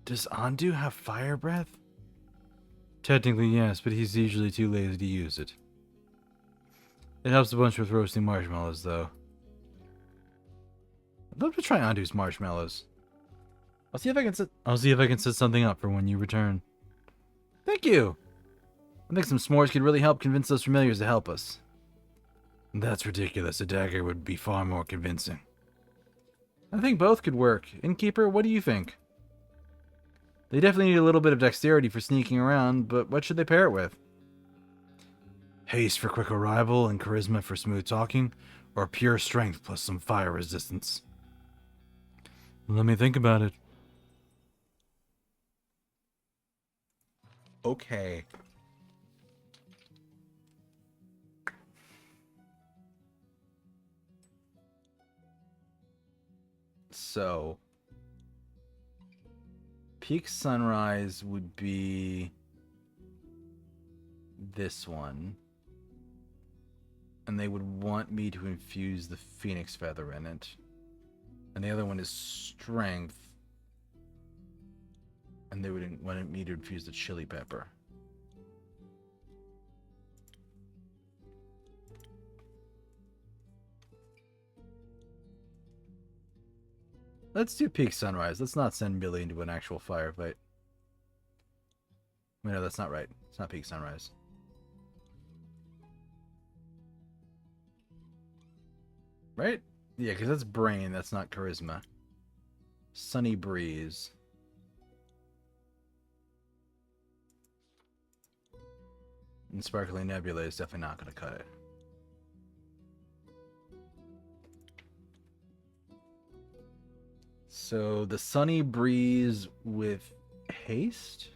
Does Andu have fire breath? Technically, yes, but he's usually too lazy to use it. It helps a bunch with roasting marshmallows, though. I'd love to try Andu's marshmallows. I'll see if I can set something up for when you return. Thank you! I think some s'mores could really help convince those familiars to help us. That's ridiculous. A dagger would be far more convincing. I think both could work. Innkeeper, what do you think? They definitely need a little bit of dexterity for sneaking around, but what should they pair it with? Haste for quick arrival and charisma for smooth talking, or pure strength plus some fire resistance? Let me think about it. Okay. So, peak sunrise would be this one. And they would want me to infuse the phoenix feather in it. And the other one is strength. And they would want me to infuse the chili pepper. Let's do peak sunrise. Let's not send Billy into an actual firefight. Wait, no, that's not right. It's not peak sunrise. Right? Yeah, because that's brain. That's not charisma. Sunny breeze. And sparkling nebula is definitely not going to cut it. So the sunny breeze with haste?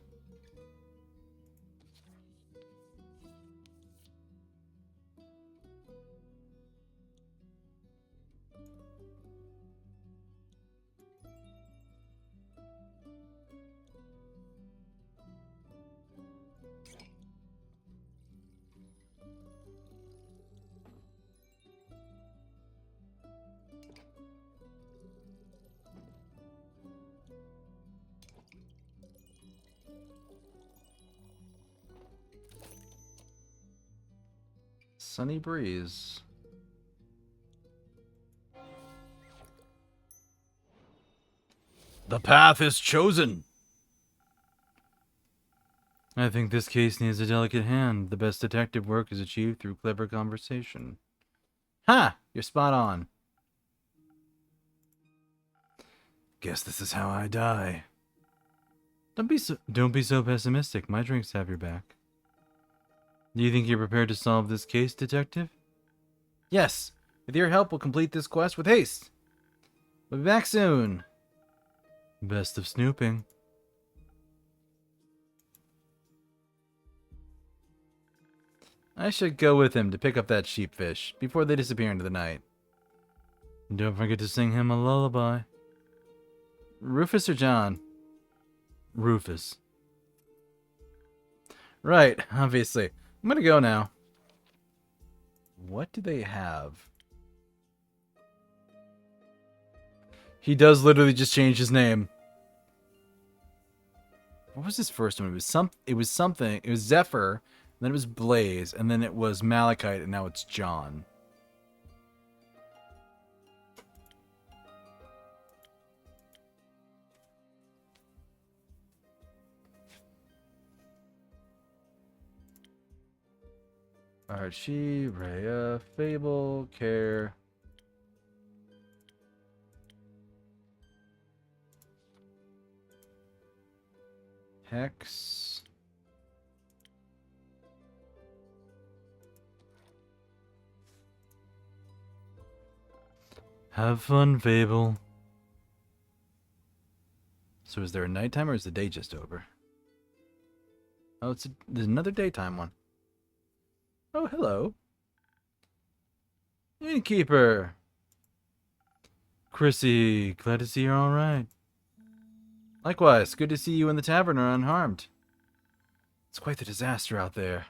Sunny breeze. The path is chosen. I think this case needs a delicate hand. The best detective work is achieved through clever conversation. Ha! You're spot on. Guess this is how I die. Don't be so pessimistic. My drinks have your back. Do you think you're prepared to solve this case, detective? Yes. With your help, we'll complete this quest with haste. We'll be back soon. Best of snooping. I should go with him to pick up that sheepfish before they disappear into the night. Don't forget to sing him a lullaby. Rufus or John? Rufus. Right, obviously. I'm gonna go now. What do they have? He does literally just change his name. What was his first one? It was something. It was Zephyr, then it was Blaze, and then it was Malachite, and now it's John. Archie, Rhea, Fable, Care. Hex. Have fun, Fable. So is there a nighttime or is the day just over? Oh, there's another daytime one. Oh, hello. Innkeeper. Chrissy, glad to see you're alright. Likewise, good to see you and the tavern are unharmed. It's quite the disaster out there.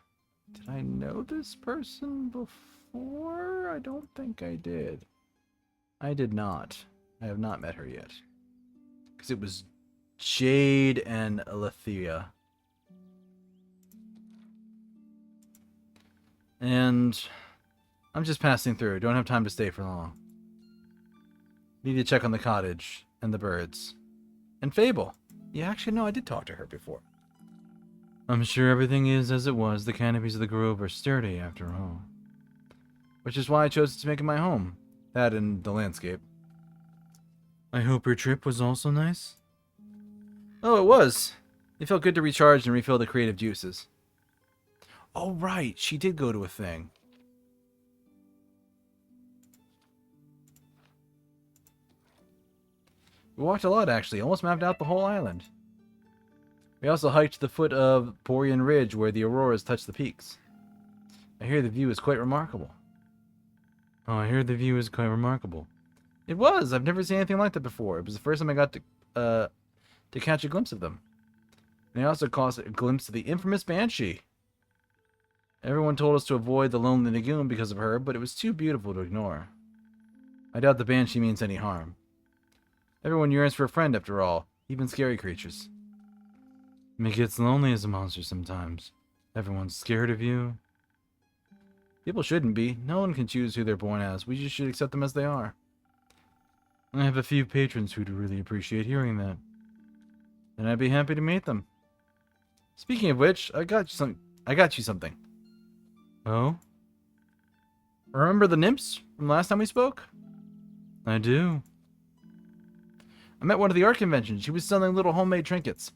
Did I know this person before? I don't think I did. I did not. I have not met her yet. Because it was Jade and Alethea. And I'm just passing through. Don't have time to stay for long. Need to check on the cottage and the birds. And Fable. Yeah, actually, no, I did talk to her before. I'm sure everything is as it was. The canopies of the grove are sturdy, after all. Which is why I chose to make it my home. That and the landscape. I hope your trip was also nice? Oh, it was. It felt good to recharge and refill the creative juices. Oh, right. She did go to a thing. We walked a lot, actually. Almost mapped out the whole island. We also hiked to the foot of Borean Ridge, where the auroras touch the peaks. I hear the view is quite remarkable. Oh, I hear the view is quite remarkable. It was. I've never seen anything like that before. It was the first time I got to catch a glimpse of them. And I also caught a glimpse of the infamous Banshee. Everyone told us to avoid the Lonely Lagoon because of her, but it was too beautiful to ignore. I doubt the Banshee means any harm. Everyone yearns for a friend, after all, even scary creatures. It gets lonely as a monster sometimes. Everyone's scared of you. People shouldn't be. No one can choose who they're born as. We just should accept them as they are. I have a few patrons who'd really appreciate hearing that. And I'd be happy to meet them. Speaking of which, I got you something. Oh? Remember the nymphs from last time we spoke? I do. I met one at the art convention. She was selling little homemade trinkets.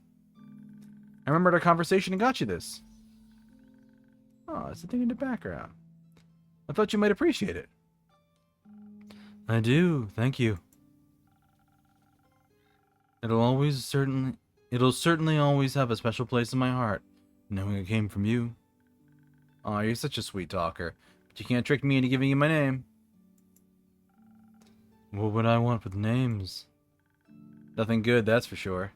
I remembered our conversation and got you this. Oh, it's the thing in the background. I thought you might appreciate it. I do, thank you. It'll certainly always have a special place in my heart, knowing it came from you. Aw, you're such a sweet talker, but you can't trick me into giving you my name. What would I want with names? Nothing good, that's for sure.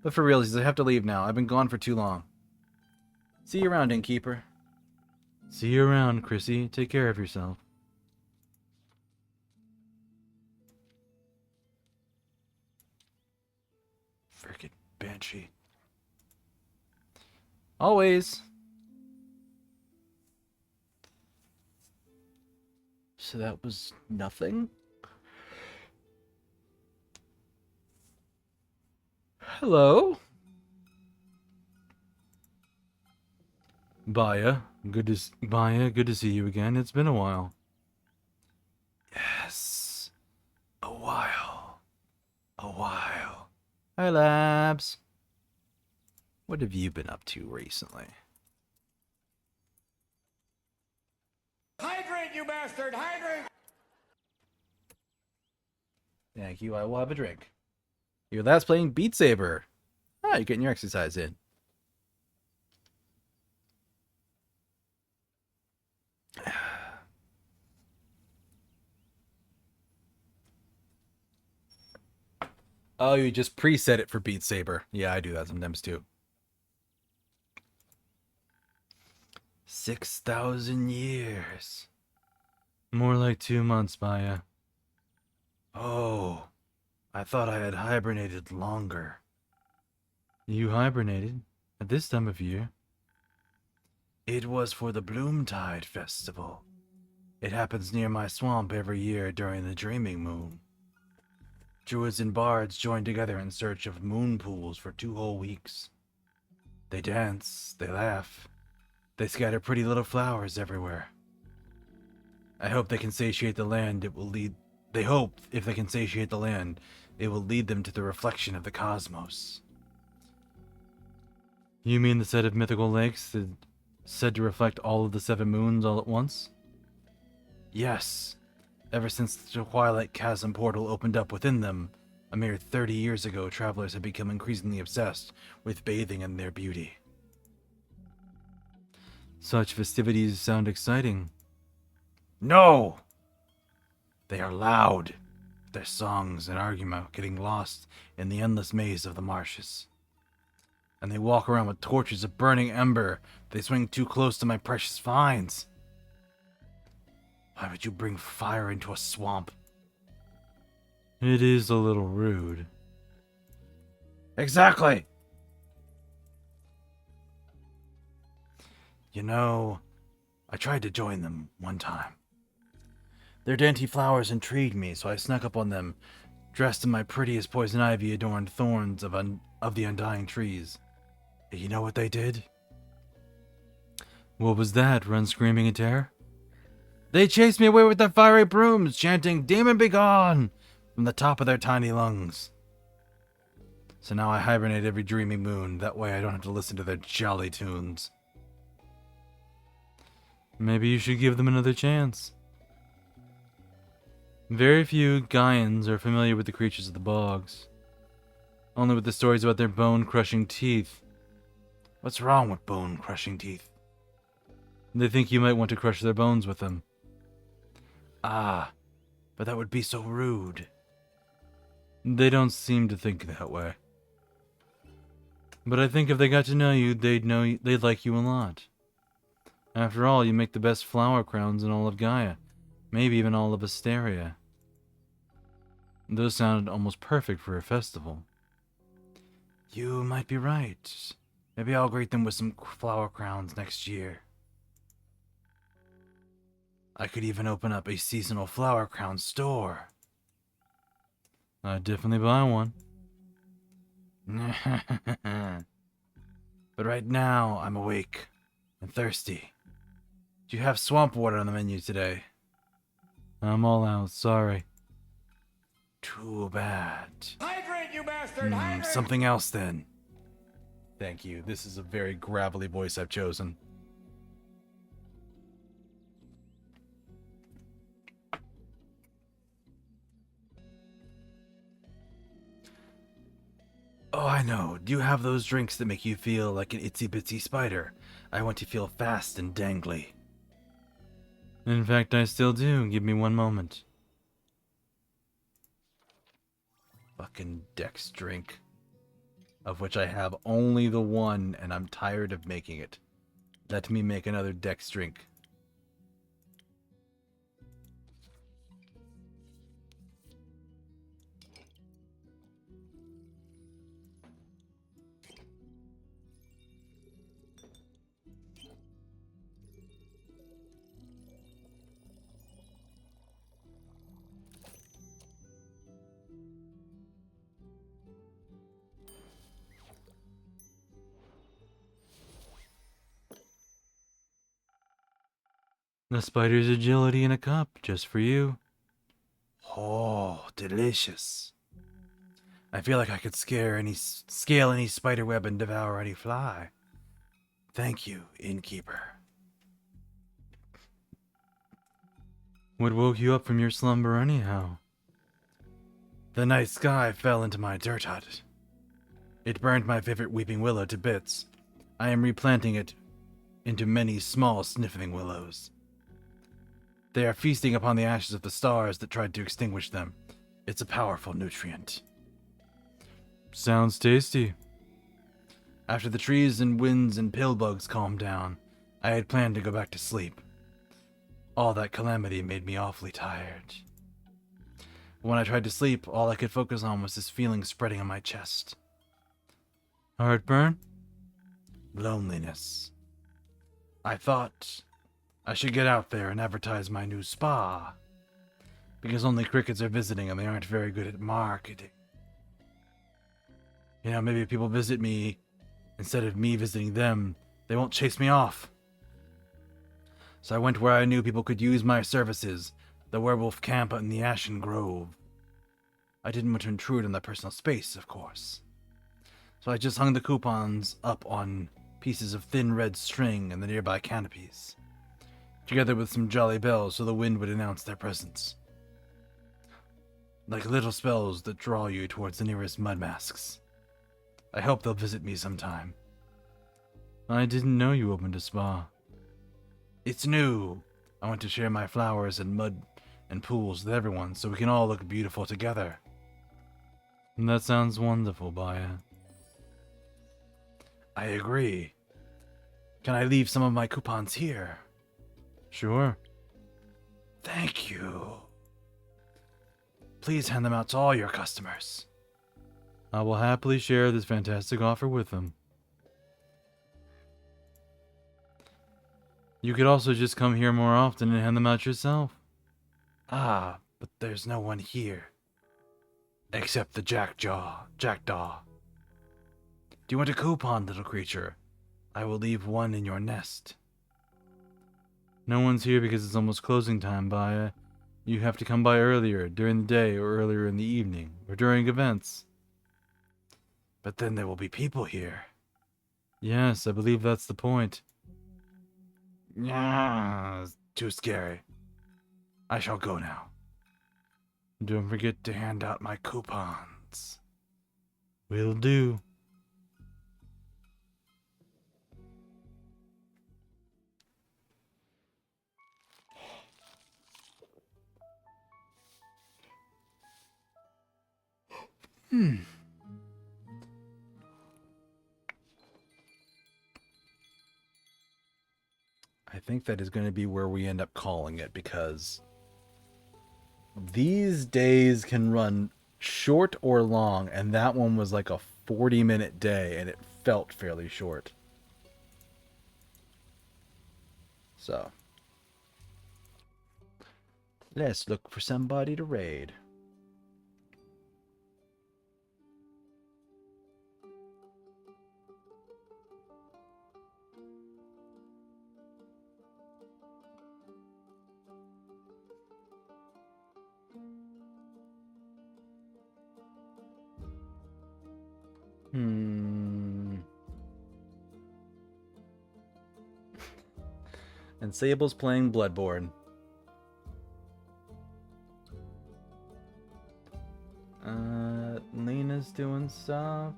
But for realsies, I have to leave now. I've been gone for too long. See you around, innkeeper. See you around, Chrissy. Take care of yourself. Frickin' banshee. Always. So that was nothing? Hello? Baya, good to see you again. It's been a while. Yes. A while. Hi, Labs. What have you been up to recently? Hydrate, you bastard! Hydrate! Thank you, I will have a drink. Your last playing Beat Saber. Ah, you're getting your exercise in. Oh, you just preset it for Beat Saber. Yeah, I do that sometimes too. 6,000 years. More like 2 months, Maya. Oh, I thought I had hibernated longer. You hibernated? At this time of year? It was for the Bloomtide Festival. It happens near my swamp every year during the Dreaming Moon. Druids and bards join together in search of moon pools for 2 whole weeks. They dance, they laugh, they scatter pretty little flowers everywhere. I hope they can satiate the land. They hope if they can satiate the land, it will lead them to the reflection of the cosmos. You mean the set of mythical lakes that said to reflect all of the 7 moons all at once? Yes. Ever since the Twilight Chasm portal opened up within them, a mere 30 years ago, travelers have become increasingly obsessed with bathing in their beauty. Such festivities sound exciting. No! They are loud. Their songs and argument getting lost in the endless maze of the marshes. And they walk around with torches of burning ember. They swing too close to my precious vines. Why would you bring fire into a swamp? It is a little rude. Exactly! You know, I tried to join them one time. Their dainty flowers intrigued me, so I snuck up on them, dressed in my prettiest poison ivy-adorned thorns of the undying trees. And you know what they did? What was that? Run screaming in terror? They chased me away with their fiery brooms, chanting, "Demon be gone!" from the top of their tiny lungs. So now I hibernate every dreamy moon, that way I don't have to listen to their jolly tunes. Maybe you should give them another chance. Very few Gaians are familiar with the creatures of the bogs. Only with the stories about their bone-crushing teeth. What's wrong with bone-crushing teeth? They think you might want to crush their bones with them. Ah, but that would be so rude. They don't seem to think that way. But I think if they got to know you, they'd like you a lot. After all, you make the best flower crowns in all of Gaia. Maybe even all of Asteria. Those sounded almost perfect for a festival. You might be right. Maybe I'll greet them with some flower crowns next year. I could even open up a seasonal flower crown store. I'd definitely buy one. But right now, I'm awake and thirsty. Do you have swamp water on the menu today? I'm all out, sorry. Too bad. Hydrate, you bastard! Hydrate! Something else then. Thank you. This is a very gravelly voice I've chosen. Oh, I know. Do you have those drinks that make you feel like an itsy bitsy spider? I want to feel fast and dangly. In fact, I still do. Give me one moment. Fucking Dex drink. Of which I have only the one, and I'm tired of making it. Let me make another Dex drink. The spider's agility in a cup, just for you. Oh, delicious. I feel like I could scale any spider web and devour any fly. Thank you, innkeeper. What woke you up from your slumber anyhow? The night sky fell into my dirt hut. It burned my favorite weeping willow to bits. I am replanting it into many small sniffing willows. They are feasting upon the ashes of the stars that tried to extinguish them. It's a powerful nutrient. Sounds tasty. After the trees and winds and pillbugs calmed down, I had planned to go back to sleep. All that calamity made me awfully tired. When I tried to sleep, all I could focus on was this feeling spreading on my chest. Heartburn? Loneliness. I thought I should get out there and advertise my new spa. Because only crickets are visiting and they aren't very good at marketing. You know, maybe if people visit me instead of me visiting them, they won't chase me off. So I went where I knew people could use my services, the werewolf camp in the Ashen Grove. I didn't want to intrude on their personal space, of course. So I just hung the coupons up on pieces of thin red string in the nearby canopies, together with some jolly bells so the wind would announce their presence. Like little spells that draw you towards the nearest mud masks. I hope they'll visit me sometime. I didn't know you opened a spa. It's new. I want to share my flowers and mud and pools with everyone so we can all look beautiful together. That sounds wonderful, Baya. I agree. Can I leave some of my coupons here? Sure. Thank you. Please hand them out to all your customers. I will happily share this fantastic offer with them. You could also just come here more often and hand them out yourself. Ah, but there's no one here. Except the jackdaw. Do you want a coupon, little creature? I will leave one in your nest. No one's here because it's almost closing time, Baya. You have to come by earlier, during the day, or earlier in the evening, or during events. But then there will be people here. Yes, I believe that's the point. Yeah, too scary. I shall go now. Don't forget to hand out my coupons. Will do. I think that is going to be where we end up calling it, because these days can run short or long, and that one was like a 40-minute day, and it felt fairly short. So, let's look for somebody to raid. Hmm. And Sable's playing Bloodborne. Lena's doing stuff.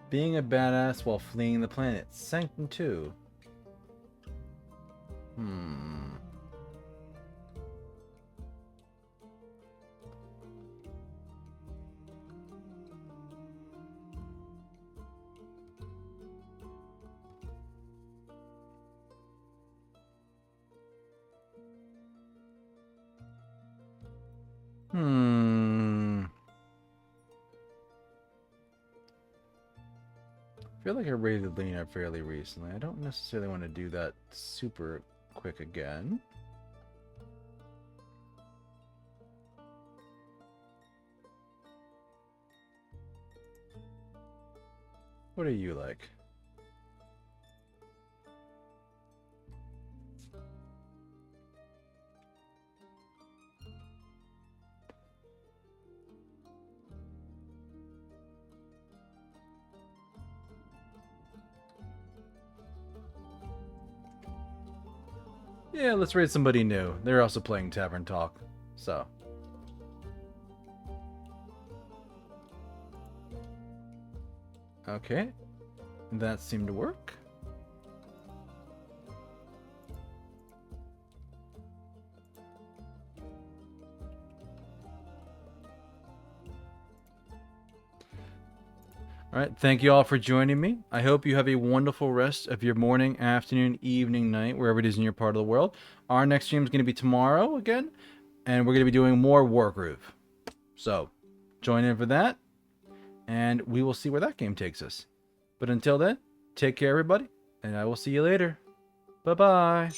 Being a badass while fleeing the planet. Sanctum 2. Hmm. Hmm. I feel like I rated Lena fairly recently. I don't necessarily want to do that super quick again. What are you like? Yeah, let's raid somebody new. They're also playing Tavern Talk, so. Okay, that seemed to work. Alright, thank you all for joining me. I hope you have a wonderful rest of your morning, afternoon, evening, night, wherever it is in your part of the world. Our next stream is going to be tomorrow again, and we're going to be doing more Wargroove. So, join in for that, and we will see where that game takes us. But until then, take care everybody, and I will see you later. Bye-bye.